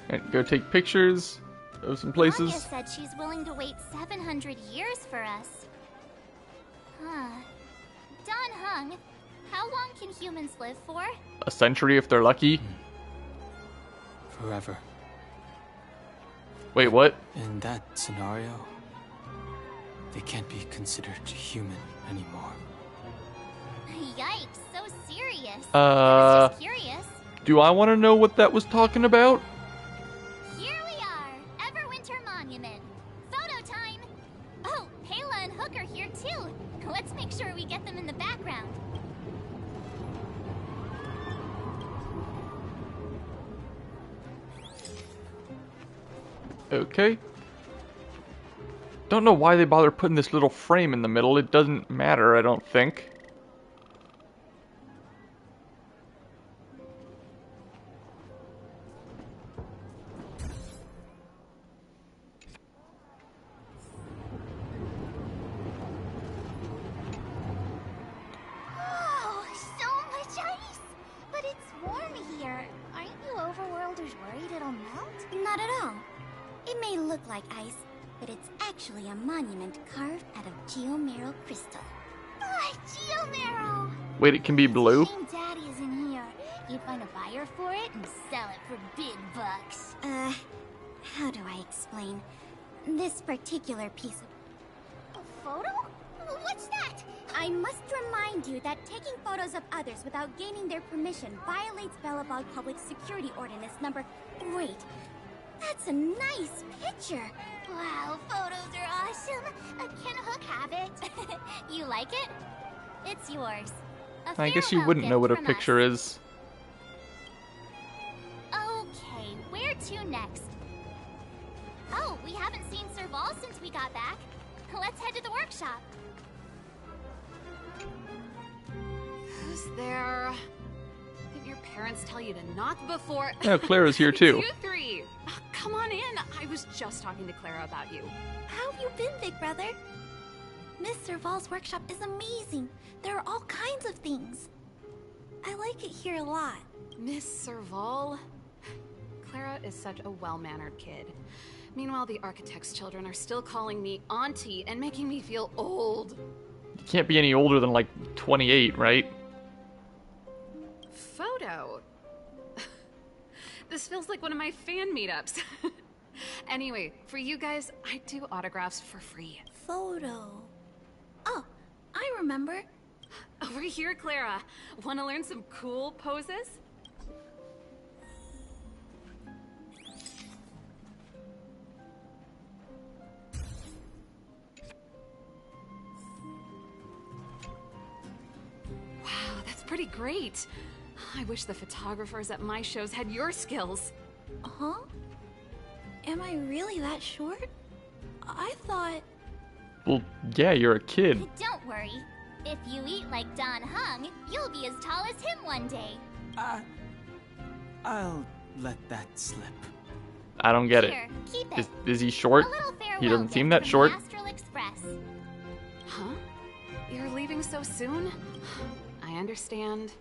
And go take pictures of some places. Anya said she's willing to wait 700 years for us. Huh. Don Hung, how long can humans live for? A century if they're lucky. Forever. Wait, what? In that scenario, they can't be considered human anymore. Yikes, so serious. I was just curious. Do I want to know what that was talking about? Here we are, Everwinter Monument. Photo time! Oh, Pela and Hook are here too. Let's make sure we get them in the background. Okay. Don't know why they bother putting this little frame in the middle. It doesn't matter, I don't think. Oh, so much ice! But it's warm like ice, but it's actually a monument carved out of geomerald crystal. Geomerald! Wait, it can be blue? Shame Daddy isn't here. You'd find a buyer for it and sell it for big bucks. How do I explain? This particular piece of... A photo? What's that? I must remind you that taking photos of others without gaining their permission violates Belobog Public Security Ordinance number... Wait, that's a nice picture. Wow, photos are awesome. Can Hook have it? You like it? It's yours. I guess you wouldn't know what a picture is. Okay, where to next? Oh, we haven't seen Serval since we got back. Let's head to the workshop. Who's there? Didn't your parents tell you to knock before? Yeah, Clara's here too. 2, 3. Come on in. I was just talking to Clara about you. How have you been, big brother? Miss Serval's workshop is amazing. There are all kinds of things. I like it here a lot. Miss Serval? Clara is such a well-mannered kid. Meanwhile, the architect's children are still calling me auntie and making me feel old. You can't be any older than like 28, right? Photo? This feels like one of my fan meetups. Anyway, for you guys, I do autographs for free. Photo. Oh, I remember. Over here, Clara. Want to learn some cool poses? Wow, that's pretty great. I wish the photographers at my shows had your skills. Huh? Am I really that short? I thought... Well, yeah, you're a kid. Don't worry. If you eat like Don Hung, you'll be as tall as him one day. I'll let that slip. I don't get Here, keep it. it. Is he short? A little farewell He doesn't seem gift that from short. the Astral Express. Huh? You're leaving so soon? I understand.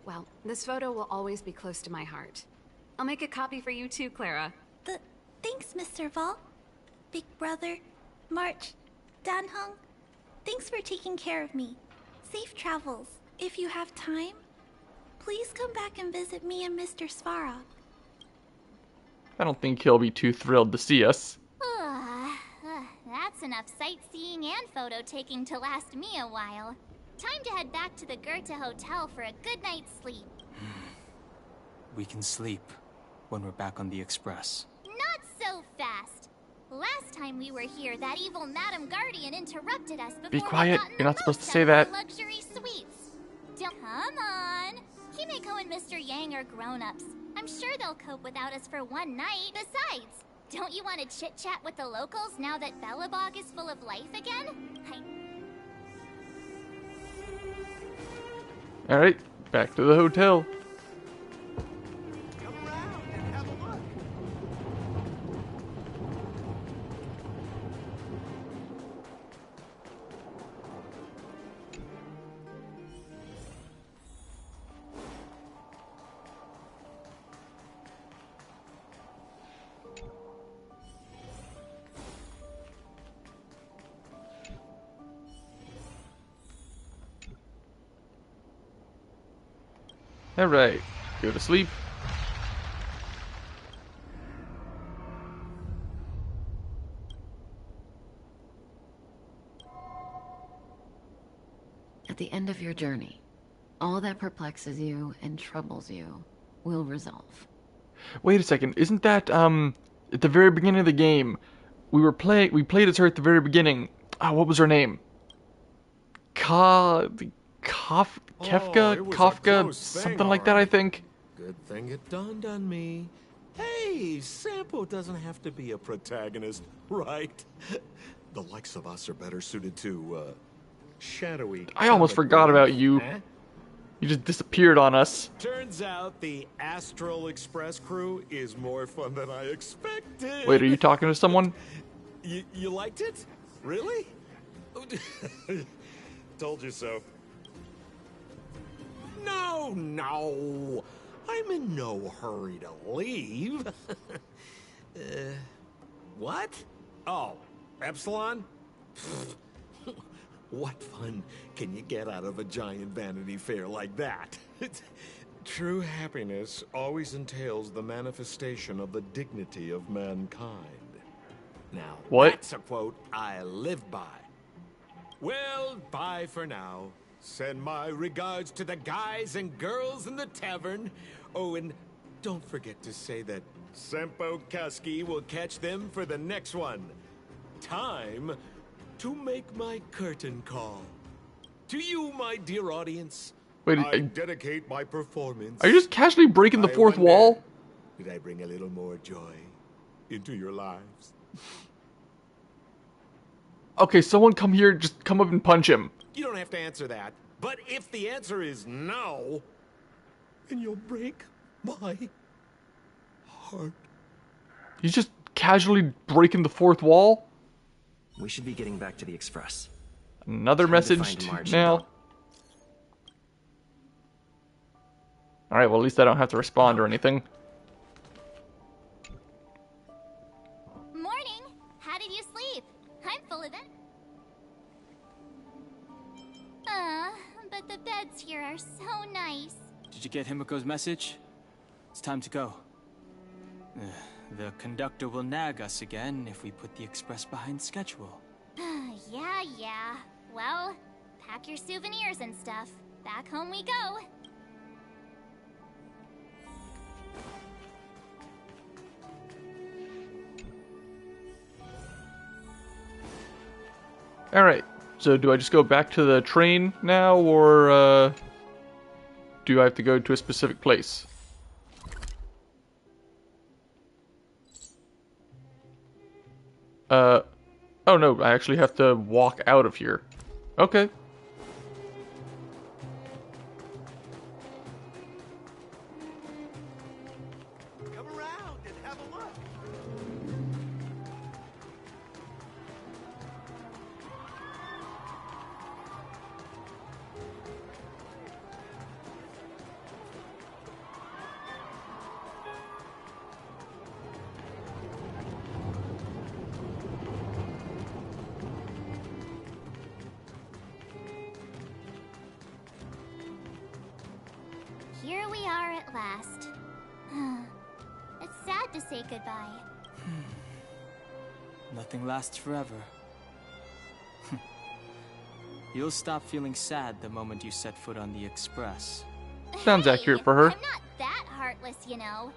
Well, this photo will always be close to my heart. I'll make a copy for you too, Clara. Thanks, Miss Serval. Big brother, March, Dan Hung. Thanks for taking care of me. Safe travels. If you have time, please come back and visit me and Mr. Svara. I don't think he'll be too thrilled to see us. That's enough sightseeing and photo taking to last me a while. Time to head back to the Goethe Hotel for a good night's sleep. We can sleep when we're back on the Express. Not so fast. Last time we were here, that evil Madam Guardian interrupted us before Be quiet. we got in You're not the supposed to most say out of that. the luxury suites. Come on. Himeko and Mr. Yang are grown-ups. I'm sure they'll cope without us for one night. Besides, don't you want to chit-chat with the locals now that Belobog is full of life again? Alright, back to the hotel. Alright, go to sleep. At the end of your journey, all that perplexes you and troubles you will resolve. Wait a second, isn't that, at the very beginning of the game, we played as her at the very beginning. What was her name? Kefka, something like that, I think. Good thing it dawned on me. Hey, Sampo doesn't have to be a protagonist, right? The likes of us are better suited to, shadowy... I almost forgot about you. Huh? You just disappeared on us. Turns out the Astral Express crew is more fun than I expected. Wait, are you talking to someone? You liked it? Really? Told you so. No. I'm in no hurry to leave. What? Oh, Epsilon? What fun can you get out of a giant Vanity Fair like that? True happiness always entails the manifestation of the dignity of mankind. Now, that's a quote I live by. Well, bye for now. Send my regards to the guys and girls in the tavern. Oh, and don't forget to say that Sempo Kasky will catch them for the next one. Time to make my curtain call. To you, my dear audience, Wait, I dedicate my performance. Are you just casually breaking the fourth wall? Did I bring a little more joy into your lives? Okay, someone come here, just come up and punch him. You don't have to answer that. But if the answer is no, then you'll break my heart. He's just casually breaking the fourth wall? We should be getting back to the Express. Another message now. Alright, well at least I don't have to respond or anything. Morning! How did you sleep? I'm full of it. But the beds here are so nice. Did you get Himiko's message? It's time to go. The conductor will nag us again if we put the Express behind schedule. Yeah. Well, pack your souvenirs and stuff. Back home we go. Alright, so do I just go back to the train now, or do I have to go to a specific place? Oh no, I actually have to walk out of here. Okay. Come around and have a look. Here we are at last. It's sad to say goodbye. Nothing lasts forever. You'll stop feeling sad the moment you set foot on the Express. Sounds accurate for her. I'm not that heartless, you know.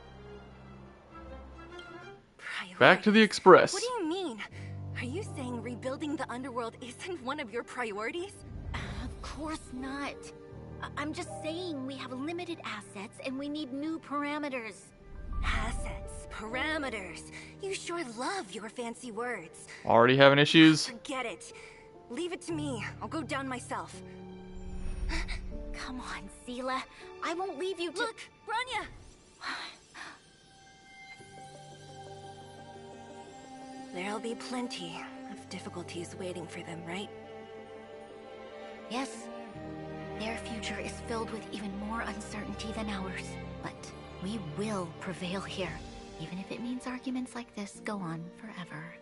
Back to the Express. What do you mean? Are you saying rebuilding the underworld isn't one of your priorities? Of course not. I'm just saying we have limited assets and we need new parameters. Assets, parameters. You sure love your fancy words. Already having issues? Forget it. Leave it to me. I'll go down myself. Come on, Seela. I won't leave you to— Look, Branya! There'll be plenty of difficulties waiting for them, right? Yes. Their future is filled with even more uncertainty than ours. But we will prevail here, even if it means arguments like this go on forever.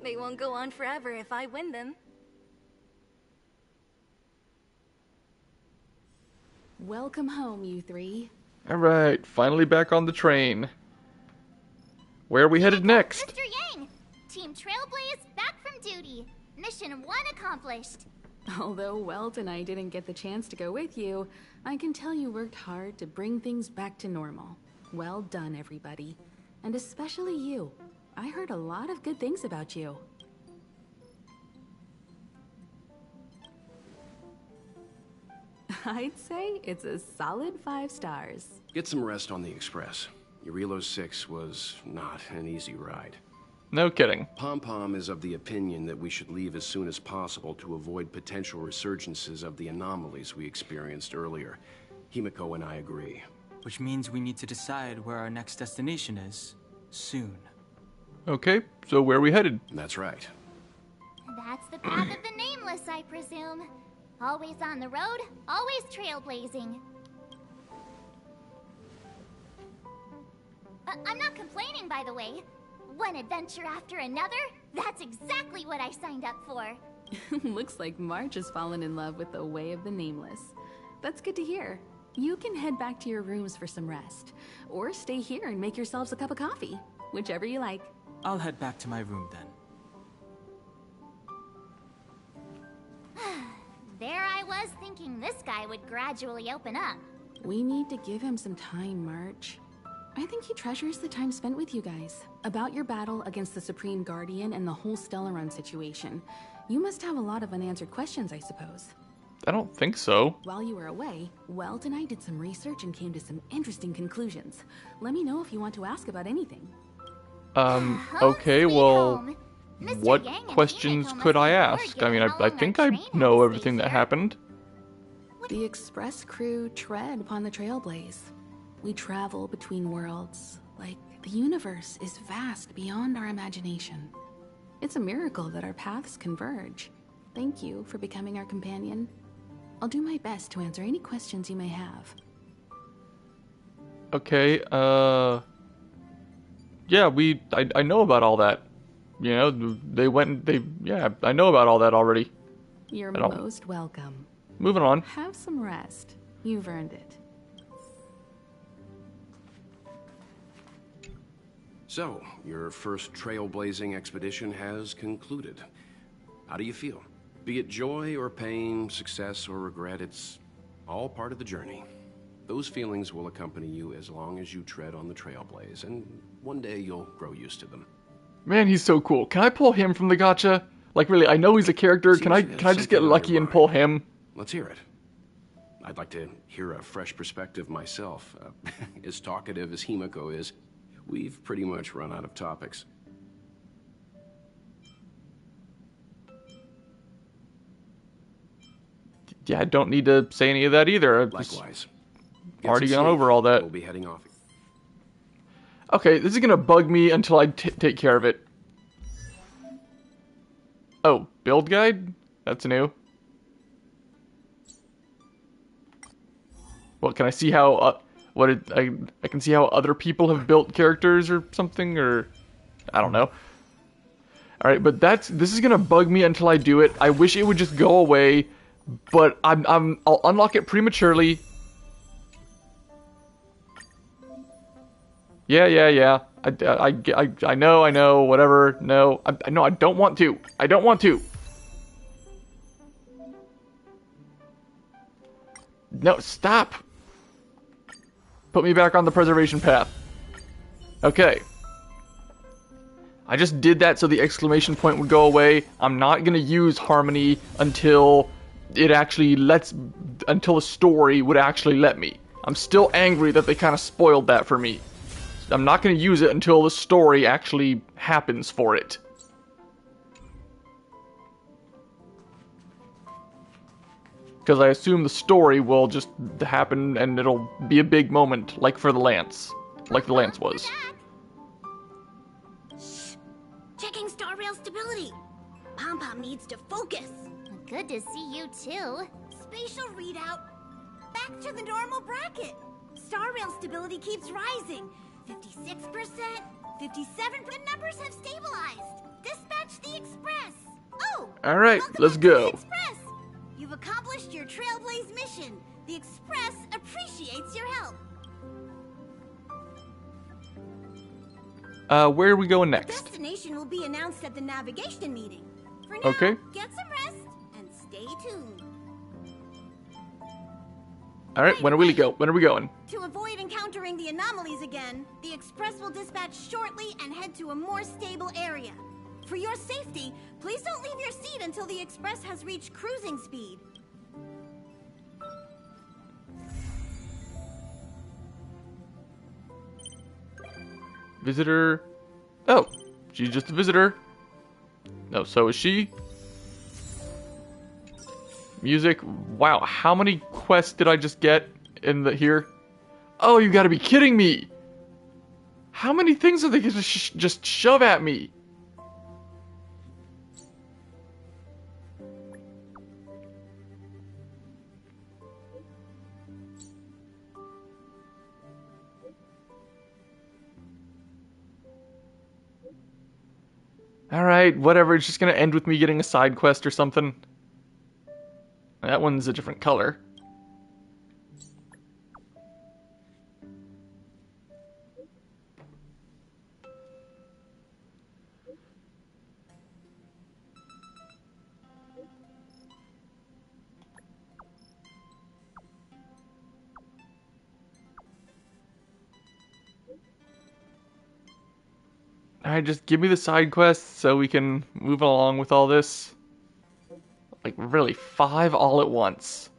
They won't go on forever if I win them. Welcome home, you three. Alright, finally back on the train. Where are we headed next? Mr. Yang! Team Trailblaze back from duty. Mission 1 accomplished. Although Welt and I didn't get the chance to go with you, I can tell you worked hard to bring things back to normal. Well done, everybody. And especially you. I heard a lot of good things about you. I'd say it's a solid 5 stars. Get some rest on the Express. Eurilo 6 was not an easy ride. No kidding. Pom-Pom is of the opinion that we should leave as soon as possible to avoid potential resurgences of the anomalies we experienced earlier. Himiko and I agree. Which means we need to decide where our next destination is, soon. Okay, so where are we headed? That's right. That's the path of the Nameless, I presume. Always on the road, always trailblazing. I'm not complaining, by the way. One adventure after another? That's exactly what I signed up for. Looks like March has fallen in love with the Way of the Nameless. That's good to hear. You can head back to your rooms for some rest, or stay here and make yourselves a cup of coffee, whichever you like. I'll head back to my room then. There I was thinking this guy would gradually open up. We need to give him some time, March. I think he treasures the time spent with you guys. About your battle against the Supreme Guardian and the whole Stellaron situation. You must have a lot of unanswered questions, I suppose. I don't think so. While you were away, Welt and I did some research and came to some interesting conclusions. Let me know if you want to ask about anything. Okay, well, what questions could I ask? I mean, I think I know everything that happened. The Express crew tread upon the Trailblaze. We travel between worlds, like the universe is vast beyond our imagination. It's a miracle that our paths converge. Thank you for becoming our companion. I'll do my best to answer any questions you may have. Okay, yeah, I know about all that. You know, yeah, I know about all that already. You're most welcome. Moving on. Have some rest. You've earned it. So, your first trailblazing expedition has concluded. How do you feel? Be it joy or pain, success or regret, it's all part of the journey. Those feelings will accompany you as long as you tread on the trailblaze, and one day you'll grow used to them. Man, he's so cool. Can I pull him from the gacha? Like, really, I know he's a character. Can I just get lucky and pull him? Let's hear it. I'd like to hear a fresh perspective myself. As talkative as Himiko is, we've pretty much run out of topics. Yeah, I don't need to say any of that either. Likewise. Already gone over all that. We'll be heading off. Okay, this is gonna bug me until I take care of it. Oh, build guide? That's new. Well, can I see how, I can see how other people have built characters or something, or, I don't know. Alright, but this is gonna bug me until I do it. I wish it would just go away, but I'll unlock it prematurely. Yeah. I know, whatever. No, I don't want to. I don't want to. No, stop. Put me back on the preservation path. Okay. I just did that so the exclamation point would go away. I'm not gonna use Harmony until it actually until the story would actually let me. I'm still angry that they kind of spoiled that for me. I'm not going to use it until the story actually happens for it. Because I assume the story will just happen and it'll be a big moment, like for the Lance. Like the Lance was. Shh! Checking star rail stability. Pom-Pom needs to focus. Good to see you too. Spatial readout. Back to the normal bracket. Star rail stability keeps rising. 56%, 57%. The numbers have stabilized. Dispatch the Express. Oh! Alright, let's go. Express. You've accomplished your Trailblaze mission. The Express appreciates your help. Where are we going next? Destination will be announced at the navigation meeting. For now, okay. Get some rest and stay tuned. Alright, when are we going? To avoid encountering the anomalies again, the Express will dispatch shortly and head to a more stable area. For your safety, please don't leave your seat until the Express has reached cruising speed. Visitor. Oh, she's just a visitor. No, so is she. Music. Wow, how many quests did I just get in here? Oh, you gotta be kidding me! How many things are they gonna just shove at me? Alright, whatever. It's just gonna end with me getting a side quest or something. That one's a different color. Alright, just give me the side quests so we can move along with all this. Like, really, 5 all at once.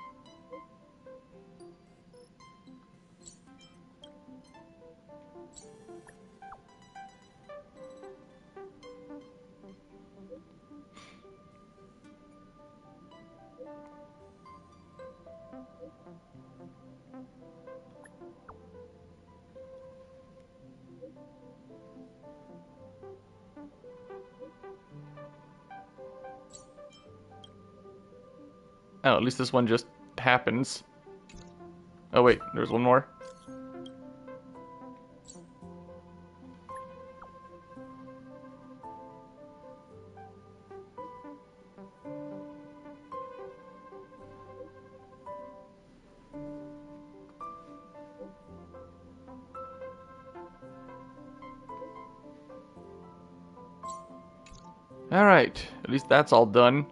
Oh, at least this one just happens. Oh wait, there's one more. Alright, at least that's all done.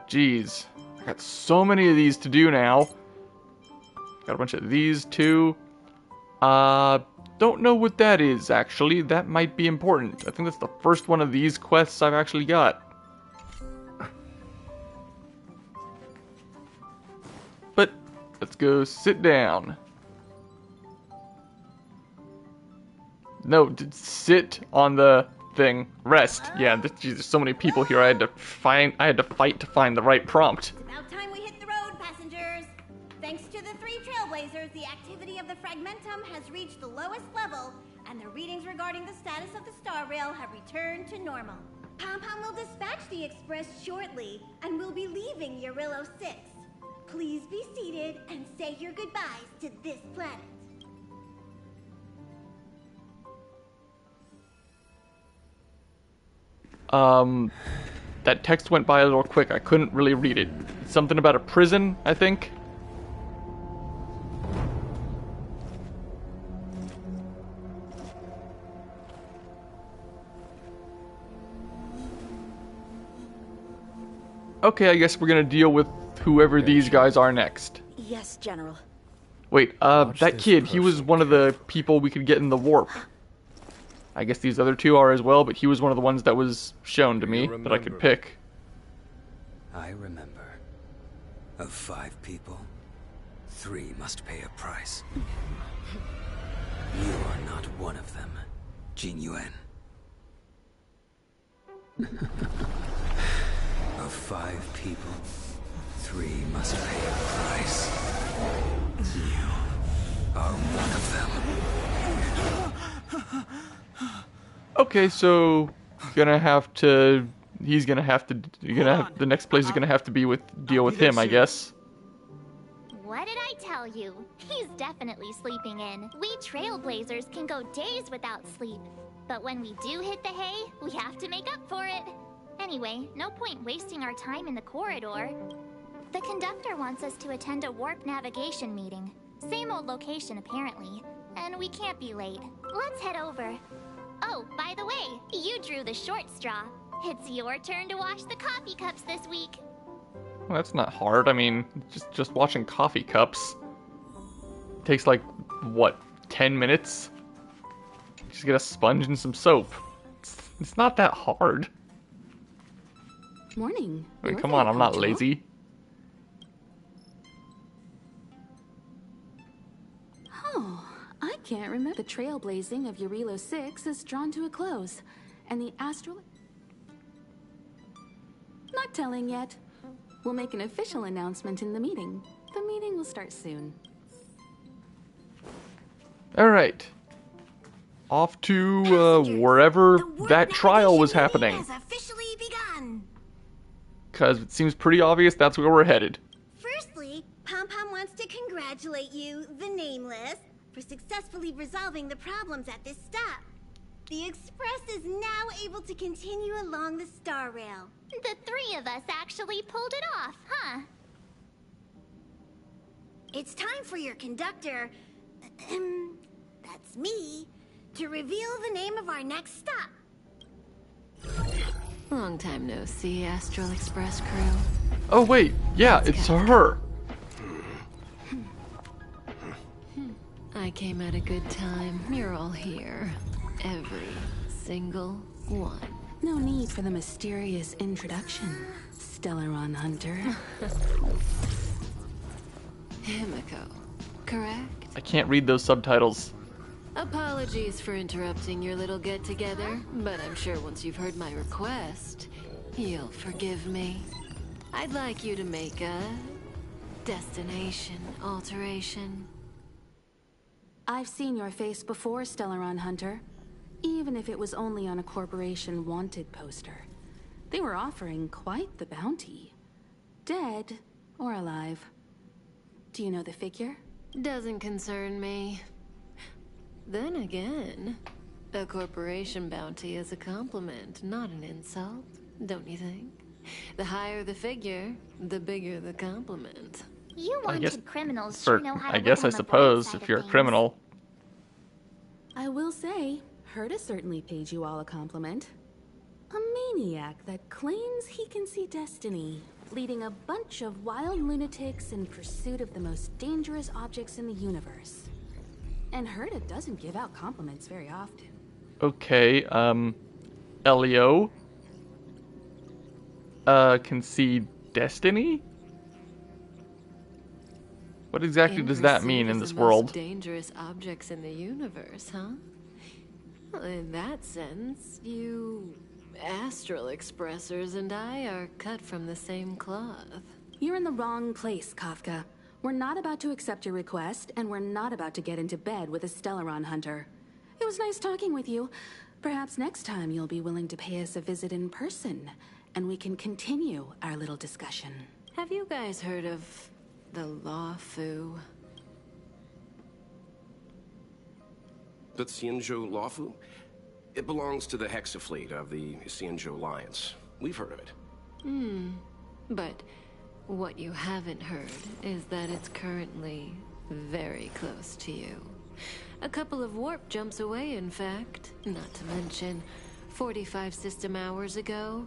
Jeez, I got so many of these to do now. Got a bunch of these too. Don't know what that is actually. That might be important. I think that's the first one of these quests I've actually got. But let's go sit down. No, sit on the thing. Rest. Yeah, geez, there's so many people here. I had to fight to find the right prompt. About time we hit the road, passengers. Thanks to the 3 trailblazers, the activity of the fragmentum has reached the lowest level, and the readings regarding the status of the star rail have returned to normal. Pom-Pom will dispatch the express shortly, and we'll be leaving Eurillo 6. Please be seated and say your goodbyes to this planet. That text went by a little quick. I couldn't really read it. Something about a prison, I think. Okay, I guess we're gonna deal with whoever these guys are next. Yes, General. Wait, that kid, he was one of the people we could get in the warp. I guess these other 2 are as well, but he was one of the ones that was shown to me that I could pick. I remember. Of 5 people, 3 must pay a price. You are not one of them, Jin Yuan. Of 5 people, 3 must pay a price. You are one of them. Okay, so the next place is gonna have to be deal with him, I guess. What did I tell you? He's definitely sleeping in. We trailblazers can go days without sleep. But when we do hit the hay, we have to make up for it. Anyway, no point wasting our time in the corridor. The conductor wants us to attend a warp navigation meeting. Same old location, apparently. And we can't be late. Let's head over. Oh, by the way, you drew the short straw. It's your turn to wash the coffee cups this week. Well, that's not hard. I mean, just washing coffee cups. It takes like, what, 10 minutes? Just get a sponge and some soap. It's not that hard. Morning. I mean, come on, I'm not lazy. Oh, I can't remember. The trailblazing of Eurillo 6 is drawn to a close, and the astral... Not telling yet. We'll make an official announcement in the meeting. The meeting will start soon. Alright. Off to wherever that trial was happening. Has officially begun. Because it seems pretty obvious that's where we're headed. Firstly, Pom-Pom wants to congratulate you, the Nameless, for successfully resolving the problems at this stop. The Express is now able to continue along the Star Rail. The three of us actually pulled it off, huh? It's time for your conductor, that's me, to reveal the name of our next stop. Long time no see, Astral Express crew. Oh wait, yeah, it's her. I came at a good time. You're all here. Every single one. No need for the mysterious introduction, Stellaron Hunter. Himiko, correct? I can't read those subtitles. Apologies for interrupting your little get-together, but I'm sure once you've heard my request, you'll forgive me. I'd like you to make a destination alteration. I've seen your face before, Stellaron Hunter. Even if it was only on a corporation wanted poster. They were offering quite the bounty. Dead or alive. Do you know the figure? Doesn't concern me. Then again, a corporation bounty is a compliment, not an insult, don't you think? The higher the figure, the bigger the compliment. You wanted criminals For, sure know how to I guess I look on the bright suppose side if of you're a things. criminal. I will say, Herta certainly paid you all a compliment. A maniac that claims he can see destiny, leading a bunch of wild lunatics in pursuit of the most dangerous objects in the universe. And Herta doesn't give out compliments very often. Okay, Elio can see destiny? What exactly does that mean in this world? Dangerous objects in the universe, huh? Well, in that sense, you Astral Expressers and I are cut from the same cloth. You're in the wrong place, Kafka. We're not about to accept your request, and we're not about to get into bed with a Stellaron Hunter. It was nice talking with you. Perhaps next time you'll be willing to pay us a visit in person, and we can continue our little discussion. Have you guys heard of the Lawfu? The Xianzhou Lawfu? It belongs to the Hexafleet of the Xianzhou Alliance. We've heard of it. But what you haven't heard is that it's currently very close to you. A couple of warp jumps away, in fact. Not to mention, 45 system hours ago,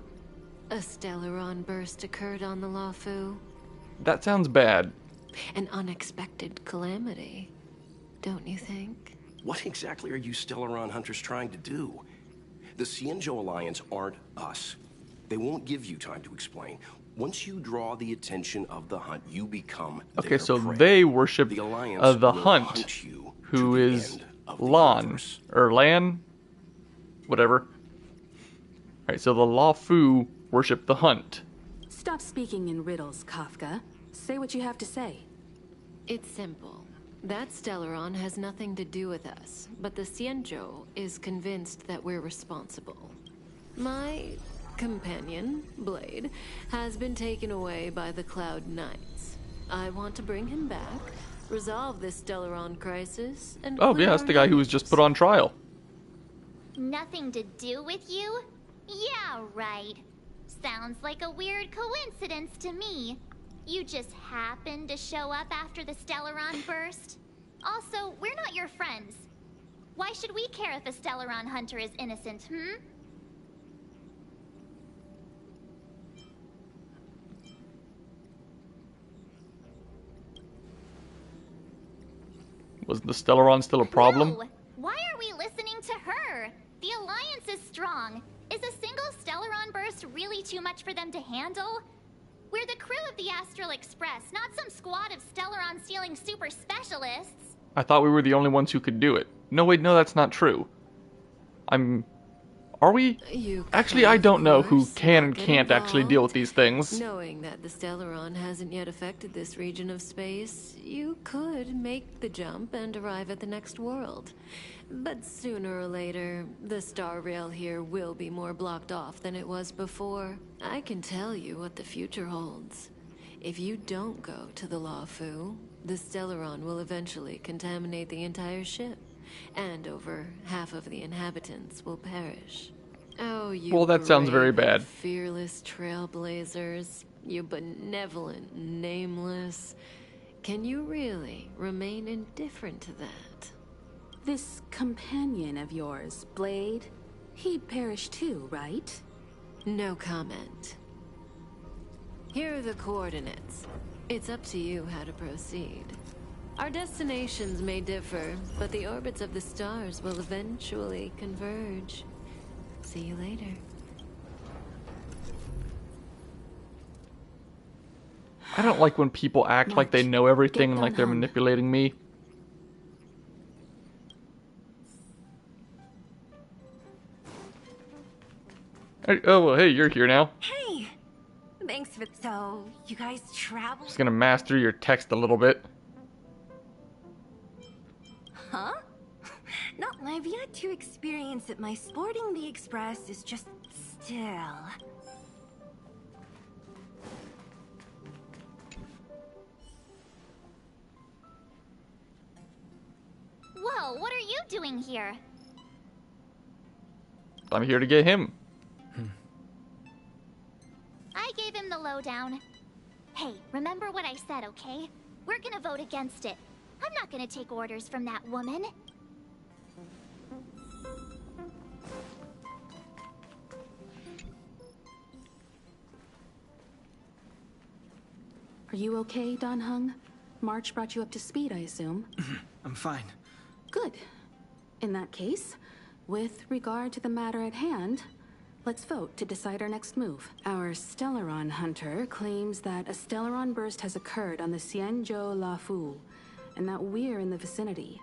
a Stellaron burst occurred on the Lawfu. That sounds bad. An unexpected calamity, don't you think? What exactly are you Stellaron Hunters trying to do? The Xianzhou Alliance aren't us. They won't give you time to explain. Once you draw the attention of the hunt, you become Okay, their so prey. they worship the Alliance the will hunt, you who to the is end of the Lan, universe. or Lan, whatever. Alright, so the Lawfu worship the hunt. Stop speaking in riddles, Kafka. Say what you have to say. It's simple. That Stellaron has nothing to do with us, but the Xianzhou is convinced that we're responsible. My companion, Blade, has been taken away by the Cloud Knights. I want to bring him back, resolve this Stellaron crisis, and Oh clear yeah, that's our the guy who was just put on trial. Nothing to do with you? Yeah, right. Sounds like a weird coincidence to me. You just happened to show up after the Stellaron burst? Also, we're not your friends. Why should we care if a Stellaron hunter is innocent, Was the Stellaron still a problem? No. Why are we listening to her? The Alliance is strong. Is a single Stellaron burst really too much for them to handle? We're the crew of the Astral Express, not some squad of Stellaron-stealing super specialists. I thought we were the only ones who could do it. No, wait, no, that's not true. Are we? Actually, I don't know who can and can't actually deal with these things. Knowing that the Stellaron hasn't yet affected this region of space, you could make the jump and arrive at the next world. But sooner or later, the star rail here will be more blocked off than it was before. I can tell you what the future holds. If you don't go to the Lawfu, the Stellaron will eventually contaminate the entire ship. and over half of the inhabitants will perish. Oh, you Well, that sounds very brave and bad. fearless trailblazers, you benevolent nameless. Can you really remain indifferent to that? This companion of yours, Blade, he'd perish too, right? No comment. Here are the coordinates. It's up to you how to proceed. Our destinations may differ, but the orbits of the stars will eventually converge. See you later. I don't like when people act like they know everything and like they're manipulating me. Oh, well, hey, you're here now. Hey! Thanks for... So, you guys travel? Just gonna master your text a little bit. Huh? Not I've yet to experience it. My sporting the Express is just still... Whoa, what are you doing here? I'm here to get him. I gave him the lowdown. Hey, remember what I said, okay? We're gonna vote against it. I'm not gonna take orders from that woman. Are you okay, Don Hung? March brought you up to speed, I assume. I'm fine. Good. In that case, with regard to the matter at hand, let's vote to decide our next move. Our Stellaron hunter claims that a Stellaron burst has occurred on the Xianzhou La Fu, and that we're in the vicinity.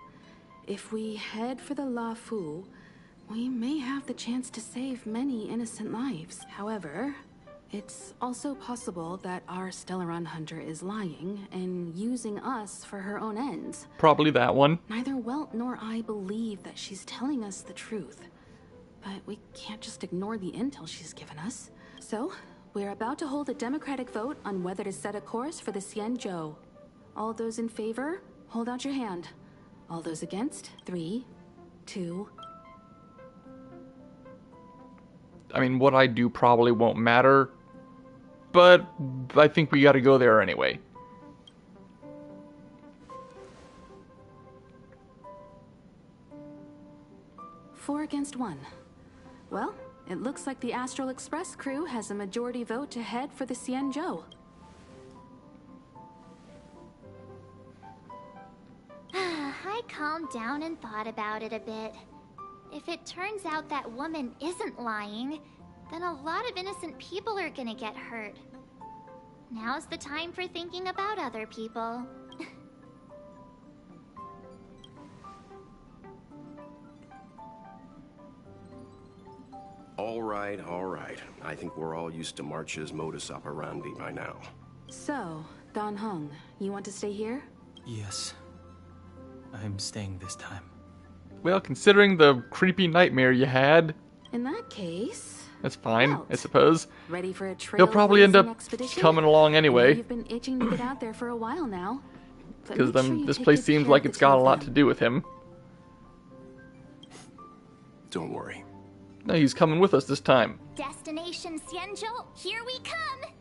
If we head for the La Fu, we may have the chance to save many innocent lives. However, it's also possible that our Stellaron hunter is lying and using us for her own ends. Probably that one. Neither Welt nor I believe that she's telling us the truth. But we can't just ignore the intel she's given us. So, we're about to hold a democratic vote on whether to set a course for the Xianzhou. All those in favor, hold out your hand. All those against, 3, 2... I mean, what I do probably won't matter, but I think we gotta go there anyway. Four against 1. Well, it looks like the Astral Express crew has a majority vote to head for the Xianzhou. I calmed down and thought about it a bit. If it turns out that woman isn't lying, then a lot of innocent people are gonna get hurt. Now's the time for thinking about other people. All right, all right. I think we're all used to March's modus operandi by now. So, Don Hung, you want to stay here? Yes. I'm staying this time. Well, considering the creepy nightmare you had, In that case... that's fine, Welt, I suppose. ready for a trail He'll probably end up expedition? coming along I know anyway, you've been itching to get out there for a while now. But because make sure you this take place good seems care like of it's the two got a of lot them. to do with him. Don't worry. No, he's coming with us this time. Destination Xianzhou, here we come!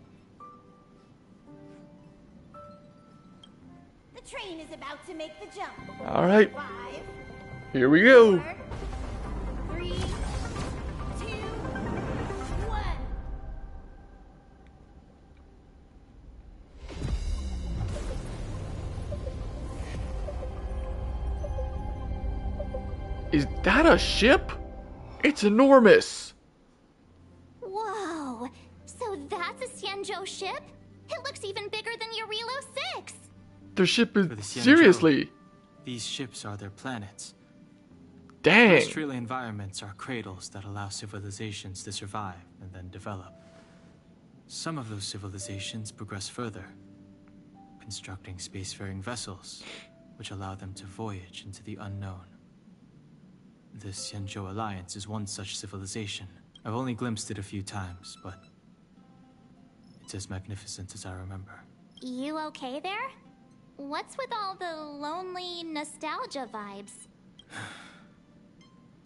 The train is about to make the jump. All right, 5, here we go. 3, 2, 1. Is that a ship? It's enormous. Whoa! So that's a Xianzhou ship? It looks even bigger than Eurilo 6! Their ship is... For the Xianzhou, seriously. These ships are their planets. Dang. Terrestrial environments are cradles that allow civilizations to survive and then develop. Some of those civilizations progress further, constructing spacefaring vessels, which allow them to voyage into the unknown. The Xianzhou Alliance is one such civilization. I've only glimpsed it a few times, but it's as magnificent as I remember. You okay there? What's with all the lonely nostalgia vibes?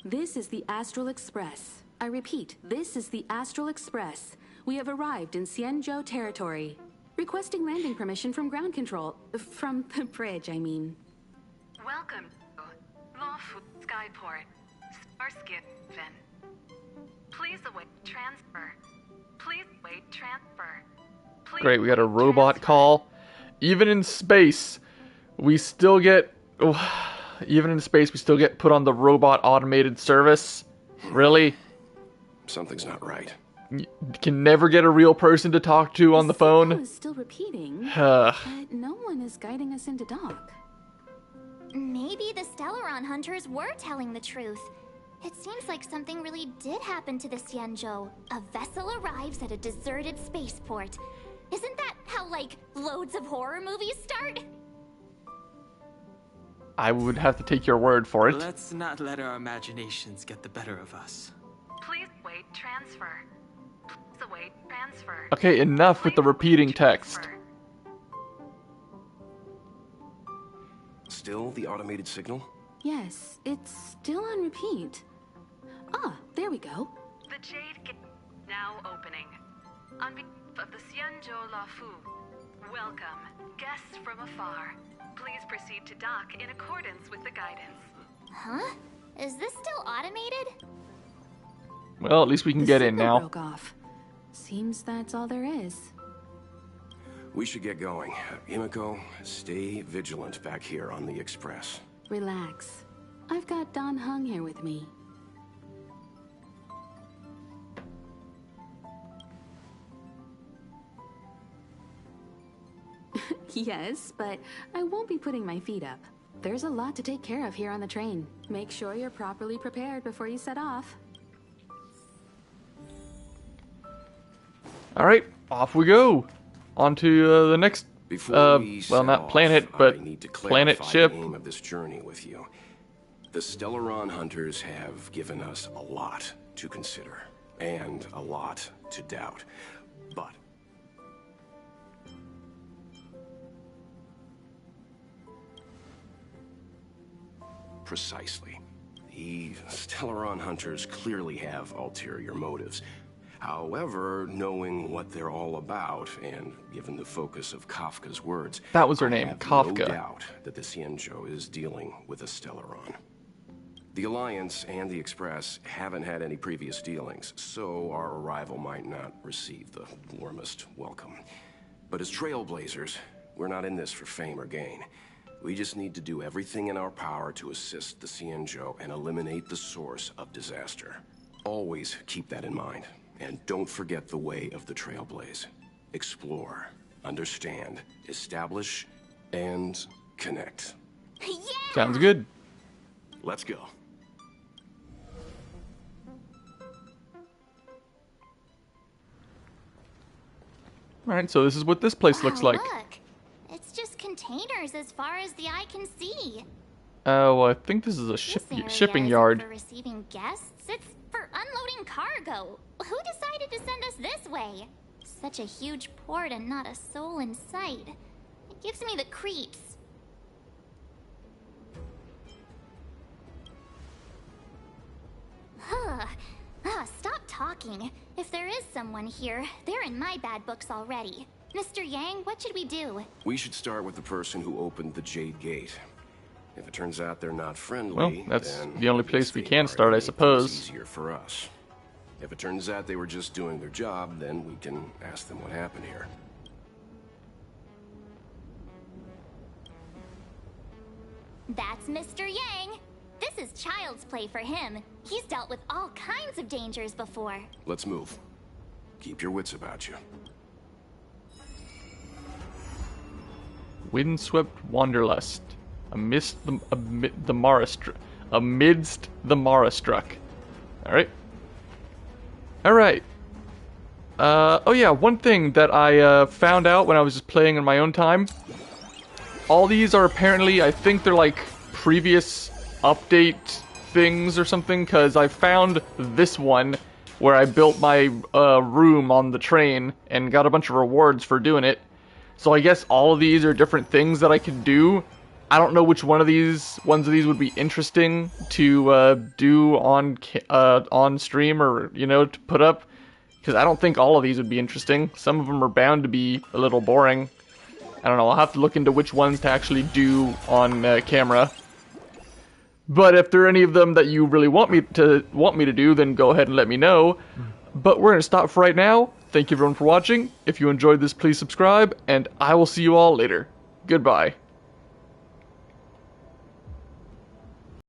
This is the Astral Express. I repeat, this is the Astral Express. We have arrived in Xianzhou territory. Requesting landing permission from ground control. From the bridge, I mean. Welcome to Lawful Skyport. Starskin Fin. Please await transfer. Please wait transfer. Please Great, we got a robot call. Even in space, we still get... even in space, we still get put on the robot automated service. Really? Something's not right. You can never get a real person to talk to on the phone. Is still repeating, but no one is guiding us into dock. Maybe the Stellaron hunters were telling the truth. It seems like something really did happen to the Xianzhou. A vessel arrives at a deserted spaceport. Isn't that how, like, loads of horror movies start? I would have to take your word for it. Let's not let our imaginations get the better of us. Please wait transfer. Please await transfer. Okay, enough with the repeating text. Still the automated signal? Yes, it's still on repeat. Ah, there we go. The Jade Gate now opening. On behalf of the Xianzhou Lafu, welcome, guests from afar. Please proceed to dock in accordance with the guidance. Huh? Is this still automated? Well, at least we can get in now. Broke off. Seems that's all there is. We should get going. Himiko, stay vigilant back here on the Express. Relax. I've got Don Hung here with me. Yes, but I won't be putting my feet up. There's a lot to take care of here on the train. Make sure you're properly prepared before you set off. Alright, off we go. On to the next, well, not planet, but I need to planet clarify ship. the aim of this journey with you. The Stellaron hunters have given us a lot to consider, and a lot to doubt. But precisely. The Stellaron hunters clearly have ulterior motives. However, knowing what they're all about, and given the focus of Kafka's words, That was her name, I have Kafka. no doubt that the Xianzhou is dealing with a Stellaron. The Alliance and the Express haven't had any previous dealings, so our arrival might not receive the warmest welcome. But as trailblazers, we're not in this for fame or gain. We just need to do everything in our power to assist the Xianzhou and eliminate the source of disaster. Always keep that in mind. And don't forget the way of the Trailblaze. Explore, understand, establish, and connect. Yeah! Sounds good. Let's go. Alright, so this is what this place looks like. Look. It's just containers as far as the eye can see. Well, I think this is a This area shipping isn't yard. for receiving guests. It's for unloading cargo. Who decided to send us this way? Such a huge port and not a soul in sight. It gives me the creeps. Stop talking. If there is someone here, they're in my bad books already. Mr. Yang, what should we do? We should start with the person who opened the Jade Gate. If it turns out they're not friendly, Well, that's then the only I place guess we they can are start, I making things suppose. Easier for us. If it turns out they were just doing their job, then we can ask them what happened here. That's Mr. Yang. This is child's play for him. He's dealt with all kinds of dangers before. Let's move. Keep your wits about you. Windswept wanderlust. Amidst the Marastruck. Alright. Alright. Oh yeah, one thing that I found out when I was just playing in my own time. All these are apparently, I think they're like previous update things or something, because I found this one where I built my room on the train and got a bunch of rewards for doing it. So I guess all of these are different things that I can do I don't know which ones of these would be interesting to do on stream, or to put up, because I don't think all of these would be interesting. Some of them are bound to be a little boring. I don't know. I'll have to look into which ones to actually do on camera. But if there are any of them that you really want me to do, then go ahead and let me know. But we're gonna stop for right now. Thank you everyone for watching. If you enjoyed this, please subscribe, and I will see you all later. Goodbye.